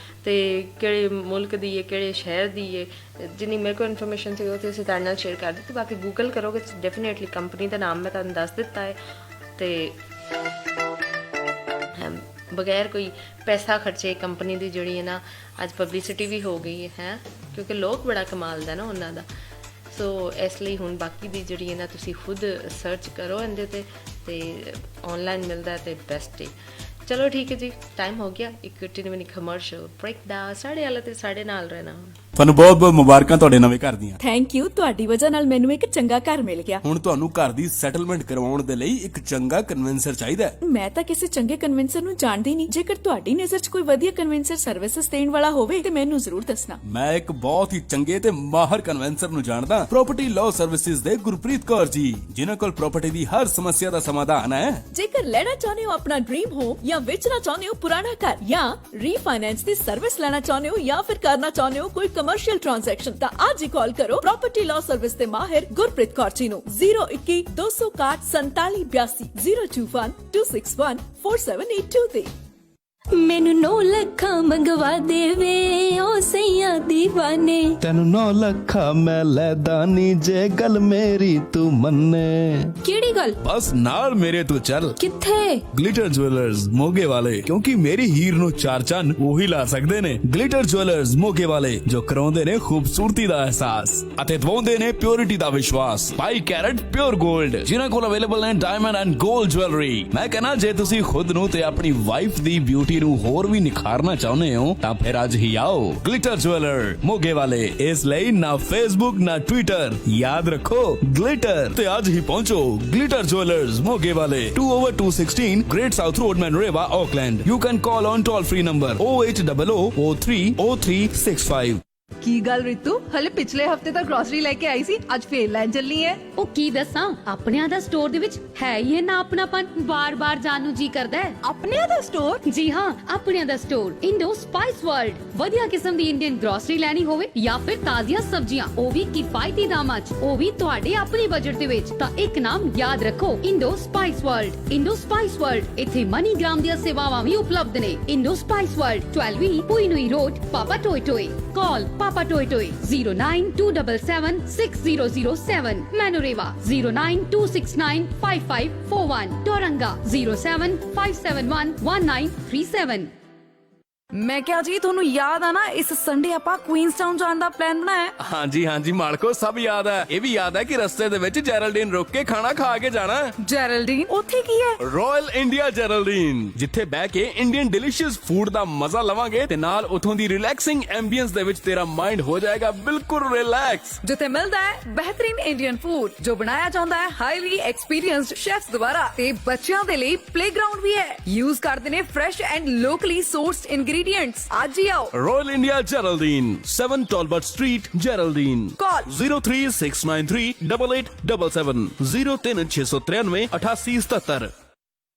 ਤੇ ਕਿਹੜੇ ਮੁਲਕ ਦੀ ਹੈ ਕਿਹੜੇ ਸ਼ਹਿਰ ਦੀ ਹੈ ਜਿੰਨੀ ਮੇਰੇ ਕੋਲ ਇਨਫੋਰਮੇਸ਼ਨ ਸੀ ਉਹ ਤੇ ਅਸੀਂ ਤੁਹਾਡੇ ਨਾਲ ਸ਼ੇਅਰ ਕਰ ਦਿੱਤੀ ਬਾਕੀ ਗੂਗਲ ਕਰੋਗੇ ਡੈਫੀਨੇਟਲੀ ਕੰਪਨੀ ਦਾ ਨਾਮ ਮੈਂ ਤੁਹਾਨੂੰ ਦੱਸ ਦਿੱਤਾ ਹੈ ਤੇ ਬਗੈਰ ਕੋਈ ਪੈਸਾ ਖਰਚੇ ਕੰਪਨੀ ਦੀ ਜਿਹੜੀ ਹੈ ਨਾ ਅੱਜ ਪਬਲਿਸਿਟੀ ਵੀ ਹੋ ਗਈ ਹੈ ਕਿਉਂਕਿ ਲੋਕ ਬੜਾ ਕਮਾਲ ਦਾ ਨਾ ਉਹਨਾਂ ਦਾ ਸੋ ਇਸ ਲਈ ਹੁਣ ਬਾਕੀ ਦੀ ਜਿਹੜੀ ਹੈ ਨਾ ਤੁਸੀਂ ਖੁਦ ਸਰਚ ਕਰੋ ਇਹਦੇ ਤੇ ਆਨਲਾਈਨ ਮਿਲਦਾ ਤੇ ਬੈਸਟ ਹੈ ਚਲੋ ਠੀਕ ਹੈ ਜੀ ਟਾਈਮ ਹੋ ਗਿਆ ਇੱਕ 3 ਮਿੰਟ ਕਮਰਸ਼ੀਅਲ ਬ੍ਰੇਕ ਦਾ ਸਾਡੇ ਨਾਲ ਰਹਿਣਾ ਤੁਹਾਨੂੰ ਬਹੁਤ ਬਹੁਤ ਮੁਬਾਰਕਾਂ ਤੁਹਾਡੇ ਨਵੇਂ ਘਰ ਦੀਆਂ ਥੈਂਕ ਯੂ ਤੁਹਾਡੀ ਵਜ੍ਹਾ ਨਾਲ ਮੈਨੂੰ ਇੱਕ ਚੰਗਾ ਘਰ ਮਿਲ ਗਿਆ ਹੁਣ ਤੁਹਾਨੂੰ ਘਰ ਦੀ ਸੈਟਲਮੈਂਟ ਕਰਵਾਉਣ ਦੇ ਲਈ ਇੱਕ ਚੰਗਾ ਕਨਵੈਂਸਰ ਚਾਹੀਦਾ ਹੈ ਮੈਂ ਤਾਂ ਕਿਸੇ ਚੰਗੇ ਕਨਵੈਂਸਰ ਨੂੰ ਜਾਣਦੀ ਨਹੀਂ ਜੇਕਰ ਤੁਹਾਡੀ ਨਜ਼ਰ 'ਚ ਕੋਈ ਵਧੀਆ ਕਨਵੈਂਸਰ ਸਰਵਿਸਿਜ਼ ਦੇਣ ਵਾਲਾ ਹੋਵੇ ਤੇ ਮੈਨੂੰ ਜ਼ਰੂਰ ਦੱਸਣਾ ਮੈਂ ਇੱਕ ਬਹੁਤ ਹੀ ਚੰਗੇ ਤੇ ਮਾਹਰ ਕਨਵੈਂਸਰ ਨੂੰ ਜਾਣਦਾ ਪ੍ਰਾਪਰਟੀ ਲਾਅ ਸਰਵਿਸਿਜ਼ ਦੇ ਗੁਰਪ੍ਰੀਤ ਕੌਰ ਜੀ ਜਿਨ੍ਹਾਂ ਕੋਲ ਪ੍ਰਾਪਰਟੀ ਦੀ ਹਰ ਸਮੱਸਿਆ ਦਾ ਸਮਾਧਾਨ ਹੈ ਜੇਕਰ ਲੈਣਾ ਚਾਹੁੰਦੇ ਹੋ ਆਪਣਾ ਡ੍ਰੀਮ ਹੋਮ ਜਾਂ ਵੇਚਣਾ ਚਾਹੁੰਦੇ ਹੋ ਪੁਰਾਣਾ ਘਰ ਜਾਂ ਰੀਫਾਈਨੈਂਸ ਦੀ ਸਰਵਿਸ ਲੈਣਾ ਚਾਹੁੰਦੇ ਹੋ ਜਾਂ ਫਿਰ ਕਰਨਾ ਚਾਹੁੰਦੇ ਹੋ ਕੋਈ ਕਮਰਸ਼ੀਅਲ ਟ੍ਰਾਂਜੈਕਸ਼ਨ ਤਾਂ ਅੱਜ ਹੀ ਕਾਲ ਕਰੋ ਪ੍ਰੋਪਰਟੀ ਲਾਅ ਸਰਵਿਸ ਦੇ ਮਾਹਿਰ ਗੁਰਪ੍ਰੀਤ ਕੌਰ ਜੀ ਨੂੰ 021 261 4782 021 261 4782 ਤੇ। ਮੈਨੂੰ 9 ਲੱਖਾਂ ਮੰਗਵਾ ਦੇਵੇ ਓ ਸਈਆਂ ਦੀਵਾਨੇ, ਤੈਨੂੰ 9 ਲੱਖਾਂ ਮੈਂ ਲੈਦਾ ਨੀ ਜੇ ਗੱਲ ਮੇਰੀ ਤੂੰ ਮੰਨੇ। ਕਿਹੜੀ ਗੱਲ? ਬਸ ਨਾਲ ਮੇਰੇ ਤੂੰ ਚੱਲ। ਕਿੱਥੇ? ਗਲਿਟਰ ਜੁਐਲਰਸ ਮੋਗੇ ਵਾਲੇ, ਕਿਉਂਕਿ ਮੇਰੀ ਹੀਰ ਨੂੰ 4 ਚੰਨ ਉਹੀ ਲਾ ਸਕਦੇ ਨੇ। ਗਲਿਟਰ ਜੁਐਲਰਸ ਮੋਗੇ ਵਾਲੇ ਜੋ ਕਰਾਉਂਦੇ ਨੇ ਖੂਬਸੂਰਤੀ ਦਾ ਅਹਿਸਾਸ ਅਤੇ ਦਵਾਉਂਦੇ ਨੇ ਪਿਓਰਿਟੀ ਦਾ ਵਿਸ਼ਵਾਸ। 22 ਕੈਰਟ ਪਿਓਰ 골ਡ ਜਿਨ੍ਹਾਂ ਕੋਲ ਅਵੇਲੇਬਲ ਨੇ ਡਾਇਮੰਡ ਐਂਡ 골ਡ ਜੁਐਲਰੀ। ਮੈਂ ਕਹਿੰਦਾ ਜੇ ਤੁਸੀਂ ਖੁਦ ਨੂੰ ਤੇ ਆਪਣੀ ਵਾਈਫ ਦੀ ਬਿਊਟੀ ਨੂੰ ਹੋਰ ਵੀ ਨਿਖਾਰਨਾ ਚਾਹੁੰਦੇ ਹੋ ਤਾਂ ਫਿਰ ਅੱਜ ਹੀ ਆਓ ਗਲਿਟਰ ਜੁਐਲਰ ਮੋਗੇ ਵਾਲੇ। ਇਸ ਲਈ ਨਾ ਫੇਸਬੁੱਕ ਨਾ ਟਵਿੱਟਰ, ਯਾਦ ਰੱਖੋ ਗਲਿਟਰ ਤੇ ਅੱਜ ਹੀ ਪਹੁੰਚੋ ਗਲਿਟਰ ਜੁਐਲਰਸ ਮੋਗੇ ਵਾਲੇ 2/216 Great South Road, Manoreva, Auckland. You can call on toll free number 0800030365। ਕੀ ਗੱਲ ਰਿਤੂ, ਹਲੇ ਪਿਛਲੇ ਹਫਤੇ ਤਾਂ ਗਰੋਸਰੀ ਲੈ ਕੇ ਆਈ ਸੀ, ਅੱਜ ਫੇਰ ਲੈਣ ਚੱਲੀ ਐ। ਉਹ ਕੀ ਦੱਸਾਂ, ਆਪਣਿਆਂ ਦਾ ਸਟੋਰ ਦੇ ਵਿੱਚ ਹੈ ਹੀ ਇਹ ਨਾ ਆਪਣਾਪਨ, ਬਾਰ-ਬਾਰ ਜਾਣ ਨੂੰ ਜੀ ਕਰਦਾ ਹੈ। ਆਪਣਿਆਂ ਦਾ ਸਟੋਰ? ਜੀ ਹਾਂ, ਆਪਣਿਆਂ ਦਾ ਸਟੋਰ ਇੰਡੋ ਸਪਾਈਸ ਵਰਲਡ। ਵਧੀਆ ਕਿਸਮ ਦੀ ਇੰਡੀਅਨ ਗਰੋਸਰੀ ਲੈਣੀ ਹੋਵੇ ਜਾਂ ਫਿਰ ਤਾਜ਼ੀਆਂ ਸਬਜ਼ੀਆਂ, ਉਹ ਵੀ ਕਿਫਾਇਤੀ ਦਾਮਾਂ 'ਚ, ਉਹ ਵੀ ਤੁਹਾਡੇ ਆਪਣੇ ਬਜਟ ਦੇ ਵਿੱਚ, ਤਾਂ ਇੱਕ ਨਾਮ ਯਾਦ ਰੱਖੋ, Indo spice world. Indo spice world ਇੱਥੇ ਮਨੀਗ੍ਰਾਮ ਦੀਆਂ ਸੇਵਾਵਾਂ ਵੀ ਉਪਲਬਧ ਨੇ। ਇੰਡੋ ਸਪਾਈਸ ਵਰਲਡ 12 ਪੁਈਨੂਈ ਰੋਡ, ਪਾਪਾ ਟੋਏ ਟੋਏ। ਕਾਲ Papa Toy Toy 09277 6007, Manoreva 092695541, Toranga 07571 1937। ਮੈਂ ਕਿਹਾ ਜੀ ਤੁਹਾਨੂੰ ਯਾਦ ਆ ਨਾ, ਇਸ ਸੰਡੇ ਆਪਾਂ ਕੁਈਨਸਟਾਊਨ ਜਾਣ ਦਾ ਪਲਾਨ ਬਣਾਇਆ। ਹਾਂਜੀ ਹਾਂਜੀ ਮਾਲਕੋ, ਸਭ ਯਾਦ ਹੈ। ਇਹ ਵੀ ਯਾਦ ਹੈ ਕਿ ਰਸਤੇ ਦੇ ਵਿੱਚ ਜੈਰਲਡੀਨ ਰੁਕ ਕੇ ਖਾਣਾ ਖਾ ਕੇ ਜਾਣਾ। ਜੈਰਲਡੀਨ ਉੱਥੇ ਕੀ ਹੈ? ਰਾਇਲ ਇੰਡੀਆ ਜੈਰਲਡੀਨ, ਜਿੱਥੇ ਬਹਿ ਕੇ ਇੰਡੀਅਨ ਡਿਲੀਸ਼ੀਅਸ ਫੂਡ ਦਾ ਮਜ਼ਾ ਲਵਾਂਗੇ ਤੇ ਨਾਲ ਉਥੋਂ ਦੀ ਰਿਲੈਕਸਿੰਗ ਐਂਬੀਐਂਸ ਦੇ ਵਿੱਚ ਤੇਰਾ ਮਾਈਂਡ ਹੋ ਜਾਏਗਾ ਬਿਲਕੁਲ ਰਿਲੈਕਸ। ਜਿੱਥੇ ਮਿਲਦਾ ਹੈ ਬਿਹਤਰੀਨ ਇੰਡੀਅਨ ਫੂਡ ਜੋ ਬਣਾਇਆ ਜਾਂਦਾ ਹੈ ਹਾਈਲੀ ਐਕਸਪੀਰੀਐਂਸਡ ਸ਼ੈਫਸ ਦੁਆਰਾ, ਤੇ ਬੱਚਿਆਂ ਦੇ ਲਈ ਪਲੇਗਰਾਉਂਡ ਵੀ ਹੈ। ਯੂਜ਼ ਕਰਦੇ ਨੇ fresh and locally sourced ingredients. ਅੱਜ ਹੀ ਆਓ। Royal India Geraldine, 7 Talbot street, Geraldine. Call 036938877 03693 8877।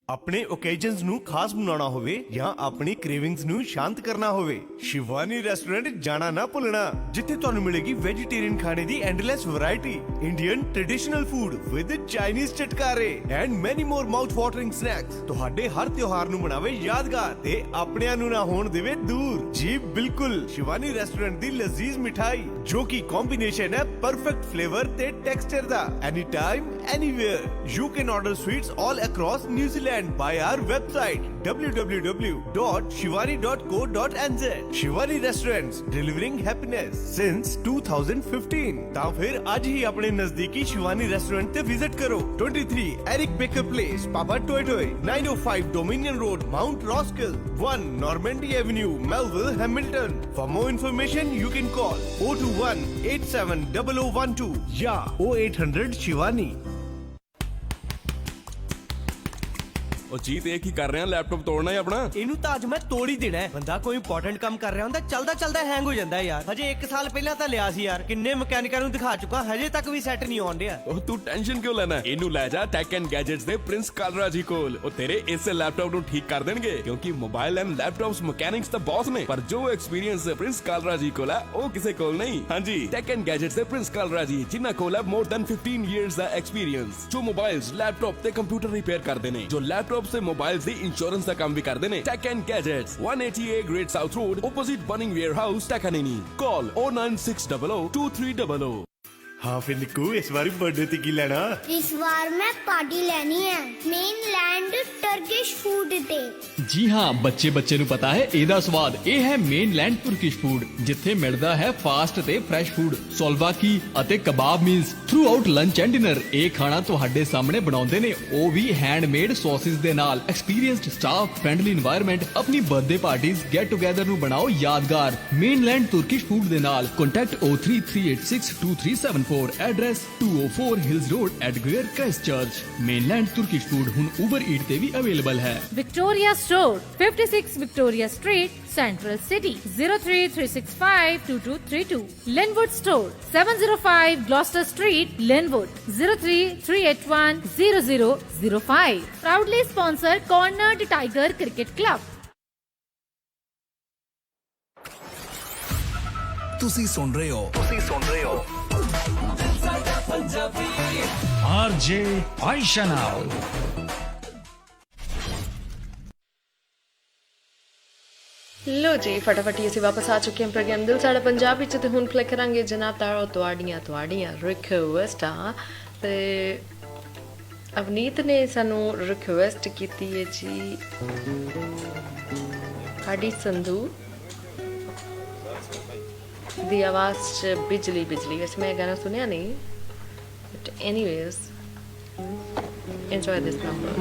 ਆਪਣੇ ਓਕੇਜਨਸ ਨੂੰ ਖਾਸ ਬਣਾਉਣਾ ਹੋਵੇ ਜਾਂ ਆਪਣੀ ਕ੍ਰੇਵਿੰਗਸ ਨੂੰ ਸ਼ਾਂਤ ਕਰਨਾ ਹੋਵੇ, ਸ਼ਿਵਾਨੀ ਰੈਸਟੋਰੈਂਟ ਜਾਣਾ ਨਾ ਭੁੱਲਣਾ, ਜਿੱਥੇ ਤੁਹਾਨੂੰ ਮਿਲੇਗੀ ਵੈਜੀਟੇਰੀਅਨ ਖਾਣੇ ਦੀ endless variety, Indian traditional food with Chinese ਚਟਕਾਰੇ and many more mouth watering snacks. ਤੁਹਾਡੇ ਹਰ ਤਿਉਹਾਰ ਨੂੰ ਬਣਾਵੇ ਯਾਦਗਾਰ ਤੇ ਆਪਣਿਆਂ ਨੂੰ ਨਾ ਹੋਣ ਦੇਵੇ ਦੂਰ। ਜੀ ਬਿਲਕੁਲ, ਸ਼ਿਵਾਨੀ ਰੈਸਟੋਰੈਂਟ ਦੀ ਲਜ਼ੀਜ਼ ਮਿਠਾਈ ਜੋ ਕਿ ਕੰਬੀਨੇਸ਼ਨ ਹੈ ਪਰਫੈਕਟ ਫਲੇਵਰ ਤੇ texture the. Any time anywhere you can order sweets all across New Zealand by our website www.shivani.co.nz। Shivani Restaurants, delivering happiness since 2015। ਤਾਂ ਫਿਰ ਅੱਜ ਹੀ ਆਪਣੇ ਨਜ਼ਦੀਕੀ ਸ਼ਿਵਾਨੀ ਰੈਸਟੋਰੈਂਟ ਤੇ ਵਿਜ਼ਿਟ ਕਰੋ। 23 Eric Baker Place, Papa Toy Toy, 905 Dominion Road, Mount Roskill, 1 Normandy Avenue, Melville, Hamilton। For more information, you can call 021 870012 या 0800 Shivani। ਉਹ ਜੀਤ ਇਹ ਕੀ ਕਰ ਰਿਹਾ? ਲੈਪਟਾਪ ਤੋੜਨਾ ਹੈ ਆਪਣਾ? ਇਹਨੂੰ ਤਾਂ ਅੱਜ ਮੈਂ ਤੋੜ ਹੀ ਦੇਣਾ ਹੈ। ਬੰਦਾ ਕੋਈ ਇੰਪੋਰਟੈਂਟ ਕੰਮ ਕਰ ਰਿਹਾ ਹੁੰਦਾ, ਚਲਦਾ ਹੈਂਗ ਹੋ ਜਾਂਦਾ ਯਾਰ। ਹਜੇ 1 ਸਾਲ ਪਹਿਲਾਂ ਤਾਂ ਲਿਆ ਸੀ ਯਾਰ, ਕਿੰਨੇ ਮਕੈਨਿਕਾਂ ਨੂੰ ਦਿਖਾ ਚੁੱਕਾ, ਹਜੇ ਤੱਕ ਵੀ ਸੈੱਟ ਨਹੀਂ ਆਉਣ ਡਿਆ। ਉਹ ਤੂੰ ਟੈਨਸ਼ਨ ਕਿਉਂ ਲੈਣਾ? ਇਹਨੂੰ ਲੈ ਜਾ ਟੈਕ ਐਂਡ ਗੈਜਟਸ ਦੇ ਪ੍ਰਿੰਸ ਕਾਲਰਾ ਜੀ ਕੋਲ। ਉਹ ਤੇਰੇ ਇਸੇ ਲੈਪਟਾਪ ਨੂੰ ਠੀਕ ਕਰ ਦੇਣਗੇ, ਕਿਉਂਕਿ ਮੋਬਾਈਲ ਐਂਡ ਲੈਪਟਾਪਸ ਮਕੈਨਿਕਸ ਤਾਂ ਬਹੁਤ ਨੇ, ਪਰ ਜੋ ਐਕਸਪੀਰੀਅੰਸ ਪ੍ਰਿੰਸ ਕਾਲਰਾ ਜੀ ਕੋਲ ਹੈ ਉਹ ਕਿਸੇ ਕੋਲ ਨਹੀਂ। ਹਾਂਜੀ, ਟੈਕ ਐਂਡ ਗੈਜਟਸ ਦੇ ਪ੍ਰਿੰਸ ਕਾਲਰਾ ਜੀ, ਜਿਨ੍ਹਾਂ ਕੋਲ ਹੈ ਮੋਰ ਦੈਨ 15 ਇਅਰਸ ਦਾ ਐਕਸਪੀਰੀਅੰਸ, ਜੋ ਮੋਬਾਈਲਸ, ਲੈਪਟਾਪ ਤੇ ਕੰਪਿਊਟਰ ਰਿਪੇਅਰ ਕਰਦੇ ਨੇ, ਜੋ ਲੈਪਟਾਪ ਤੇ ਮੋਬਾਈਲਸ ਦੀ इंश्योरेंस का काम भी करते हैं। Tech and Gadgets, 188 Great South Road, opposite Bunning Warehouse, Takanini. Call 096002300। हाँ फिर निक्कू, इस बार बर्थडे ते की लेना? इस बार मैं पार्टी लेनी है मेनलैंड टर्किश फूड ते। जी हाँ, बच्चे बच्चे ਨੂੰ ਪਤਾ ਹੈ ਇਹਦਾ ਸਵਾਦ। ਇਹ ਹੈ ਮੇਨਲੈਂਡ ਤੁਰਕਿਸ਼ ਫੂਡ, ਜਿੱਥੇ ਮਿਲਦਾ ਹੈ ਫਾਸਟ ਤੇ ਫਰੈਸ਼ ਫੂਡ, ਸੋਲਵਾਕੀ ਅਤੇ kebab meals throughout lunch and dinner. ਇਹ ਖਾਣਾ ਤੁਹਾਡੇ ਸਾਹਮਣੇ ਬਣਾਉਂਦੇ ਨੇ, ਉਹ ਵੀ ਹੈਂਡਮੇਡ ਸੌਸਿਸ ਦੇ ਨਾਲ। Experienced staff, friendly environment. ਆਪਣੀ ਬਰਥਡੇ ਪਾਰਟੀਜ਼, ਗੈਟ ਟੂਗੇਦਰ ਨੂੰ ਬਣਾਓ ਯਾਦਗਾਰ ਮੇਨਲੈਂਡ ਤੁਰਕਿਸ਼ ਫੂਡ ਦੇ ਨਾਲ। Contact 033862337 address 204 Hills road, Edgeware, Christchurch. Mainland Turkish food ਹੁਣ ਉਬਰ ਈਟ ਤੇ ਵੀ ਅਵੇਲੇਬਲ ਹੈ। Victoria Store, 56 Victoria Street, Central City, 033652232. Linwood Store, 705 Gloucester Street, Linwood, 033810005. Proudly sponsor Cornered Tiger Cricket Club. ਤੁਸੀਂ ਸੁਣ ਰਹੇ ਹੋ RJ ਆਇਸ਼ਾ ਨਾਲ। ਲੋ ਜੀ ਫਟਾਫਟ ਅਸੀਂ ਵਾਪਸ ਆ ਚੁੱਕੇ ਹਾਂ ਪ੍ਰੋਗਰਾਮ ਦਿਲ ਸਾਡਾ ਪੰਜਾਬ ਵਿੱਚ ਤੇ ਹੁਣ ਪਲੇ ਕਰਾਂਗੇ ਜਨਾਬ ਤਾਰੋ ਤੁਹਾਡੀਆਂ ਰਿਕੁਐਸਟਾਂ ਤੇ ਅਵਨੀਤ ਨੇ ਸਾਨੂੰ ਰਿਕੁਐਸਟ ਕੀਤੀ ਹੈ ਜੀ ਸਾਡੀ ਸੰਧੂ ਦੀ ਆਵਾਜ਼ 'ਚ ਬਿਜਲੀ ਵੈਸੇ ਮੈਂ ਗਾਣਾ ਸੁਣਿਆ ਨਹੀਂ but anyways enjoy this number.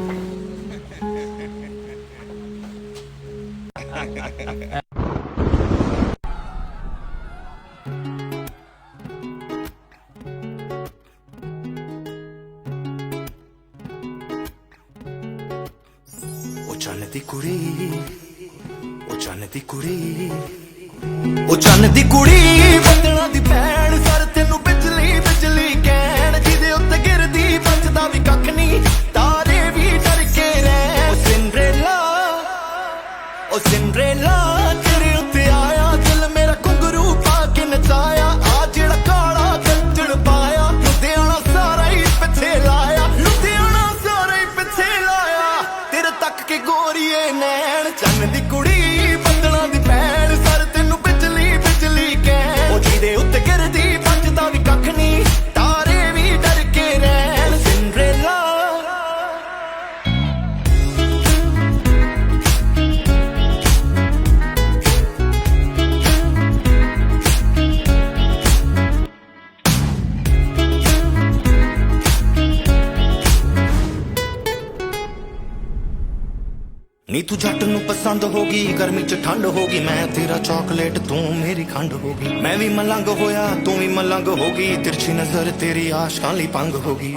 ਉਹ ਚੰਨ ਦੀ ਕੁੜੀ ਬੱਦਲਾਂ ਦੀ ਭੈਣ ਸਰ ਤੈਨੂੰ ਬਿਜਲੀ ਕਹਿਣ ਜਿਹਦੇ ਉੱਤੇ ਗਿਰਦੀ ਬਚਦਾ ਵੀ ਕੱਖ ਨਹੀਂ ਤਾਰੇ ਵੀ ਡਰ ਕੇ ਰਹਿ ਉਹ ਸਿੰਡਰੇਲਾ ਤੇਰੇ ਉੱਤੇ ਆਇਆ ਦਿਲ ਮੇਰਾ ਘੁੰਗਰੂ ਪਾ ਕੇ ਨਚਾਇਆ ਆ ਜਿਹੜਾ ਕਾਲਾ ਕੱਜੜ ਪਾਇਆ ਲੁਧਿਆਣਾ ਸਾਰਾ ਹੀ ਪਿੱਛੇ ਲਾਇਆ ਤੇਰੇ ਤੱਕ ਕੇ ਗੋਰੀਏ ਨੈਣ ਚੰਨ ਦੀ ਕੁੜੀ ਬੱਦਲਾਂ ਦੀ ਭੈਣ ਸਰ ਤੈਨੂੰ ਬਿਜਲੀ ਕਹਿਣ ਉਹ ਜਿਹਦੇ ਉੱਤੇ ਗਿਰਦੀ ਬਚਦਾ ਵੀ ਕੱਖ ਨਹੀਂ ਤਾਰੇ ਵੀ ਡਰ ਕੇ ਰਹਿਣ ਸਿੰਡਰੇਲਾ ਨੀ ਤੂੰ ਜੱਟ ਨੂੰ ਪਸੰਦ ਹੋ ਗਈ ਗਰਮੀ ਚ ਠੰਡ ਹੋ ਗਈ ਮੈਂ ਤੇਰਾ ਚਾਕਲੇਟ ਤੂੰ ਮੇਰੀ ਖੰਡ ਹੋ ਗਈ ਮੈਂ ਵੀ ਮਲੰਗ ਹੋਇਆ ਤੂੰ ਵੀ ਮਲੰਗ ਹੋ ਗਈ ਤਿਰਛੀ ਨਜ਼ਰ ਤੇਰੀ ਆਸ਼ਕਾਂ ਲਈ ਭੰਗ ਹੋ ਗਈ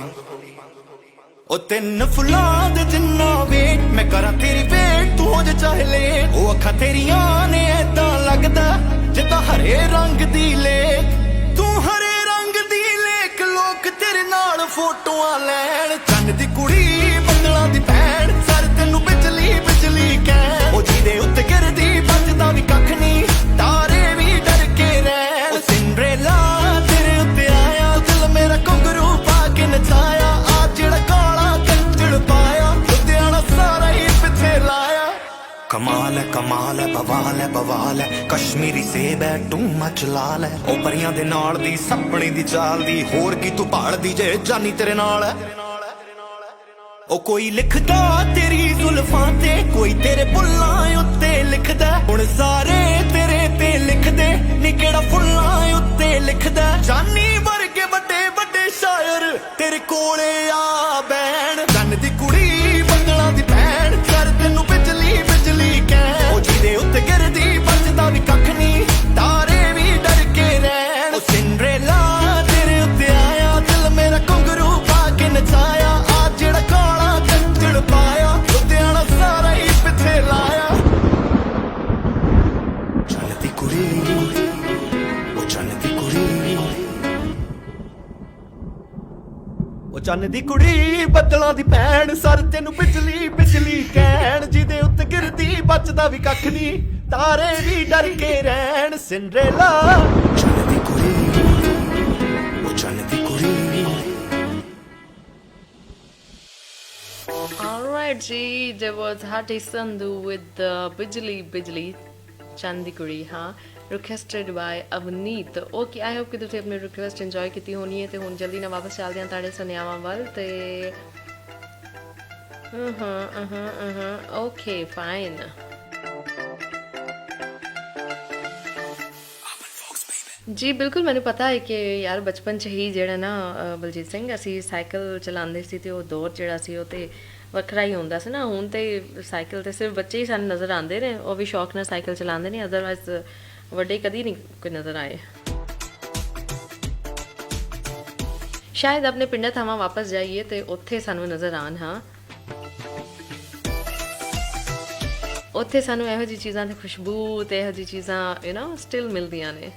ਉਹ ਤਿੰਨ ਫੁੱਲਾਂ ਦੇ ਜਿੰਨਾ ਵੇਟ ਮੈਂ ਕਰਾਂ ਤੇਰੀ ਵੇਟ ਤੂੰ ਹੋ ਜਾ ਚਾਹੇ ਲੈ ਉਹ ਅੱਖਾਂ ਤੇਰੀਆਂ ਨੇ ਏਦਾਂ ਲੱਗਦਾ ਜਿੱਦਾਂ ਹਰੇ ਰੰਗ ਦੀ ਲੇਕ ਤੂੰ ਹਰੇ ਰੰਗ ਦੀ ਲੇਕ ਲੋਕ ਤੇਰੇ ਨਾਲ ਫੋਟੋਆਂ ਲੈਣ ਚੰਨ ਦੀ ਕੁੜੀ ਬੱਦਲਾਂ ਦੀ ਭੈਣ ਸਰ ਤੈਨੂੰ ਬਿਜਲੀ ਕਹਿ ਉਹ ਜਿਹਦੇ ਉੱਤੇ ਗਿਰਦੀ ਬਚਦਾ ਵੀ ਕੱਖ ਨਹੀਂ ਤਾਰੇ ਵੀ ਡਰ ਕੇ ਰਹਿ ਉਹ ਸਿੰਡਰੇਲਾ ਤੇਰੇ ਉੱਤੇ ਆਇਆ ਦਿਲ ਮੇਰਾ ਘੁੰਗਰੂ ਪਾ ਕੇ ਨਚਾਇਆ ਆ ਜਿਹੜਾ ਕਾਲਾ ਕੱਜੜ ਪਾਇਆ ਲੁਧਿਆਣਾ ਸਾਰਾ ਹੀ ਪਿੱਛੇ ਲਾਇਆ ਕਮਾਲ ਹੈ ਬਵਾਲ ਹੈ ਕਸ਼ਮੀਰੀ ਸੇਬ ਹੈ ਟੂ ਮਚ ਲਾਲ ਹੈ ਉਹ ਪਰੀਆਂ ਦੇ ਨਾਲ ਦੀ ਸੱਪਣੀ ਦੀ ਚਾਲ ਦੀ ਹੋਰ ਕੀ ਤੂੰ ਭਾਲਦੀ ਜੇ ਜਾਨੀ ਤੇਰੇ ਨਾਲ ਹੈ ਉਹ ਕੋਈ ਲਿਖਦਾ ਤੇਰੀ ਜ਼ੁਲਫਾਂ ਤੇ ਕੋਈ ਤੇਰੇ ਬੁੱਲਾਂ ਉੱਤੇ ਲਿਖਦਾ ਹੁਣ ਸਾਰੇ ਤੇਰੇ ਤੇ ਲਿਖਦੇ ਨੀ ਕਿਹੜਾ ਫੁੱਲਾਂ ਉੱਤੇ ਲਿਖਦਾ ਜਾਨੀ ਵਰਗੇ ਵੱਡੇ ਸ਼ਾਇਰ ਤੇਰੇ ਕੋਲੇ ਆ ਬੈਣ ਚੰਨ ਦੀ ਕੁੜੀ ਬੱਦਲਾਂ ਦੀ ਭੈਣ ਸਰ ਤੈਨੂੰ ਬਿਜਲੀ ਕਹਿ ਉਹ ਜਿਹਦੇ ਉੱਤੇ ਗਿਰਦੀ ਬਚਦਾ ਵੀ ਕੱਖ ਨਹੀਂ ਤਾਰੇ ਵੀ ਡਰ ਕੇ ਰਹਿਣ ਉਹ ਸਿੰਡਰੇਲਾ ਤੇਰੇ ਉੱਤੇ ਆਇਆ ਦਿਲ ਮੇਰਾ ਘੁੰਗਰੂ ਪਾ ਕੇ ਨਚਾਇਆ ਆ ਜਿਹੜਾ ਕਾਲਾ ਕੱਜੜ ਪਾਇਆ ਲੁਧਿਆਣਾ ਸਾਰਾ ਹੀ ਪਿੱਛੇ ਲਾਇਆ ਚੰਨ ਦੀ ਕੁੜੀ ਉਹ ਚੰਨ ਦੀ ਕੁੜੀ ਉਹ ਚੰਨ ਦੀ ਕੁੜੀ ਬੱਦਲਾਂ ਦੀ ਭੈਣ ਸਰ ਤੈਨੂੰ ਬਿਜਲੀ ਕਹਿਣ ਜਿਹਦੇ ਉੱਤੇ ਗਿਰਦੀ ਬਚਦਾ ਵੀ ਕੱਖ ਨਹੀਂ ਤਾਰੇ ਵੀ ਡਰ ਕੇ ਰਹਿਣ ਸਿੰਡਰੇਲਾ ਚੰਨ ਦੀ ਕੁੜੀ ਉਹ ਚੰਨ ਦੀ ਕੁੜੀ Alright ji, there was Hati Sandhu with Bijli Chandi Kuri, हाँ requested by Avneet. Okay, I hope कि तुसीं अपनी request enjoy कीती होनी है ते हुण जल्दी ना वापस चलदे हां तुहाडे सुनियावां वल ते okay fine. ਜੀ ਬਿਲਕੁਲ ਮੈਨੂੰ ਪਤਾ ਹੈ ਕਿ ਯਾਰ ਬਚਪਨ 'ਚ ਹੀ ਜਿਹੜਾ ਨਾ ਬਲਜੀਤ ਸਿੰਘ ਅਸੀਂ ਸਾਈਕਲ ਚਲਾਉਂਦੇ ਸੀ ਤੇ ਉਹ ਦੌਰ ਜਿਹੜਾ ਸੀ ਉਹ ਤੇ ਵੱਖਰਾ ਹੀ ਹੁੰਦਾ ਸੀ ਨਾ ਹੁਣ ਤੇ ਸਾਈਕਲ ਤੇ ਸਿਰਫ ਬੱਚੇ ਹੀ ਸਾਨੂੰ ਨਜ਼ਰ ਆਉਂਦੇ ਨੇ ਉਹ ਵੀ ਸ਼ੌਕ ਨਾਲ ਸਾਈਕਲ ਚਲਾਉਂਦੇ ਨੇ ਅਦਰਵਾਈਜ਼ ਵੱਡੇ ਕਦੀ ਨਹੀਂ ਕੋਈ ਨਜ਼ਰ ਆਏ ਸ਼ਾਇਦ ਆਪਣੇ ਪਿੰਡਾਂ ਥਾਵਾਂ ਵਾਪਸ ਜਾਈਏ ਤੇ ਉੱਥੇ ਸਾਨੂੰ ਨਜ਼ਰ ਆਣ ਹਾਂ ਉੱਥੇ ਸਾਨੂੰ ਇਹੋ ਜਿਹੀ ਚੀਜ਼ਾਂ ਦੀ ਖੁਸ਼ਬੂ ਤੇ ਇਹੋ ਜਿਹੀ ਚੀਜ਼ਾਂ ਯੂ نو ਸਟਿਲ ਮਿਲਦੀਆਂ ਨੇ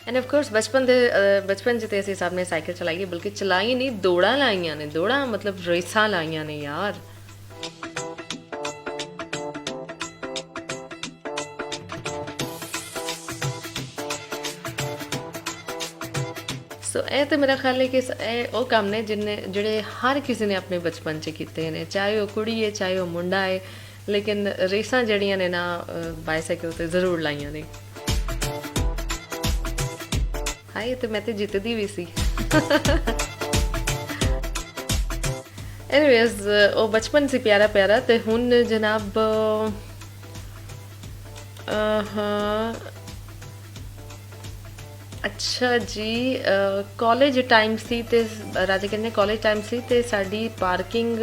ਐਂਡ ਆਫ ਕੋਰਸ ਬਚਪਨ ਜਿੱਤੇ ਅਸੀਂ ਸਭ ਨੇ ਸਾਈਕਲ ਚਲਾਈ ਬਲਕਿ ਚਲਾਈ ਨਹੀਂ ਦੌੜਾਂ ਲਾਈਆਂ ਨੇ ਦੌੜਾਂ ਮਤਲਬ ਰੇਸਾਂ ਲਾਈਆਂ ਨੇ ਯਾਰ ਸੋ ਇਹ ਤੇ ਮੇਰਾ ਖਿਆਲ ਹੈ ਕਿ ਇਹ ਉਹ ਕੰਮ ਨੇ ਜਿਹੜੇ ਹਰ ਕਿਸੇ ਨੇ ਆਪਣੇ ਬਚਪਨ 'ਚ ਕੀਤੇ ਨੇ, ਚਾਹੇ ਉਹ ਕੁੜੀ ਹੈ ਚਾਹੇ ਉਹ ਮੁੰਡਾ ਹੈ, ਲੇਕਿਨ ਰੇਸਾਂ ਜਿਹੜੀਆਂ ਨੇ ਨਾ ਬਾਈਸਾਈਕਲ ਤੇ ਜ਼ਰੂਰ ਲਾਈਆਂ ਨੇ। ਹਾਏ ਤੇ ਮੈਂ ਤੇ ਜਿੱਤਦੀ ਵੀ ਸੀ। ਐਨੀਵੇਜ਼ ਉਹ ਬਚਪਨ ਸੀ ਪਿਆਰਾ ਪਿਆਰਾ। ਤੇ ਹੁਣ ਜਨਾਬ ਅੱਛਾ ਜੀ, ਕਾਲਜ ਟਾਈਮ ਸੀ ਤੇ ਰਾਜੇ ਕਹਿੰਦੇ ਕਾਲਜ ਟਾਈਮ ਸੀ ਤੇ ਸਾਡੀ ਪਾਰਕਿੰਗ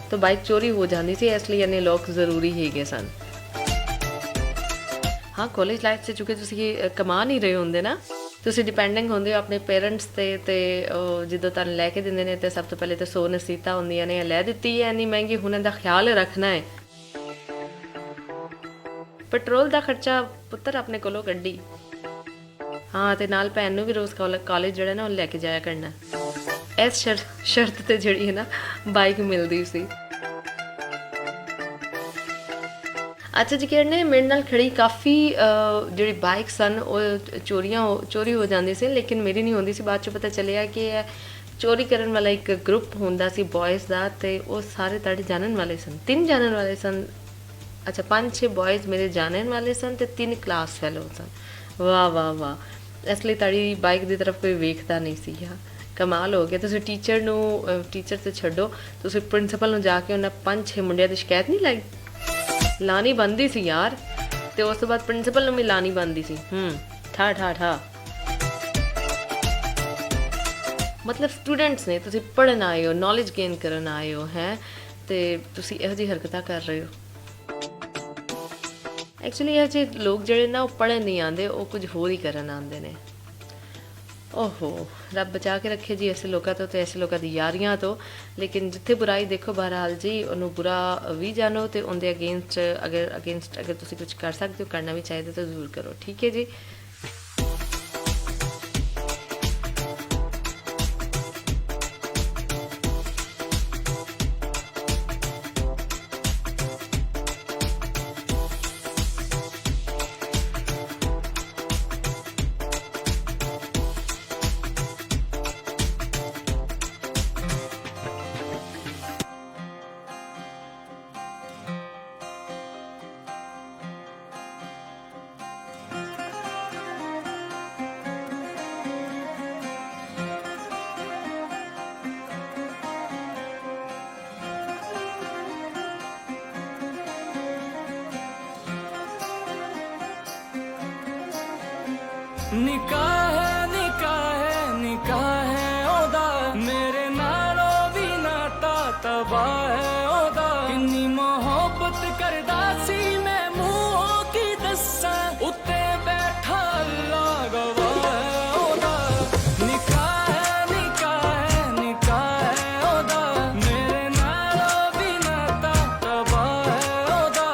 ਤੋਂ ਬਾਈਕ ਚੋਰੀ ਹੋ ਜਾਂਦੀ ਸੀ, ਇਸ ਲਈ ਇੰਨੇ ਲੋਕ ਜ਼ਰੂਰੀ ਹੈਗੇ ਸਨ। ਹਾਂ, ਕਾਲਜ ਲਾਈਫ 'ਚ ਚੁੱਕੇ ਤੁਸੀਂ ਕਮਾ ਨਹੀਂ ਰਹੇ ਹੁੰਦੇ ਨਾ, ਤੁਸੀਂ ਡਿਪੈਂਡਿੰਗ ਹੁੰਦੇ ਹੋ ਆਪਣੇ ਪੇਰੈਂਟਸ ਤੇ ਜਦੋਂ ਤੁਹਾਨੂੰ ਲੈ ਕੇ ਦਿੰਦੇ ਨੇ ਤੇ ਸਭ ਤੋਂ ਪਹਿਲੇ ਤਾਂ 100 ਨਸੀਤਾਂ ਹੁੰਦੀਆਂ ਨੇ, ਲੈ ਦਿੱਤੀ ਹੈ ਇੰਨੀ ਮਹਿੰਗੀ, ਹੁਣ ਇਹਦਾ ਖਿਆਲ ਰੱਖਣਾ ਹੈ। ਪੈਟਰੋਲ ਦਾ ਖਰਚਾ ਪੁੱਤਰ ਆਪਣੇ ਕੋਲੋਂ ਕੱਢੀ। ਹਾਂ, ਤੇ ਨਾਲ ਭੈਣ ਨੂੰ ਵੀ ਰੋਜ਼ ਕਾਲਜ ਜਿਹੜਾ ਨਾ ਉਹ ਲੈ ਕੇ ਜਾਇਆ ਕਰਨਾ, ਇਸ ਸ਼ਰਤ ਤੇ ਜਿਹੜੀ ਹੈ ਨਾ ਬਾਈਕ ਮਿਲਦੀ ਸੀ। ਅੱਛਾ ਜੀ, ਕਿਹੜੇ ਮੇਰੇ ਨਾਲ ਖੜੀ ਕਾਫੀ ਜਿਹੜੀ ਬਾਈਕ ਸਨ ਉਹ ਚੋਰੀ ਹੋ ਜਾਂਦੀ ਸੀ, ਲੇਕਿਨ ਮੇਰੀ ਨਹੀਂ ਹੁੰਦੀ ਸੀ। ਬਾਅਦ 'ਚ ਪਤਾ ਚੱਲਿਆ ਕਿ ਚੋਰੀ ਕਰਨ ਵਾਲਾ ਇੱਕ ਗਰੁੱਪ ਹੁੰਦਾ ਸੀ ਬॉयਜ਼ ਦਾ, ਤੇ ਉਹ ਸਾਰੇ ਤੁਹਾਡੇ ਜਾਣਨ ਵਾਲੇ ਸਨ, 3 ਜਾਣਨ ਵਾਲੇ ਸਨ। ਅੱਛਾ, 5-6 ਬॉयਜ਼ ਮੇਰੇ ਜਾਣਨ ਵਾਲੇ ਸਨ ਤੇ 3 ਕਲਾਸ ਫੈਲੋ ਸਨ। ਵਾਹ ਵਾਹ ਵਾਹ, ਇਸ ਲਈ ਤੁਹਾਡੀ ਬਾਈਕ ਦੀ ਤਰਫ ਕੋਈ ਵੇਖਦਾ ਨਹੀਂ ਸੀ। ਕਮਾਲ ਹੋ ਗਿਆ। ਤੁਸੀਂ ਟੀਚਰ ਤੇ ਛੱਡੋ, ਤੁਸੀਂ ਪ੍ਰਿੰਸੀਪਲ ਨੂੰ ਜਾ ਕੇ ਉਹਨਾਂ 5-6 ਮੁੰਡਿਆਂ ਦੀ ਸ਼ਿਕਾਇਤ ਨਹੀਂ ਲਾਈ? ਲਾਣੀ ਬਣਦੀ ਸੀ ਯਾਰ, ਤੇ ਉਸ ਤੋਂ ਬਾਅਦ ਪ੍ਰਿੰਸੀਪਲ ਨੂੰ ਵੀ ਲਾਣੀ ਬਣਦੀ ਸੀ। ਠਾ ਠਾ ਠਾ। ਮਤਲਬ ਸਟੂਡੈਂਟਸ ਨੇ, ਤੁਸੀਂ ਪੜ੍ਹਨ ਆਏ ਹੋ, ਨੌਲੇਜ ਗੇਨ ਕਰਨ ਆਏ ਹੋ, ਹੈ ਤੇ ਤੁਸੀਂ ਇਹੋ ਜਿਹੀ ਹਰਕਤਾਂ ਕਰ ਰਹੇ ਹੋ। ਐਕਚੁਅਲੀ ਇਹ ਜਿਹੇ ਲੋਕ ਜਿਹੜੇ ਨਾ ਉਹ ਪੜ੍ਹਨ ਨਹੀਂ ਆਉਂਦੇ, ਉਹ ਕੁਝ ਹੋਰ ਹੀ ਕਰਨ ਆਉਂਦੇ ਨੇ। ਓਹੋ, ਰੱਬ ਬਚਾ ਕੇ ਰੱਖੇ ਜੀ ਐਸੇ ਲੋਕਾਂ ਤੋਂ ਤੇ ਐਸੇ ਲੋਕਾਂ ਦੀ ਯਾਰੀਆਂ ਤੋਂ। ਲੇਕਿਨ ਜਿੱਥੇ ਬੁਰਾਈ ਦੇਖੋ ਬਹਰਹਾਲ ਜੀ ਉਹਨੂੰ ਬੁਰਾ ਵੀ ਜਾਣੋ, ਤੇ ਉਹਦੇ ਅਗੇਂਸਟ ਅਗਰ ਤੁਸੀਂ ਕੁਝ ਕਰ ਸਕਦੇ ਹੋ, ਕਰਨਾ ਵੀ ਚਾਹੀਦਾ ਤਾਂ ਜ਼ਰੂਰ ਕਰੋ। ਠੀਕ ਹੈ ਜੀ। ਨਿਕਾਹ ਹੈ ਉਹਦਾ, ਮੇਰੇ ਨਾਲੋਂ ਵੀ ਨਾਤਾ ਤਬਾਹ ਹੈ ਉਹਦਾ। ਕਿੰਨੀ ਮੁਹੱਬਤ ਕਰਦਾ ਸੀ ਮੈਂ, ਮੂੰਹੋਂ ਕੀ ਦੱਸਾਂ, ਉੱਤੇ ਬੈਠਾ ਅੱਲਾ ਗਵਾਹ ਹੈ ਉਹਦਾ। ਨਿਕਾਹ ਹੈ ਉਹਦਾ, ਮੇਰੇ ਨਾਲੋਂ ਵੀ ਨਾਤਾ ਤਬਾਹ ਹੈ ਉਹਦਾ।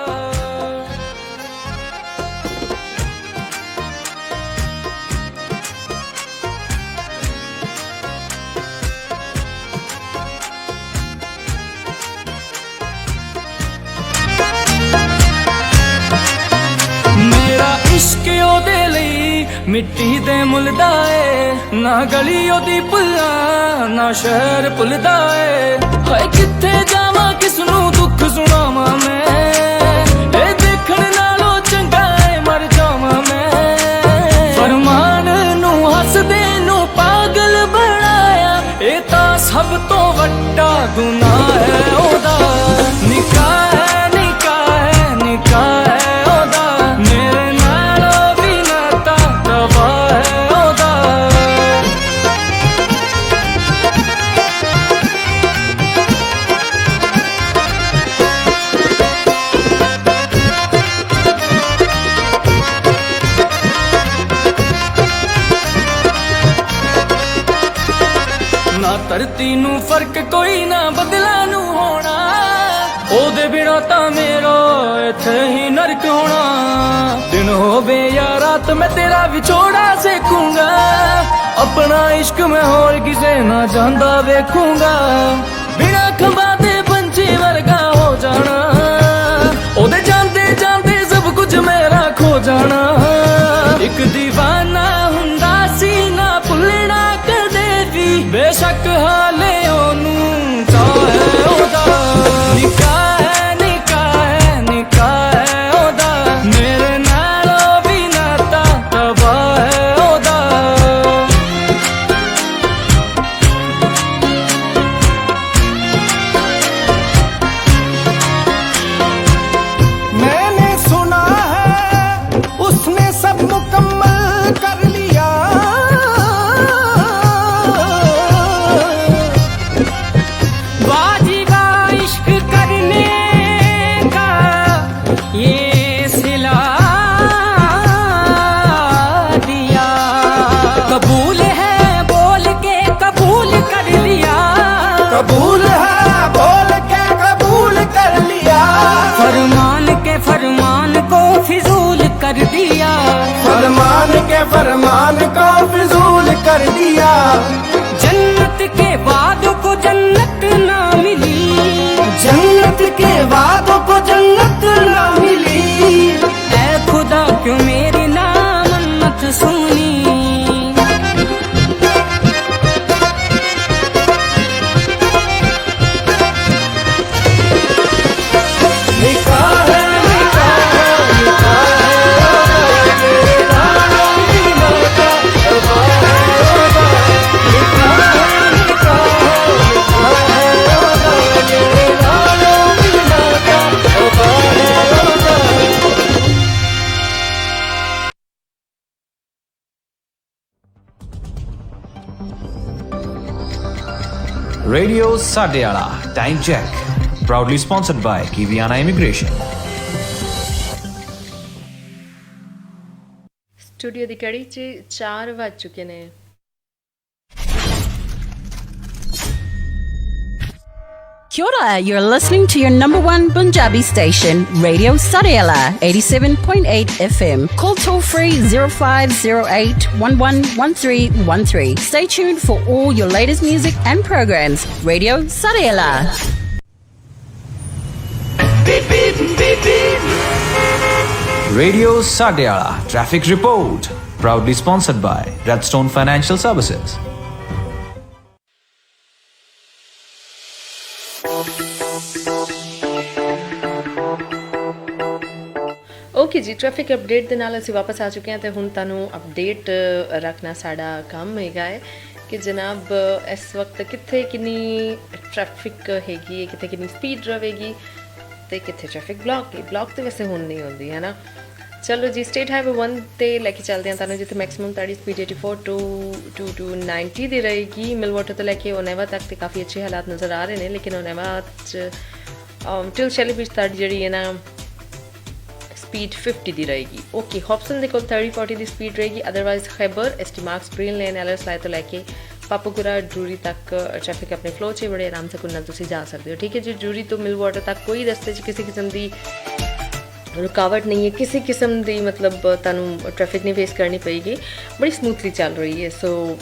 इश्क ओदे लई मिट्टी दे मुलदा ए, ना गली ओदी भुल्ला ना शहर भुलदा ए। हाय किथे जावां किसनू दुख सुनावां मैं, ए देखण नालों चंगा ए मर जावां मैं। फरमान नू हसदे नू पागल बनाया, ए तां सब तो वड्डा गुनाह है ओदा। निकाह है ओदा, मेरे ਧਰਤੀ ਨੂੰ ਫਰਕ ਕੋਈ ਨਾ, ਬਦਲਾ ਨੂੰ ਹੋਣਾ, ਉਹਦੇ ਬਿਨਾ ਤਾਂ ਮੇਰਾ ਇੱਥੇ ਹੀ ਨਰਕ ਹੋਣਾ। ਦਿਨ ਹੋਵੇ ਜਾਂ ਰਾਤ ਮੈਂ ਤੇਰਾ ਵਿਛੋੜਾ ਸੇਕੂੰਗਾ, ਆਪਣਾ ਇਸ਼ਕ ਮੈਂ ਹੋਰ ਕਿਸੇ ਨਾ ਜਾਂਦਾ ਵੇਖੂੰਗਾ। ਬਿਨਾ ਖੰਭਾਂ ਦੇ ਪੰਛੀ ਵਰਗਾ ਹੋ ਜਾਣਾ, ਉਹਦੇ ਜਾਂਦੇ ਜਾਂਦੇ ਸਭ ਕੁਝ ਮੇਰਾ ਖੋ ਜਾਣਾ। ਇੱਕ دیਵਾਨਾ ਹੁੰਦਾ ਸੀ ਨਾ ਭੁੱਲਣਾ ਕਦੇ, ਤੱਕ ਹਾਲੇ ਉਹਨੂੰ ਚਾਹੇ ਉਹਦਾ ਨਿਕਾਹ ਹੈ ਉਹਦਾ ਮੇਰੇ ਨਾਲੋਂ ਵੀ ਨਾਤਾ ਤਬਾਹ ਹੈ ਉਹਦਾ मैंने सुना है उसने सब मुकम्मल कर लिया बाजी का इश्क करने का ये सिला दिया कबूल है बोल के कबूल कर लिया कबूल है बोल के कबूल कर लिया फरमान के फरमान को फिजूल कर दिया फरमान के फरमान को फिजूल कर दिया जन्नत के बाद को जन्नत ना मिली जन्नत के बाद को जन्नत ना मिली ऐ खुदा क्यों मेरी नामन्नत सुनी Radio Sadeala Time Check, proudly sponsored by Kiwiana Immigration. Studio ਦੀ ਕੜੀ 'ਚ 4 ਵੱਜ ਚੁੱਕੇ ਨੇ। Kia ora, you're listening to your number one Punjabi station, Radio Sadeala, 87.8 FM. Call toll free 0508 111313. Stay tuned for all your latest music and programs. Radio Sadeala. Beep, beep, beep, beep. Radio Sadeala Traffic Report, proudly sponsored by Redstone Financial Services. Okay ਜੀ, traffic update ਦੇ ਨਾਲ ਅਸੀਂ ਵਾਪਸ ਆ ਚੁੱਕੇ ਹਾਂ ਤੇ ਹੁਣ ਤੁਹਾਨੂੰ ਅਪਡੇਟ ਰੱਖਣਾ ਸਾਡਾ ਕੰਮ ਹੈਗਾ ਹੈ ਕਿ ਜਨਾਬ ਇਸ ਵਕਤ ਕਿੱਥੇ ਕਿੰਨੀ ਟ੍ਰੈਫਿਕ ਹੈਗੀ ਹੈ, ਕਿੱਥੇ ਕਿੰਨੀ ਸਪੀਡ ਰਹੇਗੀ ਤੇ ਕਿੱਥੇ ਟ੍ਰੈਫਿਕ ਬਲੌਕ ਤੇ ਵੈਸੇ ਹੁਣ ਨਹੀਂ ਹੁੰਦੀ ਹੈ ਨਾ। ਚਲੋ ਜੀ, ਸਟੇਟ ਹਾਈਵੇ 1 ਤੇ ਲੈ ਕੇ ਚੱਲਦੇ ਹਾਂ ਤੁਹਾਨੂੰ, ਜਿੱਥੇ ਮੈਕਸਿਮਮ ਤੁਹਾਡੀ ਸਪੀਡ 84 to 90 ਦੀ ਰਹੇਗੀ। ਮਿਲਵਾਟਰ ਤੋਂ ਲੈ ਕੇ ਓਨੇਵਾ ਤੱਕ ਤੇ ਕਾਫੀ ਅੱਛੇ ਹਾਲਾਤ ਨਜ਼ਰ ਆ ਰਹੇ ਨੇ, ਲੇਕਿਨ ਓਨੇਵਾ 'ਚ ਟਿਲ ਸ਼ੈਲੀ ਬੀਚ ਤੁਹਾਡੀ ਜਿਹੜੀ ਹੈ ਨਾ ਸਪੀਡ 50 ਦੀ ਰਹੇਗੀ। ਓਕੇ, ਹੌਬਸਨ ਦੇ ਕੋਲ 30-40 ਦੀ ਸਪੀਡ ਰਹੇਗੀ। Otherwise Khyber, ST Marks, green lane, Ellerslie ਤੋਂ ਲੈ ਕੇ ਪਾਪੂਗੁਰਾ ਡਰੂਰੀ ਤੱਕ ਟ੍ਰੈਫਿਕ ਆਪਣੇ ਫਲੋ 'ਚ ਬੜੇ ਆਰਾਮ ਸਕੂਨ ਨਾਲ ਤੁਸੀਂ ਜਾ ਸਕਦੇ ਹੋ। ਠੀਕ ਹੈ ਜੀ, ਡਰੂਰੀ ਤੋਂ ਮਿਲਵਾਟਰ ਤੱਕ ਕੋਈ ਰਸਤੇ 'ਚ ਕਿਸੇ ਕਿਸਮ ਦੀ ਰੁਕਾਵਟ ਨਹੀਂ ਹੈ, ਕਿਸੇ ਕਿਸਮ ਦੀ ਮਤਲਬ ਤੁਹਾਨੂੰ ਟ੍ਰੈਫਿਕ ਨਹੀਂ ਫੇਸ ਕਰਨੀ ਪਏਗੀ, ਬੜੀ ਸਮੂਥਲੀ ਚੱਲ ਰਹੀ ਹੈ, ਸੋ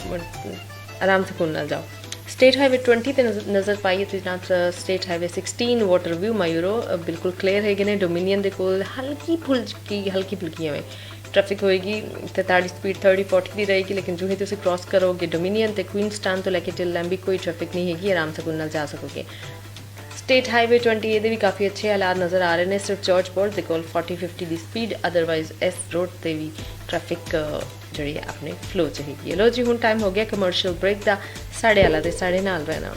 ਆਰਾਮ ਸਕੂਨ ਨਾਲ ਜਾਓ। ਸਟੇਟ ਹਾਈਵੇ 20 ਤੇ ਨਜ਼ਰ ਪਾਈਏ ਤੇ ਜਨਾਬ ਸਟੇਟ ਹਾਈਵੇ 16 ਵਾਟਰ ਵਿਊ ਮਾਯੂਰੋ ਬਿਲਕੁਲ ਕਲੀਅਰ ਹੈਗੇ ਨੇ। ਡੋਮੀਨੀਅਨ ਦੇ ਕੋਲ ਹਲਕੀ ਫੁਲਕੀ ਐਵੇਂ ਟ੍ਰੈਫਿਕ ਹੋਏਗੀ ਤੇ ਤੁਹਾਡੀ ਸਪੀਡ 30-40 ਦੀ ਰਹੇਗੀ, ਲੇਕਿਨ ਜੋ ਹੀ ਤੁਸੀਂ ਕ੍ਰਾਸ ਕਰੋਗੇ ਡੋਮੀਨੀਅਨ ਤੇ ਕੁਈਨਸਟਾਊਨ ਤੋਂ ਲੈ ਕੇ ਟਿਲ ਲੈਂਬੀ ਕੋਈ ਟ੍ਰੈਫਿਕ ਨਹੀਂ ਹੈਗੀ, ਆਰਾਮ ਸਕੂਨ ਨਾਲ ਜਾ ਸਕੋਗੇ। ਸਟੇਟ ਹਾਈਵੇ 20 ਇਹਦੇ ਵੀ ਕਾਫੀ ਅੱਛੇ ਹਾਲਾਤ ਨਜ਼ਰ ਆ ਰਹੇ ਨੇ। ਸਿਰਫ ਜਾਰਜ ਪੋਰਟ ਦੇ ਕੋਲ 40-50 ਦੀ ਸਪੀਡ, ਅਦਰਵਾਈਜ਼ ਇਸ ਰੋਡ ਤੇ ਵੀ ਟ੍ਰੈਫਿਕ ਜਿਹੜੀ ਆਪਣੇ ਫਲੋ 'ਚ ਹੈਗੀ ਹੈ। ਲੋ ਜੀ, ਹੁਣ ਟਾਈਮ ਹੋ ਗਿਆ ਕਮਰਸ਼ੀਅਲ ਬ੍ਰੇਕ ਦਾ। ਸਾਡੇ ਵਾਲਾ ਦੇ ਸਾਡੇ ਨਾਲ ਰਹਿਣਾ।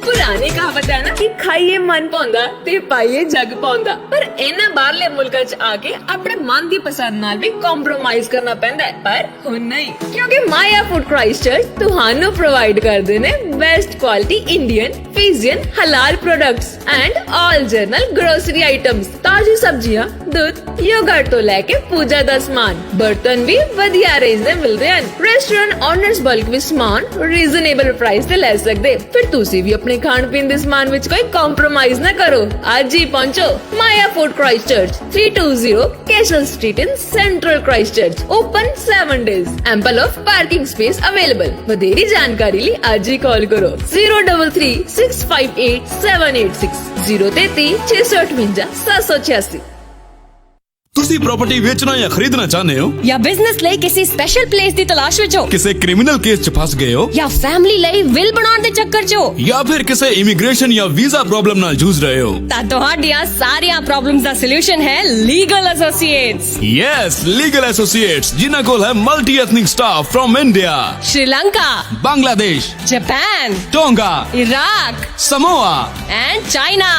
ਪੁਰਾਣੀ ਕਹਾਵਤ ਹੈ ਨਾ ਕਿ ਖਾਈਏ ਮਨ ਪਾਉਂਦਾ ਤੇ ਪਾਈਏ ਜੱਗ ਪਾਉਂਦਾ, ਪਰ ਇਹਨਾਂ ਬਾਹਰਲੇ ਮੁਲਕਾਂ 'ਚ ਆ ਕੇ ਆਪਣੇ ਮਨ ਦੀ ਪਸੰਦ ਨਾਲ ਵੀ ਕੰਪਰੋਮਾਈਜ਼ ਕਰਨਾ ਪੈਂਦਾ ਹੈ। ਪਰ ਹੁਣ ਨਹੀਂ, ਕਿਉਂਕਿ ਮਾਇਆ ਫੂਡ ਕ੍ਰਾਈਸਟਚਰਚ ਤੁਹਾਨੂੰ ਪ੍ਰੋਵਾਈਡ ਕਰਦੇ ਨੇ best quality Indian, Fijian, halal products and all general grocery items. ਤਾਜ਼ੀ ਸਬਜ਼ੀਆਂ, ਦੁੱਧ, ਯੋਗਰਟ ਤੋਂ ਲੈ ਕੇ ਪੂਜਾ ਦਾ ਸਮਾਨ, ਬਰਤਨ ਵੀ ਵਧੀਆ ਰੇਂਜ ਦੇ ਮਿਲਦੇ ਹਨ। ਰੈਸਟੋਰੈਂਟ ਓਨਰਸ ਬਲਕ ਵਿੱਚ ਸਮਾਨ ਰੀਜ਼ਨੇਬਲ ਪ੍ਰਾਈਸ ਤੇ ਲੈ ਸਕਦੇ। ਫਿਰ ਤੁਸੀਂ ਵੀ ਆਪਣੇ ਖਾਣ ਪੀਣ ਦੇ ਸਮਾਨ ਵਿੱਚ ਕੋਈ ਕੰਪਰੋਮਾਈਜ਼ ਨਾ ਕਰੋ, ਅੱਜ ਹੀ ਪਹੁੰਚੋ Maya food Christchurch, 320 castle street in central Christchurch. Open 7 days, ample of parking space available. ਵਧੇਰੀ ਜਾਣਕਾਰੀ ਲਈ ਅੱਜ ਹੀ ਕਾਲ ਕਰੋ 033-658-786 033-658-786। ਤੁਸੀਂ प्रॉपर्टी बेचना या खरीदना चाहते हो या बिजनेस ਲਈ ਕਿਸੇ ਸਪੈਸ਼ਲ ਪਲੇਸ ਦੀ ਤਲਾਸ਼ ਵਿੱਚ ਹੋ ਕਿਸੇ ਕ੍ਰਿਮੀਨਲ ਕੇਸ 'ਚ ਫਸ ਗਏ ਹੋ ਜਾਂ ਫੈਮਿਲੀ ਲਈ ਵਿਲ ਬਣਾਉਣ ਦੇ ਚੱਕਰ 'ਚ ਹੋ ਜਾਂ ਫਿਰ ਕਿਸੇ ਇਮੀਗ੍ਰੇਸ਼ਨ ਜਾਂ ਵੀਜ਼ਾ ਪ੍ਰੋਬਲਮ ਨਾਲ ਜੂਝ ਰਹੇ ਹੋ ਤਾਂ ਤੁਹਾਡੀਆਂ ਸਾਰੀਆਂ ਪ੍ਰੋਬਲਮਸ ਦਾ ਸੋਲੂਸ਼ਨ ਹੈ legal associates yes legal associates ਜਿਨ੍ਹਾਂ ਕੋਲ ਹੈ multi ethnic staff firm India Sri Lanka Bangladesh Japan tonga Iraq Samoa and China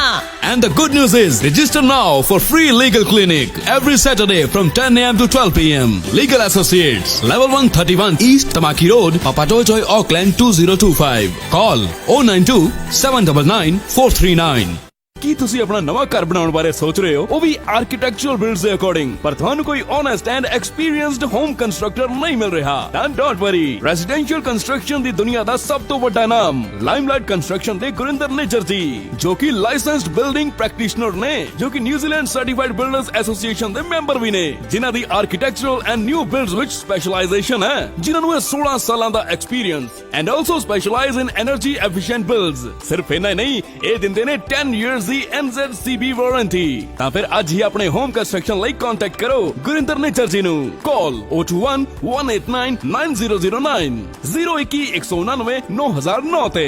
and the good news is register now for free legal clinic every Saturday from 10 a.m. to 12 p.m. Legal Associates, level 131 East Tamaki Road, Papatojoy, Auckland 2025. Call 092 799 439. ਕੀ ਤੁਸੀਂ ਆਪਣਾ ਨਵਾਂ ਘਰ ਬਣਾਉਣ ਬਾਰੇ ਸੋਚ ਰਹੇ ਹੋ ਉਹ ਵੀ ਆਰਕੀਟੈਕਚਰਲ ਬਿਲਡਸ ਦੇ ਅਕੋਰਡਿੰਗ ਪਰ ਤੁਹਾਨੂੰ ਕੋਈ honest and experienced home constructor ਨਹੀਂ ਮਿਲ ਰਿਹਾ ਤਾਂ ਡੋਂਟ ਵਰੀ ਰੈਜ਼ੀਡੈਂਸ਼ੀਅਲ ਕੰਸਟਰਕਸ਼ਨ ਦੀ ਦੁਨੀਆ ਦਾ ਸਭ ਤੋਂ ਵੱਡਾ ਨਾਮ ਲਾਈਮਲਾਈਟ ਕੰਸਟਰਕਸ਼ਨ ਦੇ ਗੁਰਿੰਦਰ ਨਿੱਜਰ ਜੀ ਜੋ ਕਿ ਲਾਇਸੈਂਸਡ ਬਿਲਡਿੰਗ ਪ੍ਰੈਕਟੀਸ਼ਨਰ ਨੇ ਜੋ ਕਿ ਨਿਊਜ਼ੀਲੈਂਡ ਸਰਟੀਫਾਈਡ ਬਿਲਡਰਸ ਐਸੋਸੀਏਸ਼ਨ ਦੇ ਮੈਂਬਰ ਵੀ ਨੇ ਜਿਨ੍ਹਾਂ ਦੀ ਆਰਕੀਟੈਕਚਰਲ ਐਂਡ ਨਿਊ ਬਿਲਡਸ ਵਿੱਚ ਸਪੈਸ਼ਲਾਈਜੇਸ਼ਨ ਹੈ ਜਿਨ੍ਹਾਂ ਨੂੰ 16 ਸਾਲਾਂ ਦਾ experience and also specialise in energy efficient builds ਸਿਰਫ ਇੰਨਾ ਹੀ ਨਹੀਂ ਇਹ ਦਿੰਦੇ ਨੇ 10 years ਦੀ NZCB ਵਾਰੰਟੀ ਤਾਂ ਫਿਰ ਅੱਜ ਹੀ ਆਪਣੇ ਹੋਮ ਕੰਸਟਰਕਸ਼ਨ ਲਈ ਕੰਟੈਕਟ ਕਰੋ ਗੁਰਿੰਦਰ ਨਿੱਜਰ ਜੀ ਨੂੰ ਕਾਲ 021 189 9009 021 199 9009 ਤੇ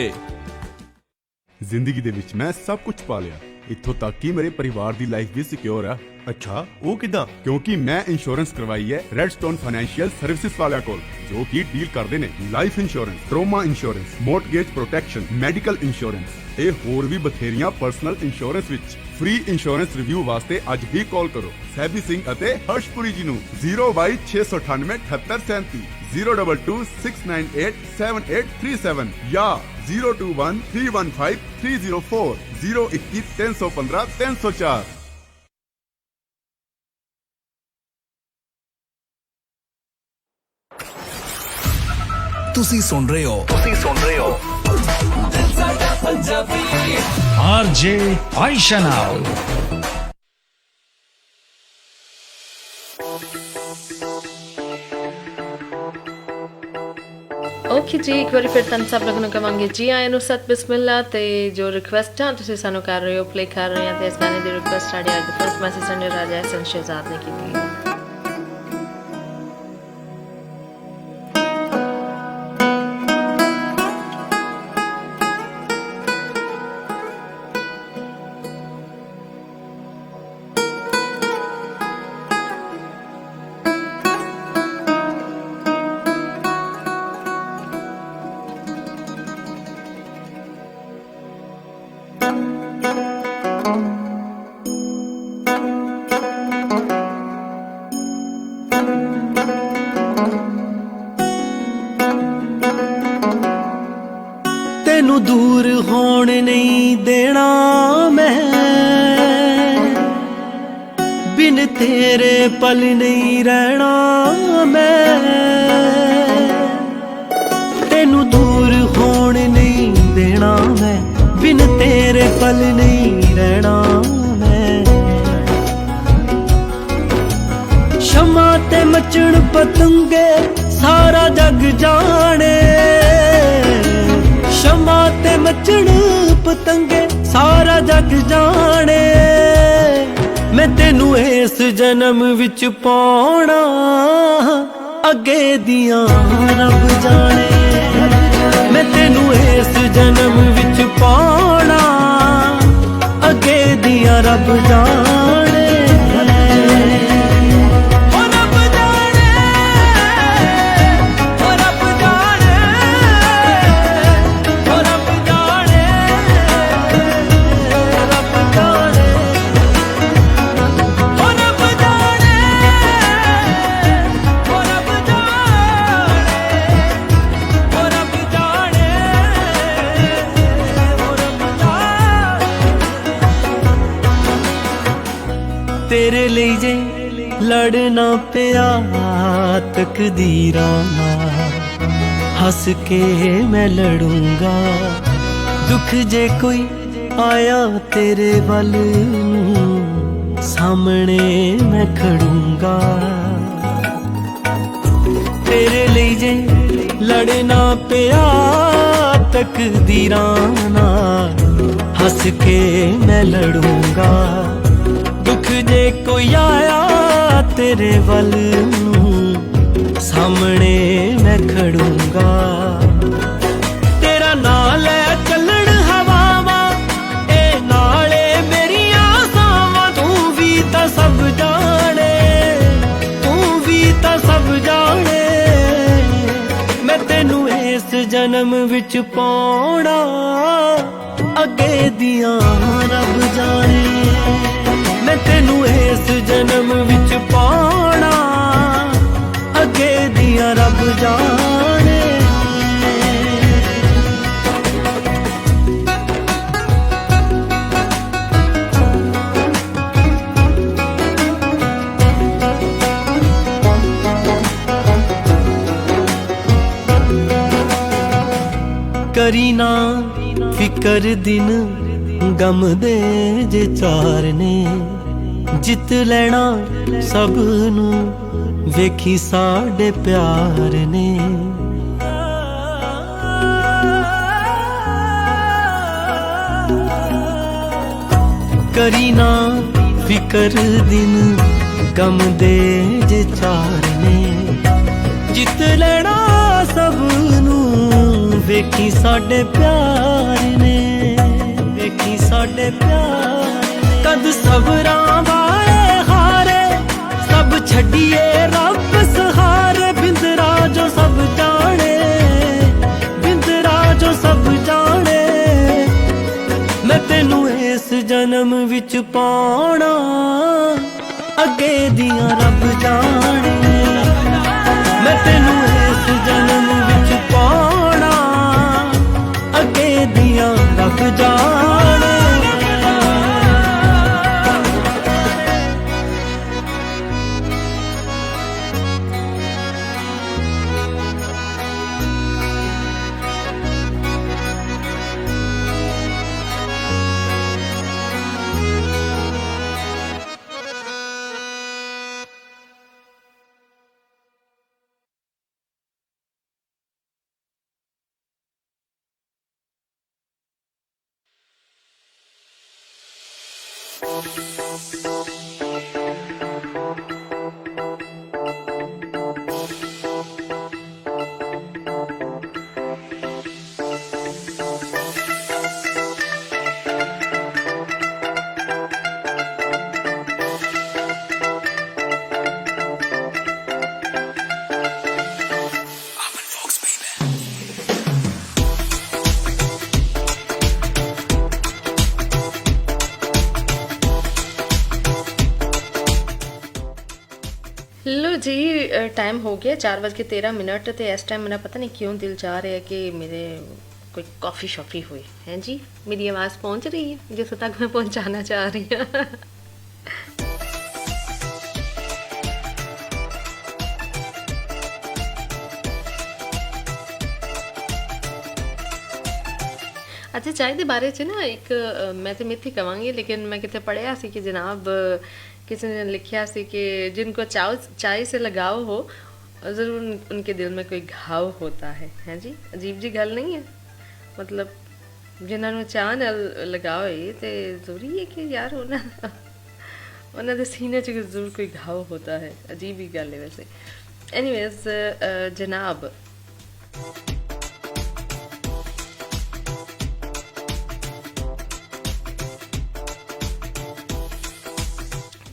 ਜ਼ਿੰਦਗੀ ਦੇ ਵਿੱਚ ਮੈਂ ਸਭ ਕੁਝ ਪਾ ਲਿਆ ਇੱਥੋਂ ਤੱਕ ਕਿ ਮੇਰੇ ਪਰਿਵਾਰ ਦੀ ਲਾਈਫ ਵੀ ਸਿਕਿਉਰ ਆ ਅੱਛਾ ਉਹ ਕਿਦਾਂ ਕਿਉਂਕਿ ਮੈਂ ਇੰਸ਼ੋਰੈਂਸ ਕਰਵਾਈ ਹੈ ਰੈਡਸਟੋਨ ਫਾਈਨੈਂਸ਼ੀਅਲ ਸਰਵਿਸਿਜ਼ ਵਾਲਿਆਂ ਕੋਲ ਜੋ ਕਿ ਡੀਲ ਕਰਦੇ ਨੇ life insurance trauma insurance mortgage protection medical insurance ਇਹ ਹੋਰ ਵੀ ਬਥੇਰੀਆਂ ਪਰਸਨਲ ਇੰਸ਼ੋਰੈਂਸ ਵਿੱਚ ਫ੍ਰੀ ਇੰਸ਼ੋਰੈਂਸ ਰਿਵਿਊ ਵਾਸਤੇ ਅੱਜ ਹੀ ਕਾਲ ਕਰੋ ਸੈਬੀ ਸਿੰਘ ਅਤੇ ਹਰਸ਼ਪੁਰੀ ਜੀ ਨੂੰ 022 698 7837 022 698 7837 ਜਾਂ 021 315 304 021 315 304 ਤੁਸੀਂ ਸੁਣ ਰਹੇ ਹੋ RJ Aisha now. ਓਕੇ ਜੀ ਇੱਕ ਵਾਰੀ ਫਿਰ ਤੁਹਾਨੂੰ ਸਭ ਲੋਕਾਂ ਨੂੰ ਕਹਾਂਗੇ ਜੀ ਆਇਆਂ ਨੂੰ ਸਤ ਬਿਸਮਿਲ੍ਲਾ ਤੇ ਜੋ ਰਿਕੁਐਸਟਾਂ ਤੁਸੀਂ ਸਾਨੂੰ ਕਰ ਰਹੇ ਹੋ ਪਲੇ ਕਰ ਰਹੇ ਹੋ ਤੇ ਇਸ ਗਾਣੇ ਦੀ ਰਿਕੁਐਸਟ ਸਾਡੀ ਅੱਜ ਫਰਸਟ ਮੈਸੇਜ ਸੰਡੇ ਰਾਜਾ ਹਸਨ ਸ਼ਹਿਜ਼ਾਦ ਨੇ ਕੀਤੀ ਹੈ ਤੈਨੂੰ ਦੂਰ ਹੋਣ ਨਹੀਂ ਦੇਣਾ ਮੈਂ ਬਿਨ ਤੇਰੇ ਪਲ ਨਹੀਂ ਰਹਿਣਾ ਮੈਂ ਤੈਨੂੰ ਦੂਰ ਹੋਣ ਨਹੀਂ ਦੇਣਾ ਮੈਂ ਬਿਨ ਤੇਰੇ ਪਲ ਨਹੀਂ ਰਹਿਣਾ ਮੈਂ ਸ਼ਮਾ ਤੇ ਮਚਣ ਪਤੰਗੇ ਸਾਰਾ ਜਗ ਜਾਣੇ ਸ਼ਮਾ ਤੇ ਮਚਣ ਪਤੰਗੇ ਸਾਰਾ ਜਗ ਜਾਣੇ ਮੈਂ ਤੈਨੂੰ ਇਸ ਜਨਮ ਵਿੱਚ ਪਾਉਣਾ ਅੱਗੇ ਦੀਆਂ ਰੱਬ ਜਾਣੇ ਮੈਂ ਤੈਨੂੰ ਇਸ ਜਨਮ ਵਿੱਚ ਪਾਉਣਾ ਅੱਗੇ ਦੀਆਂ ਰੱਬ ਜਾਣੇ ਤੇਰੇ ਲਈ ਜੇ ਲੜਨਾ ਪਿਆ ਤਕਦੀਰਾਂ ਨਾਲ ਹੱਸ ਕੇ ਮੈਂ ਲੜੂੰਗਾ ਦੁੱਖ ਜੇ ਕੋਈ ਆਇਆ ਤੇਰੇ ਵੱਲ ਨੂੰ ਸਾਹਮਣੇ ਮੈਂ ਖੜੂੰਗਾ ਤੇਰੇ ਲਈ ਜੇ ਲੜਨਾ ਪਿਆ ਤਕਦੀਰਾਂ ਨਾਲ ਹੱਸ ਕੇ ਮੈਂ ਲੜੂੰਗਾ ਦੁੱਖ ਜੇ ਕੋਈ ਆਇਆ तेरे वल सामने मैं खड़ूंगा तेरा नाल है चलण हवावा ए नाले मेरिया सावा तू भी तां सब जाने तू भी तां सब जाने मैं तेनू इस जन्म विच पाउणा अगे दियां रब जाने मैं तेनू इस जन्म विच पाउणा अगे दियां रब जाने करी ना फिकर दिन गम दे जे चार ने जित लेना सब नू वेखी साडे प्यार ने करी ना फिकर दिन गम दे जे चार ने जित लेना सब नू वेखी साडे प्यार ने वेखी साडे प्यार कद सबरां वाले हारे सब छड्डिए रब सहारे बिंदरा जो सब जाने बिंदरा जो सब जाने मैं तेनू इस जन्म विच पाउणा अगे दियां रब जाने मैं तेनू इस जन्म विच पाउणा अगे दियां रब जाने लो जी टाइम हो गया 4:13 तो इस टाइम मेरा पता नहीं क्यों दिल चाह रहा है कि मेरे कोई कॉफ़ी शॉफ़ी हुई है जी मेरी आवाज़ पहुंच रही है जिस तक मैं पहुंचाना चाह रही हूँ अच्छा चाय के बारे च ना एक मैं तो मिथी कहांगी लेकिन मैं कितने पढ़िया सी कि जनाब किसी ने लिखा सी कि जिनको चाय से लगाव हो ज़रूर उनके दिल में कोई घाव होता है जी अजीब जी गल नहीं है मतलब जिन्होंने चाह नाल लगाव है तो जरूरी है कि यार उन्होंने सीने च जरूर कोई घाव होता है अजीब ही गल है वैसे एनीवेज जनाब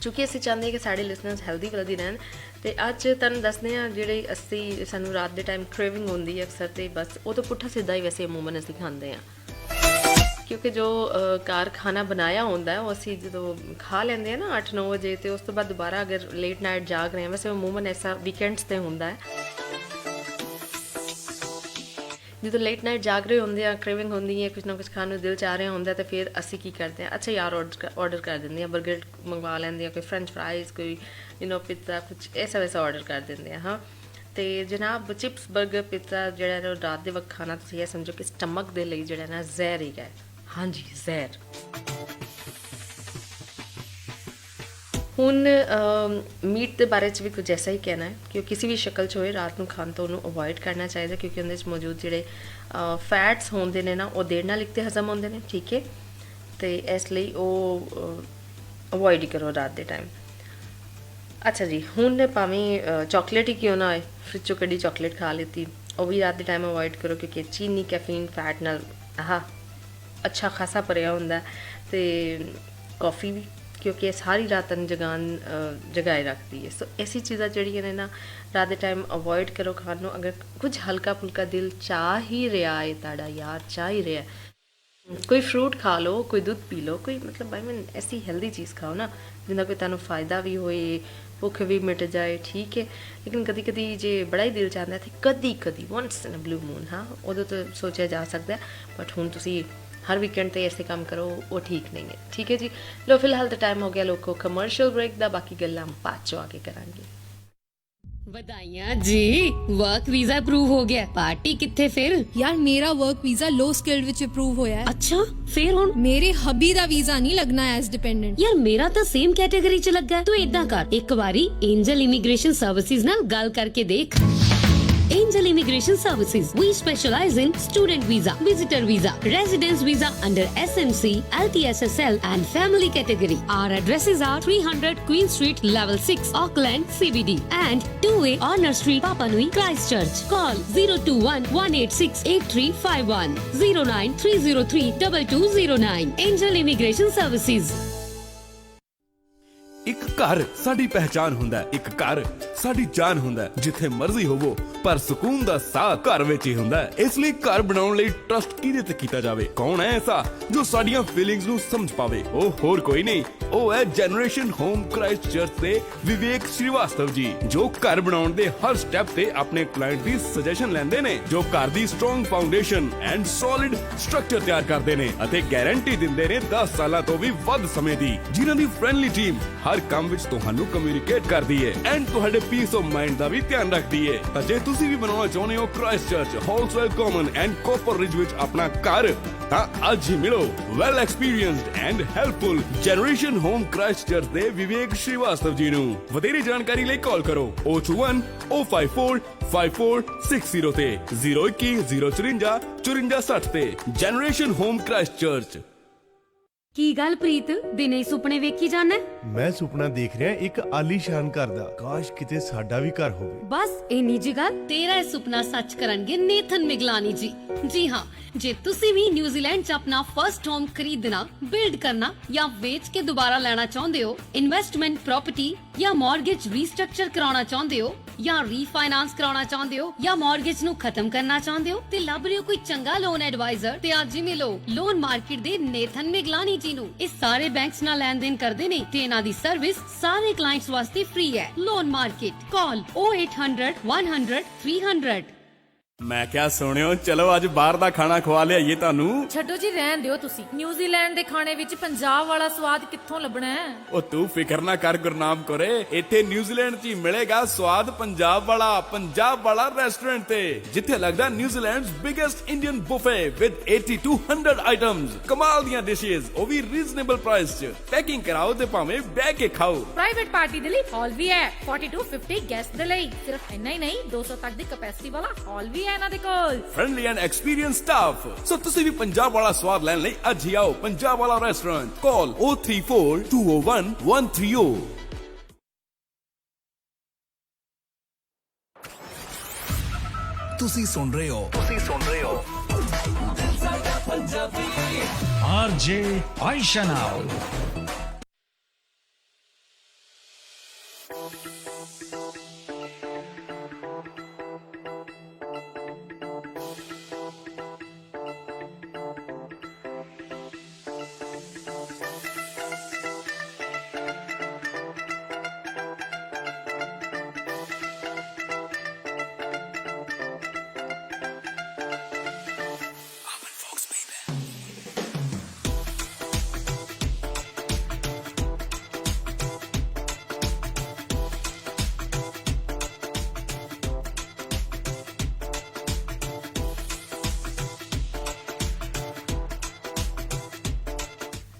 चूँकि असीं चाहते हैं कि साढ़े लिसनर्स हैल्दी वल्दी रहन तो अज तुहानूं दसदे हां जिहड़े असीं सानूं रात के टाइम क्रेविंग होंदी है अक्सर तो बस वो तो पुट्ठा सीधा ही वैसे अमूमन असीं खांदे हां क्योंकि जो घर खाना बनाया होंदा है वो असीं जो खा लेंदे हैं ना 8-9 बजे तो उस तो बाद दोबारा अगर लेट नाइट जाग रहे हैं वैसे अमूमन ऐसा वीकेंड्स ते होंदा है जो लेट नाइट जाग रहे होंगे क्रेविंग होंगी है कुछ ना कुछ खाने दिल चाह रहा होंगे तो फिर असी की करते हैं अच्छा यार ऑर्डर कर देंगे हैं बर्गर मंगवा लेंगे हैं कोई फ्रेंच फ्राइज़ कोई पिज़्ज़ा कुछ ऐसा वैसा ऑर्डर कर देंगे हैं हाँ तो जनाब चिप्स बर्गर पिज़्ज़ा जो रात के वक्त खाना तुम यह समझो कि स्टमक के लिए जो ना जहर ही है हाँ जी जहर ਹੁਣ ਮੀਟ ਦੇ ਬਾਰੇ 'ਚ ਵੀ ਕੁਝ ਐਸਾ ਹੀ ਕਹਿਣਾ ਹੈ ਕਿ ਕਿਸੇ ਵੀ ਸ਼ਕਲ 'ਚ ਹੋਏ ਰਾਤ ਨੂੰ ਖਾਣ ਤੋਂ ਉਹਨੂੰ ਅਵੋਇਡ ਕਰਨਾ ਚਾਹੀਦਾ ਕਿਉਂਕਿ ਉਹਦੇ 'ਚ ਮੌਜੂਦ ਜਿਹੜੇ ਫੈਟਸ ਹੁੰਦੇ ਨੇ ਨਾ ਉਹ ਦੇਰ ਨਾਲ ਇੱਕ ਤੇ ਹਜ਼ਮ ਹੁੰਦੇ ਨੇ ਠੀਕ ਹੈ ਤੇ ਇਸ ਲਈ ਉਹ ਅਵੋਇਡ ਹੀ ਕਰੋ ਰਾਤ ਦੇ ਟਾਈਮ ਅੱਛਾ ਜੀ, ਹੁਣ ਭਾਵੇਂ ਚਾਕਲੇਟ ਹੀ ਕਿਉਂ ਨਾ ਹੋਏ, ਫਰਿੱਜ ਚੋਂ ਕੱਢੀ ਚਾਕਲੇਟ ਖਾ ਲਿੱਤੀ, ਉਹ ਵੀ ਰਾਤ ਦੇ ਟਾਈਮ ਅਵੋਇਡ ਕਰੋ ਕਿਉਂਕਿ ਚੀਨੀ ਕੈਫੀਨ ਫੈਟ ਨਾਲ ਅੱਛਾ ਖਾਸਾ ਭਰਿਆ ਹੁੰਦਾ। ਤੇ ਕੌਫੀ ਵੀ ਕਿਉਂਕਿ ਇਹ ਸਾਰੀ ਰਾਤ ਨੂੰ ਜਗਾਏ ਰੱਖਦੀ ਹੈ। ਸੋ ਐਸੀ ਚੀਜ਼ਾਂ ਜਿਹੜੀਆਂ ਨੇ ਨਾ ਰਾਤ ਦੇ ਟਾਈਮ ਅਵੋਇਡ ਕਰੋ ਖਾਣ ਨੂੰ। ਅਗਰ ਕੁਝ ਹਲਕਾ ਫੁਲਕਾ ਦਿਲ ਚਾਹ ਹੀ ਰਿਹਾ ਹੈ ਤੁਹਾਡਾ, ਯਾਰ ਚਾਹ ਹੀ ਰਿਹਾ, ਕੋਈ ਫਰੂਟ ਖਾ ਲਓ, ਕੋਈ ਦੁੱਧ ਪੀ ਲਓ, ਕੋਈ ਮਤਲਬ ਆਈ ਮੀਨ ਐਸੀ ਹੈਲਦੀ ਚੀਜ਼ ਖਾਓ ਨਾ ਜਿੰਦਾ ਕੋਈ ਤੁਹਾਨੂੰ ਫਾਇਦਾ ਵੀ ਹੋਏ, ਭੁੱਖ ਵੀ ਮਿਟ ਜਾਏ, ਠੀਕ ਹੈ। ਲੇਕਿਨ ਕਦੀ ਕਦੀ ਜੇ ਬੜਾ ਹੀ ਦਿਲ ਚਾਹੁੰਦਾ ਤੇ ਕਦੀ ਕਦੀ ਵਨਸ ਇਨ ਅ ਬਲੂ ਮੂਨ, ਹਾਂ ਉਦੋਂ ਤਾਂ ਸੋਚਿਆ ਜਾ ਸਕਦਾ, ਬਟ ਹੁਣ ਤੁਸੀਂ ਹਰ ਵੀਕਐਂਡ ਤੇ ਐਸੇ ਕੰਮ ਕਰੋ ਉਹ ਠੀਕ ਨਹੀਂ ਹੈ, ਠੀਕ ਹੈ ਜੀ। ਲੋ ਫਿਲਹਾਲ ਤਾਂ ਟਾਈਮ ਹੋ ਗਿਆ ਲੋਕੋ ਕਮਰਸ਼ੀਅਲ ਬ੍ਰੇਕ ਦਾ, ਬਾਕੀ ਗੱਲਾਂ ਬਾਅਦ ਚੋਂ ਆ ਕੇ ਕਰਾਂਗੇ। ਵਧਾਈਆਂ ਜੀ, ਵਰਕ ਵੀਜ਼ਾ ਅਪਰੂਵ ਹੋ ਗਿਆ। ਪਾਰਟੀ ਕਿੱਥੇ ਫਿਰ? ਯਾਰ ਮੇਰਾ ਵਰਕ ਵੀਜ਼ਾ ਲੋ ਸਕਿਲਡ ਵਿੱਚ ਅਪਰੂਵ ਹੋਇਆ ਹੈ। ਅੱਛਾ, ਫਿਰ ਹੁਣ ਮੇਰੇ ਹੱਬੀ ਦਾ ਵੀਜ਼ਾ ਨਹੀਂ ਲੱਗਣਾ ਐਜ਼ ਡਿਪੈਂਡੈਂਟ। ਯਾਰ ਮੇਰਾ ਤਾਂ ਸੇਮ ਕੈਟਾਗਰੀ ਚ ਲੱਗਾ। ਤੂੰ ਏਦਾਂ ਕਰ, ਇੱਕ ਵਾਰੀ ਐਂਜਲ ਇਮੀਗ੍ਰੇਸ਼ਨ ਸਰਵਿਸਿਜ਼ ਨਾਲ ਗੱਲ ਕਰਕੇ ਦੇਖ। Angel Immigration Services. We specialize in student visa, visitor visa, residence visa under SMC, LTSSL and family category. Our addresses are 300 Queen Street, Level 6, Auckland, CBD and 2A Honor Street, Papa Nui, Christchurch. Call 021-186-8351, 09303-2209. Angel Immigration Services. ਇੱਕ ਘਰ ਸਾਡੀ ਪਹਿਚਾਨ ਹੁੰਦਾ ਹੈ, ਇੱਕ ਘਰ ਸਾਡੀ ਜਾਨ ਹੁੰਦਾ ਹੈ। ਜਿੱਥੇ ਮਰਜ਼ੀ ਹੋਵੋ ਪਰ ਸਕੂਨ ਦਾ ਸਾਹ ਘਰ ਵਿੱਚ ਹੀ ਹੁੰਦਾ ਹੈ। ਇਸ ਲਈ ਘਰ ਬਣਾਉਣ ਲਈ ਟਰਸਟ ਕਿਹਦੇ ਤੇ ਕੀਤਾ ਜਾਵੇ? ਕੌਣ ਹੈ ਐਸਾ ਜੋ ਸਾਡੀਆਂ ਫੀਲਿੰਗਸ ਨੂੰ ਸਮਝ ਪਾਵੇ? ਉਹ ਹੋਰ ਕੋਈ ਨਹੀਂ, ਉਹ ਹੈ ਜਨਰੇਸ਼ਨ ਹੋਮ ਕ੍ਰਾਈਸਟਚਰਚ ਦੇ ਵਿਵੇਕ ਸ਼੍ਰੀਵਾਸਤਵ ਜੀ, ਜੋ ਘਰ ਬਣਾਉਣ ਦੇ ਹਰ ਸਟੈਪ ਤੇ ਆਪਣੇ ਕਲਾਇੰਟ ਦੀ ਸੁਜੈਸ਼ਨ ਲੈਂਦੇ ਨੇ, ਜੋ ਘਰ ਦੀ strong foundation and solid structure ਤਿਆਰ ਕਰਦੇ ਨੇ ਅਤੇ ਗਾਰੰਟੀ ਦਿੰਦੇ ਨੇ 10 ਸਾਲਾਂ ਤੋਂ ਵੀ ਵੱਧ ਸਮੇਂ ਦੀ, ਜਿਨ੍ਹਾਂ ਦੀ ਫ੍ਰੈਂਡਲੀ ਟੀਮ ਹਰ ਕੰਮ ਵਿੱਚ ਤੁਹਾਨੂੰ ਕਮਿਊਨੀਕੇਟ ਕਰਦੀ ਹੈ ਐਂਡ ਤੁਹਾਡੇ ਪੀਸ ਆਫ ਮਾਈਂਡ ਦਾ ਵੀ ਧਿਆਨ ਰੱਖਦੀ ਹੈ। ਤਾਂ ਜੇ ਤੁਸੀਂ ਵੀ ਬਣਾਉਣਾ ਚਾਹੁੰਦੇ ਹੋ ਕ੍ਰਾਈਸਟਚਰਚ, ਹਾਲਸਵੇਲ ਕਾਮਨ ਐਂਡ ਕਾਪਰ ਰਿਜ ਵਿੱਚ ਆਪਣਾ ਘਰ, ਤਾਂ ਅੱਜ ਹੀ ਮਿਲੋ well experienced and helpful generation home Christchurch ਦੇ ਵਿਵੇਕ ਸ਼੍ਰੀਵਾਸਤਵ ਜੀ ਨੂੰ। ਵਧੇਰੇ ਜਾਣਕਾਰੀ ਲਈ ਕਾਲ ਕਰੋ 021-054-5460 ਤੇ 021-054 5460 ਤੇ। Generation home Christchurch. ਕੀ ਗੱਲ ਪ੍ਰੀਤ, ਦਿਨੇ ਸੁਪਨੇ ਵੇਖੀ ਜਾਣਾ? ਮੈਂ ਸੁਪਨਾ ਦੇਖ ਰਿਹਾ ਇੱਕ ਆਲੀਸ਼ਾਨ ਘਰ ਦਾ। ਕਾਸ਼ ਕਿਤੇ ਸਾਡਾ ਵੀ ਘਰ ਹੋਵੇ। ਬਸ ਇੰਨੀ ਜੀ ਗੱਲ। ਤੇਰਾ ਇਹ ਸੁਪਨਾ ਸੱਚ ਕਰਨਗੇ ਨੇਥਨ ਮਿਗਲਾਨੀ ਜੀ। ਜੀ ਹਾਂ, ਜੇ ਤੁਸੀਂ ਵੀ ਨਿਊਜ਼ੀਲੈਂਡ 'ਚ ਆਪਣਾ ਫਰਸਟ ਹੋਮ ਖਰੀਦਣਾ, ਬਿਲਡ ਕਰਨਾ ਜਾਂ ਵੇਚ ਕੇ ਦੁਬਾਰਾ ਲੈਣਾ ਚਾਹੁੰਦੇ ਹੋ, ਇਨਵੈਸਟਮੈਂਟ ਪ੍ਰੋਪਰਟੀ ਜਾਂ ਮਾਰਗੇਜ ਰੀਸਟਰਕਚਰ ਕਰਾਉਣਾ ਚਾਹੁੰਦੇ ਹੋ, ਜਾਂ ਰੀਫਾਈਨਾਂਸ ਕਰਾਉਣਾ ਚਾਹੁੰਦੇ ਹੋ, ਜਾਂ ਮਾਰਗੇਜ ਨੂੰ ਖਤਮ ਕਰਨਾ ਚਾਹੁੰਦੇ ਹੋ ਤੇ ਲੱਭ ਰਹੇ ਹੋ ਕੋਈ ਚੰਗਾ ਲੋਨ ਐਡਵਾਈਜ਼ਰ, ਤੇ ਅੱਜ ਹੀ ਮਿਲੋ ਲੋਨ ਮਾਰਕੀਟ ਦੇ ਨੇਥਨ ਮਿਗਲਾਨੀ ਜੀ ਨੂੰ। ਇਹ ਸਾਰੇ ਬੈਂਕਸ ਨਾਲ ਲੈਣ ਦੇਣ ਕਰਦੇ ਨੇ ਤੇ ਇਹਨਾਂ ਦੀ ਸਰਵਿਸ ਸਾਰੇ ਕਲਾਇੰਟਸ ਵਾਸਤੇ ਫ੍ਰੀ ਹੈ। ਲੋਨ ਮਾਰਕੀਟ, ਕਾਲ 0800 100 300। ਮੈਂ ਕਿਹਾ ਸੁਣਿਓ, ਚਲੋ ਅੱਜ ਬਾਹਰ ਦਾ ਖਾਣਾ ਖਵਾ ਲਿਆਈਏ ਤੁਹਾਨੂੰ। ਛੱਡੋ ਜੀ, ਰਹਿਣ ਦਿਓ ਤੁਸੀਂ। ਨਿਊਜ਼ੀਲੈਂਡ ਦੇ ਖਾਣੇ ਵਿੱਚ ਪੰਜਾਬ ਵਾਲਾ ਸਵਾਦ ਕਿੱਥੋਂ ਲੱਭਣਾ ਹੈ? ਉਹ ਤੂੰ ਫਿਕਰ ਨਾ ਕਰ ਗੁਰਨਾਮ ਕੋਰੇ, ਇੱਥੇ ਨਿਊਜ਼ੀਲੈਂਡ 'ਚ ਹੀ ਮਿਲੇਗਾ ਸਵਾਦ ਪੰਜਾਬ ਵਾਲਾ ਰੈਸਟੋਰੈਂਟ ਤੇ, ਜਿੱਥੇ ਲੱਗਦਾ New Zealand's biggest Indian buffet with 80 to 100 items, ਕਮਾਲ ਦੀਆਂ ਡਿਸ਼ੇਸ, ਉਹ ਵੀ ਰੀਜ਼ਨੇਬਲ ਪ੍ਰਾਈਸ 'ਚ। ਪੈਕਿੰਗ ਕਰਾਓ ਤੇ ਭਾਵੇਂ ਬਹਿ ਕੇ ਖਾਓ। ਪ੍ਰਾਈਵੇਟ ਪਾਰਟੀ ਦੇ ਲਈ ਹਾਲ ਵੀ ਹੈ, 40 to 50 ਗੈਸਟ ਦੇ ਲਈ। ਸਿਰਫ ਇੰਨਾ ਹੀ ਨਹੀਂ, 200 ਤੱਕ ਦੀ ਕਪੈਸਿਟੀ ਵਾਲਾ ਹਾਲ ਵੀ ਇਹਨਾਂ ਦੇ ਕੋਲ। Friendly and experience staff. So ਤੁਸੀਂ ਵੀ ਪੰਜਾਬ ਵਾਲਾ ਸਵਾਦ ਲੈਣ ਲਈ ਅੱਜ ਹੀ ਆਓ ਪੰਜਾਬ ਵਾਲਾ ਰੈਸਟੋਰੈਂਟ। ਕਾਲ 034 201 130। ਤੁਸੀਂ ਸੁਣ ਰਹੇ ਹੋ RJ ਆਇਸ਼ਾ ਨਾਲ।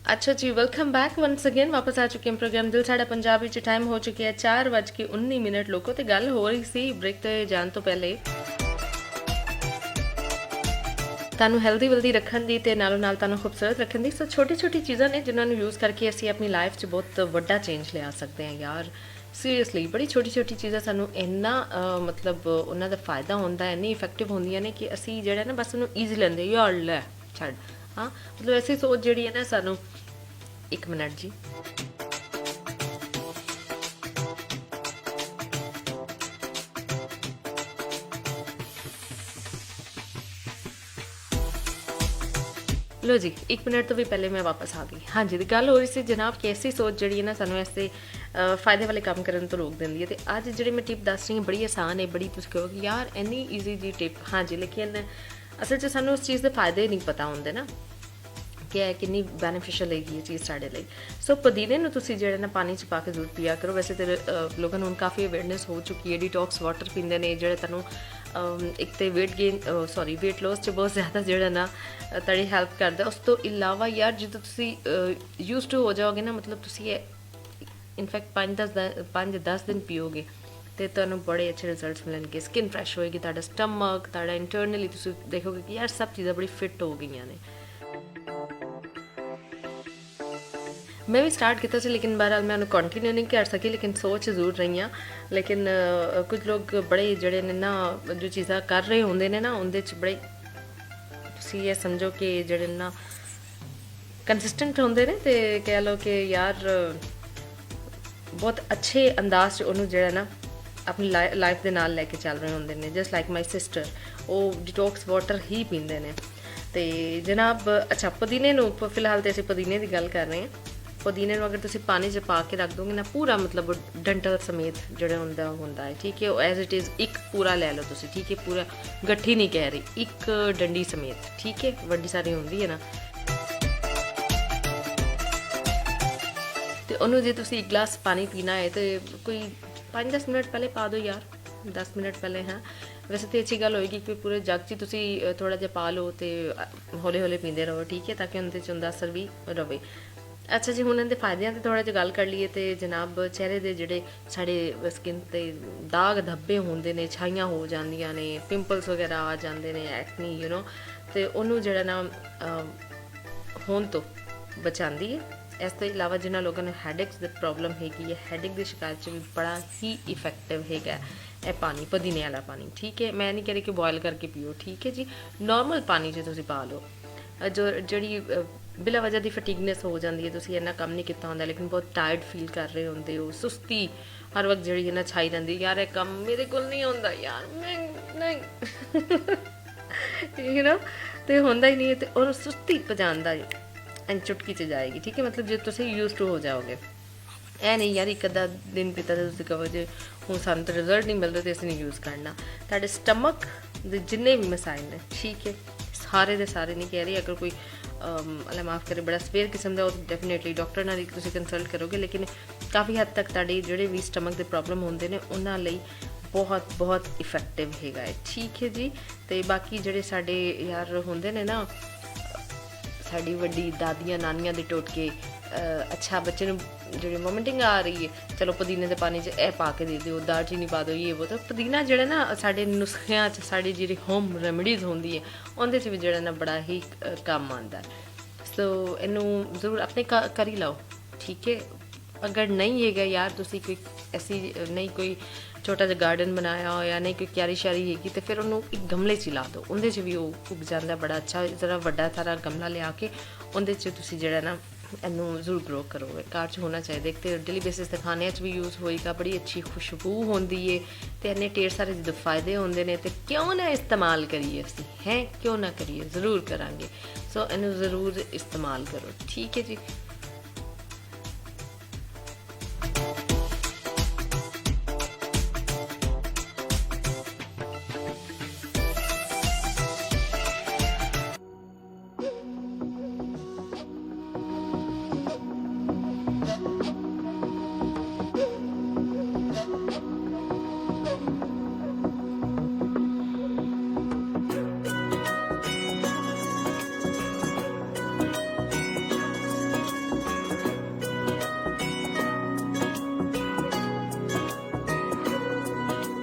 अच्छा जी, वेलकम बैक वंस अगेन। वापस आ चुके हैं प्रोग्राम दिल साड़ा पंजाबी च। टाइम हो चुके हैं 4:19 लोगों ते गल हो रही सी ब्रेक ते जान तो पहले ਤੁਹਾਨੂੰ ਹੈਲਦੀ ਵੈਲਦੀ ਰੱਖਣ ਦੀ ਤੇ ਨਾਲੋਂ ਨਾਲ ਤੁਹਾਨੂੰ ਖੂਬਸੂਰਤ ਰੱਖਣ ਦੀ। ਸੋ ਛੋਟੀ ਛੋਟੀ ਚੀਜ਼ਾਂ ਨੇ ਜਿਨ੍ਹਾਂ ਨੂੰ ਯੂਜ਼ ਕਰਕੇ ਅਸੀਂ ਆਪਣੀ ਲਾਈਫ 'ਚ ਬਹੁਤ ਵੱਡਾ ਚੇਂਜ ਲਿਆ ਸਕਦੇ ਹਾਂ ਯਾਰ। ਸੀਰੀਅਸਲੀ ਬੜੀ ਛੋਟੀ ਛੋਟੀ ਚੀਜ਼ਾਂ ਸਾਨੂੰ ਇੰਨਾ ਮਤਲਬ ਉਹਨਾਂ ਦਾ ਫਾਇਦਾ ਹੁੰਦਾ, ਇੰਨੀ ਇਫੈਕਟਿਵ ਹੁੰਦੀਆਂ ਨੇ ਕਿ ਅਸੀਂ ਜਿਹੜਾ ਨਾ ਬਸ ਉਹਨੂੰ ਈਜ਼ੀ ਲੈਂਦੇ, ਯਾਰ ਲੈ ਛੱਡ। ਹਾਂ ਮਤਲਬ ਐਸੀ ਸੋਚ ਜਿਹੜੀ ਹੈ ਨਾ ਸਾਨੂੰ। 1 ਮਿੰਟ ਜੀ। लो जी 1 मिनट तो भी पहले मैं वापस आ गई। हाँ जी, तो गल हो रही सी जनाब कि ऐसी सोच जी ना सानू ऐसे फायदे वाले काम करने तो रोक देंदी है। तो अज जी मैं टिप दस रही बड़ी आसान है, बड़ी तुम कहो कि यार इन्नी ईजी जी टिप। हाँ जी, लेकिन असल च सानू उस चीज़ के फायदे नहीं पता होंगे ना कि कितनी बैनीफिशियल है ये चीज़ साढ़े लिए। सो पुदीने नूं तुसीं जिहड़े ना पानी च पा के जरूर पिया करो। वैसे तो लोगों को काफ़ी अवेयरनेस हो चुकी है, डिटॉक्स वाटर पींदे ने जिहड़े तुहानूं एक तो वेट गेन वेट लॉस च बहुत ज़्यादा जिहड़ा ना तुहाडी हैल्प करदा। उस तो इलावा यार जो तुसीं यूज़ टू हो जाओगे ना, मतलब तुसीं इनफैक्ट 5-10 दिन पियोगे तो तुहानूं बड़े अच्छे रिजल्ट्स मिलणगे। स्किन फ्रैश होएगी, तुहाडा स्टमक, तुहाडा इंटरनली तुसीं देखोगे कि यार सब चीज़ां बड़ी फिट हो गई ने। मैं भी स्टार्ट किया से, लेकिन बहरहाल मैं उन्हें कंटिन्यू नहीं कर सकी, लेकिन सोच जरूर रही हाँ। लेकिन कुछ लोग बड़े जड़े ने ना जो चीज़ा कर रहे होंगे ने ना उनके बड़े तुसीं ये समझो कि जड़े ना कंसिस्टेंट होंगे ने, तो कह लो कि यार बहुत अच्छे अंदाज उन्होंने जड़ा ना अपनी लाइफ के नाल लैके चल रहे होंगे ने। जस्ट लाइक माई सिस्टर, वो डिटॉक्स वाटर ही पींदे ने। तो जनाब अच्छा पुदीने नूं फिलहाल तो असीं पुदीने की गल कर रहे हैं। पुदीने अगर तुम पानी च पा के रख दोगे ना पूरा, मतलब डंठल समेत जो होंदा है, ठीक है, एज इट इज़ एक पूरा ले लो तुसी, ठीक है, पूरा गट्ठी नहीं कह रही, एक डंडी समेत, ठीक है, वड्डी सारी होंदी है ना। तो उन्होंने जे तुसी 1 गिलास पानी पीना है तो कोई 5-10 मिनट पहले पा दो यार, 10 मिनट पहले। हाँ वैसे तो अच्छी गल होएगी कि पूरे जग च तुसी थोड़ा जिहा पा लो तो हौले हौले पींदे रहो, ठीक है, ताकि उनके च उनका असर भी रहे। अच्छा जी, हुण इहदे फायदियां ते थोड़ा जिहा गल कर लीए तो जनाब चेहरे दे जिहड़े साडे स्किन ते दाग धब्बे होंदे ने, छाइयां हो जांदियां ने, पिंपल्स वगैरह आ जांदे ने, एक्नी यू नो, ते उहनूं जिहड़ा ना होण तो बचांदी है। इस तो इलावा जिन्होंने लोगों ने हैडेक्स की प्रॉब्लम हैगी है, हैडेक की शिकायत च भी बड़ा ही इफेक्टिव हैगा यह पानी, पुदीने वाला पानी, ठीक है। मैं नहीं कह रही कि बॉयल करके पियो, ठीक है जी, नॉर्मल पानी च तुसीं पा लो। जो जी बिला वजह की फटीगनेस हो जाती है, तुसीं इन्ना कम नहीं किया होंदा लेकिन बहुत टायर्ड फील कर रहे होंदे हो, सुस्ती हर वक्त जी ना छाई रही, यार यह कम मेरे को नहीं होंदा यार, मैं नहीं यू नो, तो होंदा ही नहीं है, तो और सुस्ती पजांदा एंड चुटकी च जाएगी, ठीक है, मतलब जो तुसीं यूज टू हो जाओगे। ऐ नहीं यार एक अद्धा दिन पीता तो तुसीं कहो जे हुण सानूं तो रिजल्ट नहीं मिल रहा तो असीं नहीं यूज़ करना। तुहाडे स्टमक दे जिन्ने भी मसाइल ने, ठीक है, सारे दे सारे नहीं कह रही, अगर कोई अल्लाह माफ़ करे बड़ा सवेयर किस्म का डेफिनेटली डॉक्टर नाल तुसीं कंसल्ट करोगे, लेकिन काफ़ी हद तक तुहाडे जिहड़े भी स्टमक के प्रॉब्लम होंदे ने उन्हां लई बहुत बहुत इफेक्टिव हैगा है, ठीक है जी। तो बाकी जिहड़े साडे यार होंदे ने ना साडी वड्डी दादियां नानियां दे टोटके, अच्छा बच्चे नूं जिहड़ी वोमिटिंग आ रही है, चलो पुदीने दे पानी च ए पा के दे दिओ, दालचीनी पा दो, ये वो, तो पुदीना जिहड़ा ना साडे नुस्खियां च साडी जिहड़ी होम रेमेडीज़ होंदी है उहदे च भी जिहड़ा ना बड़ा ही कम आंदा है। सो इनू जरूर अपने कर ही लाओ, ठीक है। अगर नहीं हैगा यार तुसीं कोई ऐसी नहीं कोई छोटा जिहा गार्डन बनाया हो या नहीं कोई क्यारी श्यारी हैगी, तो फिर उन्होंने एक गमले च ला दो, उहदे च भी वो उग जाता बड़ा अच्छा, जरा वड्डा सारा गमला लिया के उहदे च तुसीं जिहड़ा ना इनू जरूर ग्रो करोगे। घर च होना चाहिए, एक तो डेली बेसिस ते खाने च भी यूज़ होएगा, बड़ी अच्छी खुशबू होंदी है, तो इन्ने ढेर सारे जो फायदे होंदे ने, तो क्यों ना इस्तेमाल करिए असीं, हैं क्यों ना करिए, ज़रूर करांगे। सो इनू ज़रूर इस्तेमाल करो, ठीक है जी।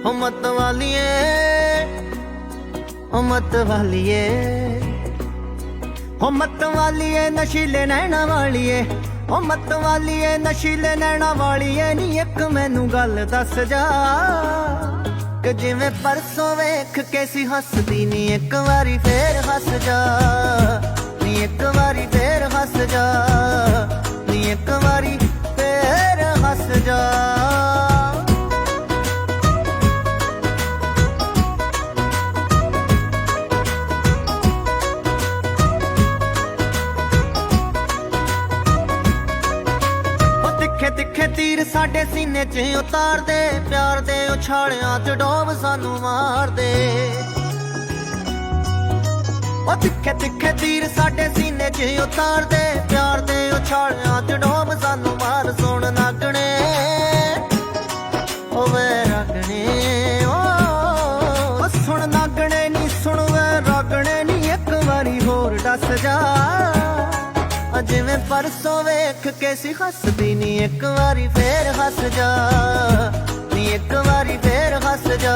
हो मत वालिए, हो मत वालिए, हो मत वालिए, नशीले नैना वालिए, ਓ ਮਤ ਵਾਲੀਏ ਨਸ਼ੀਲੇ ਨੈਣਾ ਵਾਲੀਏ ਨੀ ਇੱਕ ਮੈਨੂੰ ਗੱਲ ਦੱਸ ਜਾ ਕਿ ਜਿਵੇਂ ਪਰਸੋਂ ਵੇਖ ਕੇ ਸੀ ਹੱਸਦੀ ਨੀ ਇੱਕ ਵਾਰੀ ਫੇਰ ਹੱਸ ਜਾ ਨੀ ਇੱਕ ਵਾਰੀ ਫੇਰ ਹੱਸ ਜਾ ਨੀ ਇੱਕ ਵਾਰੀ ਫੇਰ ਹੱਸ ਜਾ ਤਿੱਖੇ ਤੀਰ ਸਾਡੇ ਸੀਨੇ 'ਚ ਉਤਾਰਦੇ ਪਿਆਰ ਦੇ ਉਛਾਲਿਆਂ 'ਚ ਡੋਬ ਸਾਨੂੰ ਮਾਰਦੇ ਉਹ ਤਿੱਖੇ ਤੀਰ ਸਾਡੇ ਸੀਨੇ 'ਚ ਉਤਾਰਦੇ ਪਿਆਰ ਦੇ ਉਛਾਲਿਆਂ 'ਚ ਡੋਬ ਸਾਨੂੰ ਮਾਰ ਸੁਣ ਨਾਗਣੇ ਓ ਵੇ ਰਾਗਣੇ ਓ ਸੁਣ ਨਾਗਣੇ ਨੀ ਸੁਣ ਵੇ ਰਾਗਣੇ ਨੀ ਇੱਕ ਵਾਰੀ ਹੋਰ ਦੱਸ ਜਾ ਜਿਵੇਂ ਪਰਸੋਂ ਵੇਖ ਕੇ ਸੀ ਹੱਸਦੀ ਨੀ ਇੱਕ ਵਾਰੀ ਫੇਰ ਹੱਸ ਜਾ ਨੀ ਇੱਕ ਵਾਰੀ ਫੇਰ ਹੱਸ ਜਾ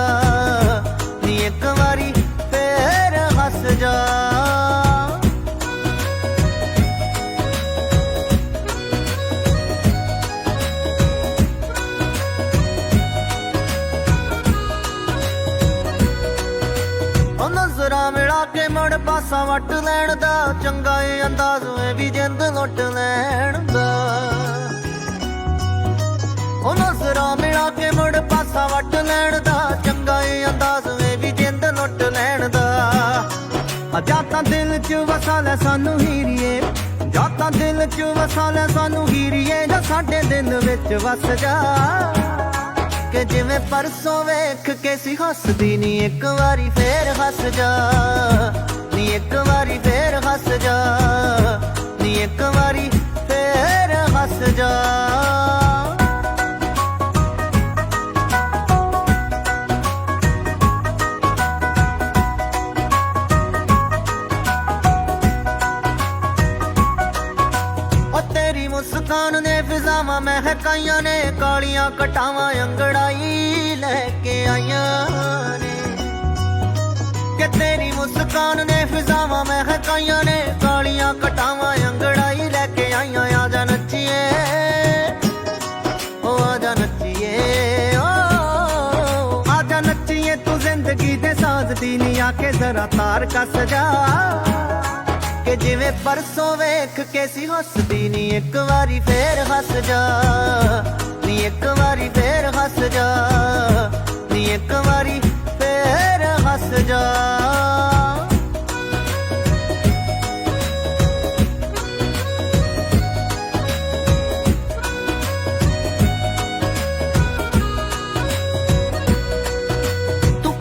ਨੀ ਇੱਕ ਵਾਰੀ ਫੇਰ ਹੱਸ ਜਾ ਨਜ਼ਰਾਂ ਮਿਲਾ ਕੇ ਮੁੜ ਪਾਸਾ ਵੱਟ ਲੈਣ ਦਾ ਚੰਗਾ ਏ ਅੰਦਾਜ਼ ਵੇ ਵੀ ਜਿੰਦ ਲੁੱਟ ਲੈਣ ਦਾ ਉਹ ਨਜ਼ਰਾਂ ਮਿਲਾ ਕੇ ਮੁੜ ਪਾਸਾ ਵੱਟ ਲੈਣ ਦਾ ਚੰਗਾ ਏ ਅੰਦਾਜ਼ ਵੇ ਵੀ ਜਿੰਦ ਲੁੱਟ ਲੈਣ ਦਾ ਜਾਂ ਤਾਂ ਦਿਲ 'ਚ ਵਸਾ ਲੈ ਸਾਨੂੰ ਹੀਰੀਏ ਜਾਂ ਤਾਂ ਦਿਲ 'ਚ ਵਸਾ ਲੈ ਸਾਨੂੰ ਹੀਰੀਏ ਜਾਂ ਸਾਡੇ ਦਿਲ ਵਿੱਚ ਵਸ ਜਾ ਕਿ ਜਿਵੇਂ ਪਰਸੋਂ ਵੇਖ ਕੇ ਸੀ ਹੱਸਦੀ ਨੀ ਇੱਕ ਵਾਰੀ ਫੇਰ ਹੱਸ ਜਾ ਨੀ ਇੱਕ ਵਾਰੀ ਫੇਰ ਹੱਸ ਜਾ ਨੀ ਇੱਕ ਵਾਰੀ ਫੇਰ ਹੱਸ ਜਾ ਮੁਸਕਾਨ ਨੇ ਫਿਜ਼ਾਵਾਂ ਮਹਿਕਾਈਆਂ ਨੇ ਕਾਲੀਆਂ ਕਟਾਵਾਂ ਅੰਗੜਾਈ ਲੈ ਕੇ ਆਈਆਂ ਨੇ ਕਿ ਤੇਰੀ ਮੁਸਕਾਨ ਨੇ ਫਿਜ਼ਾਵਾਂ ਮਹਿਕਾਈਆਂ ਨੇ ਕਾਲੀਆਂ ਕਟਾਵਾਂ ਅੰਗੜਾਈ ਲੈ ਕੇ ਆਈਆਂ ਆ ਜਾ ਨੱਚੀਏ ਓ ਆ ਜਾ ਨੱਚੀਏ ਓ ਆ ਜਾ ਨੱਚੀਏ ਤੂੰ ਜ਼ਿੰਦਗੀ ਦੇ ਸਾਜ਼ ਦੀ ਨੀ ਆ ਕੇ ਜ਼ਰਾ ਤਾਰ ਕੱਸ ਜਾ ਕਿ ਜਿਵੇਂ ਪਰਸੋਂ ਵੇਖ ਕੇ ਸੀ ਹੱਸਦੀ ਨੀ ਇੱਕ ਵਾਰੀ ਫੇਰ ਹੱਸ ਜਾ ਨੀ ਇੱਕ ਵਾਰੀ ਫੇਰ ਹੱਸ ਜਾ ਨੀ ਇੱਕ ਵਾਰੀ ਫੇਰ ਹੱਸ ਜਾ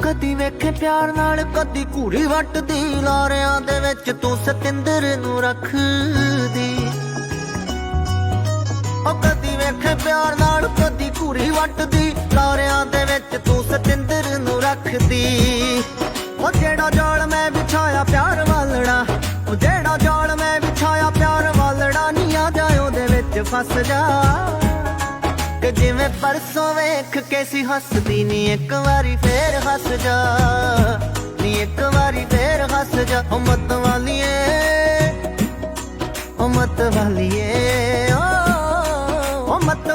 ਕਦੀ ਵੇਖੇ ਪਿਆਰ ਨਾਲ ਕਦੀ ਘੂਰੀ ਵੱਟਦੀ ਲਾਰਿਆਂ ਦੇ ਵਿੱਚ ਤੂੰ ਸਤਿੰਦਰ ਨੂੰ ਰੱਖਦੀ ਉਹ ਕਦੀ ਵੇਖੇ ਪਿਆਰ ਨਾਲ ਕਦੀ ਘੂਰੀ ਵੱਟਦੀ ਲਾਰਿਆਂ ਦੇ ਵਿੱਚ ਤੂੰ ਸਤਿੰਦਰ ਨੂੰ ਰੱਖਦੀ ਉਹ ਜਿਹੜਾ ਜਾਲ ਮੈਂ ਵਿਛਾਇਆ ਪਿਆਰ ਵਾਲੜਾ ਉਹ ਜਿਹੜਾ ਜਾਲ ਮੈਂ ਵਿਛਾਇਆ ਪਿਆਰ ਵਾਲੜਾ ਨੀ ਆ ਜਾ ਉਹਦੇ ਵਿੱਚ ਫਸ ਜਾ ਕਿ ਜਿਵੇਂ ਪਰਸੋਂ ਵੇਖ ਕੇ ਸੀ ਹੱਸਦੀ ਨੀ ਇੱਕ ਵਾਰੀ ਫੇਰ ਹੱਸ ਜਾ ਨੀ ਇੱਕ ਵਾਰੀ ਫੇਰ ਹੱਸ ਜਾ ਓ ਮਤ ਵਾਲੀਏ ਓ ਮਤ ਵਾਲੀਏ ਓ ਮਤ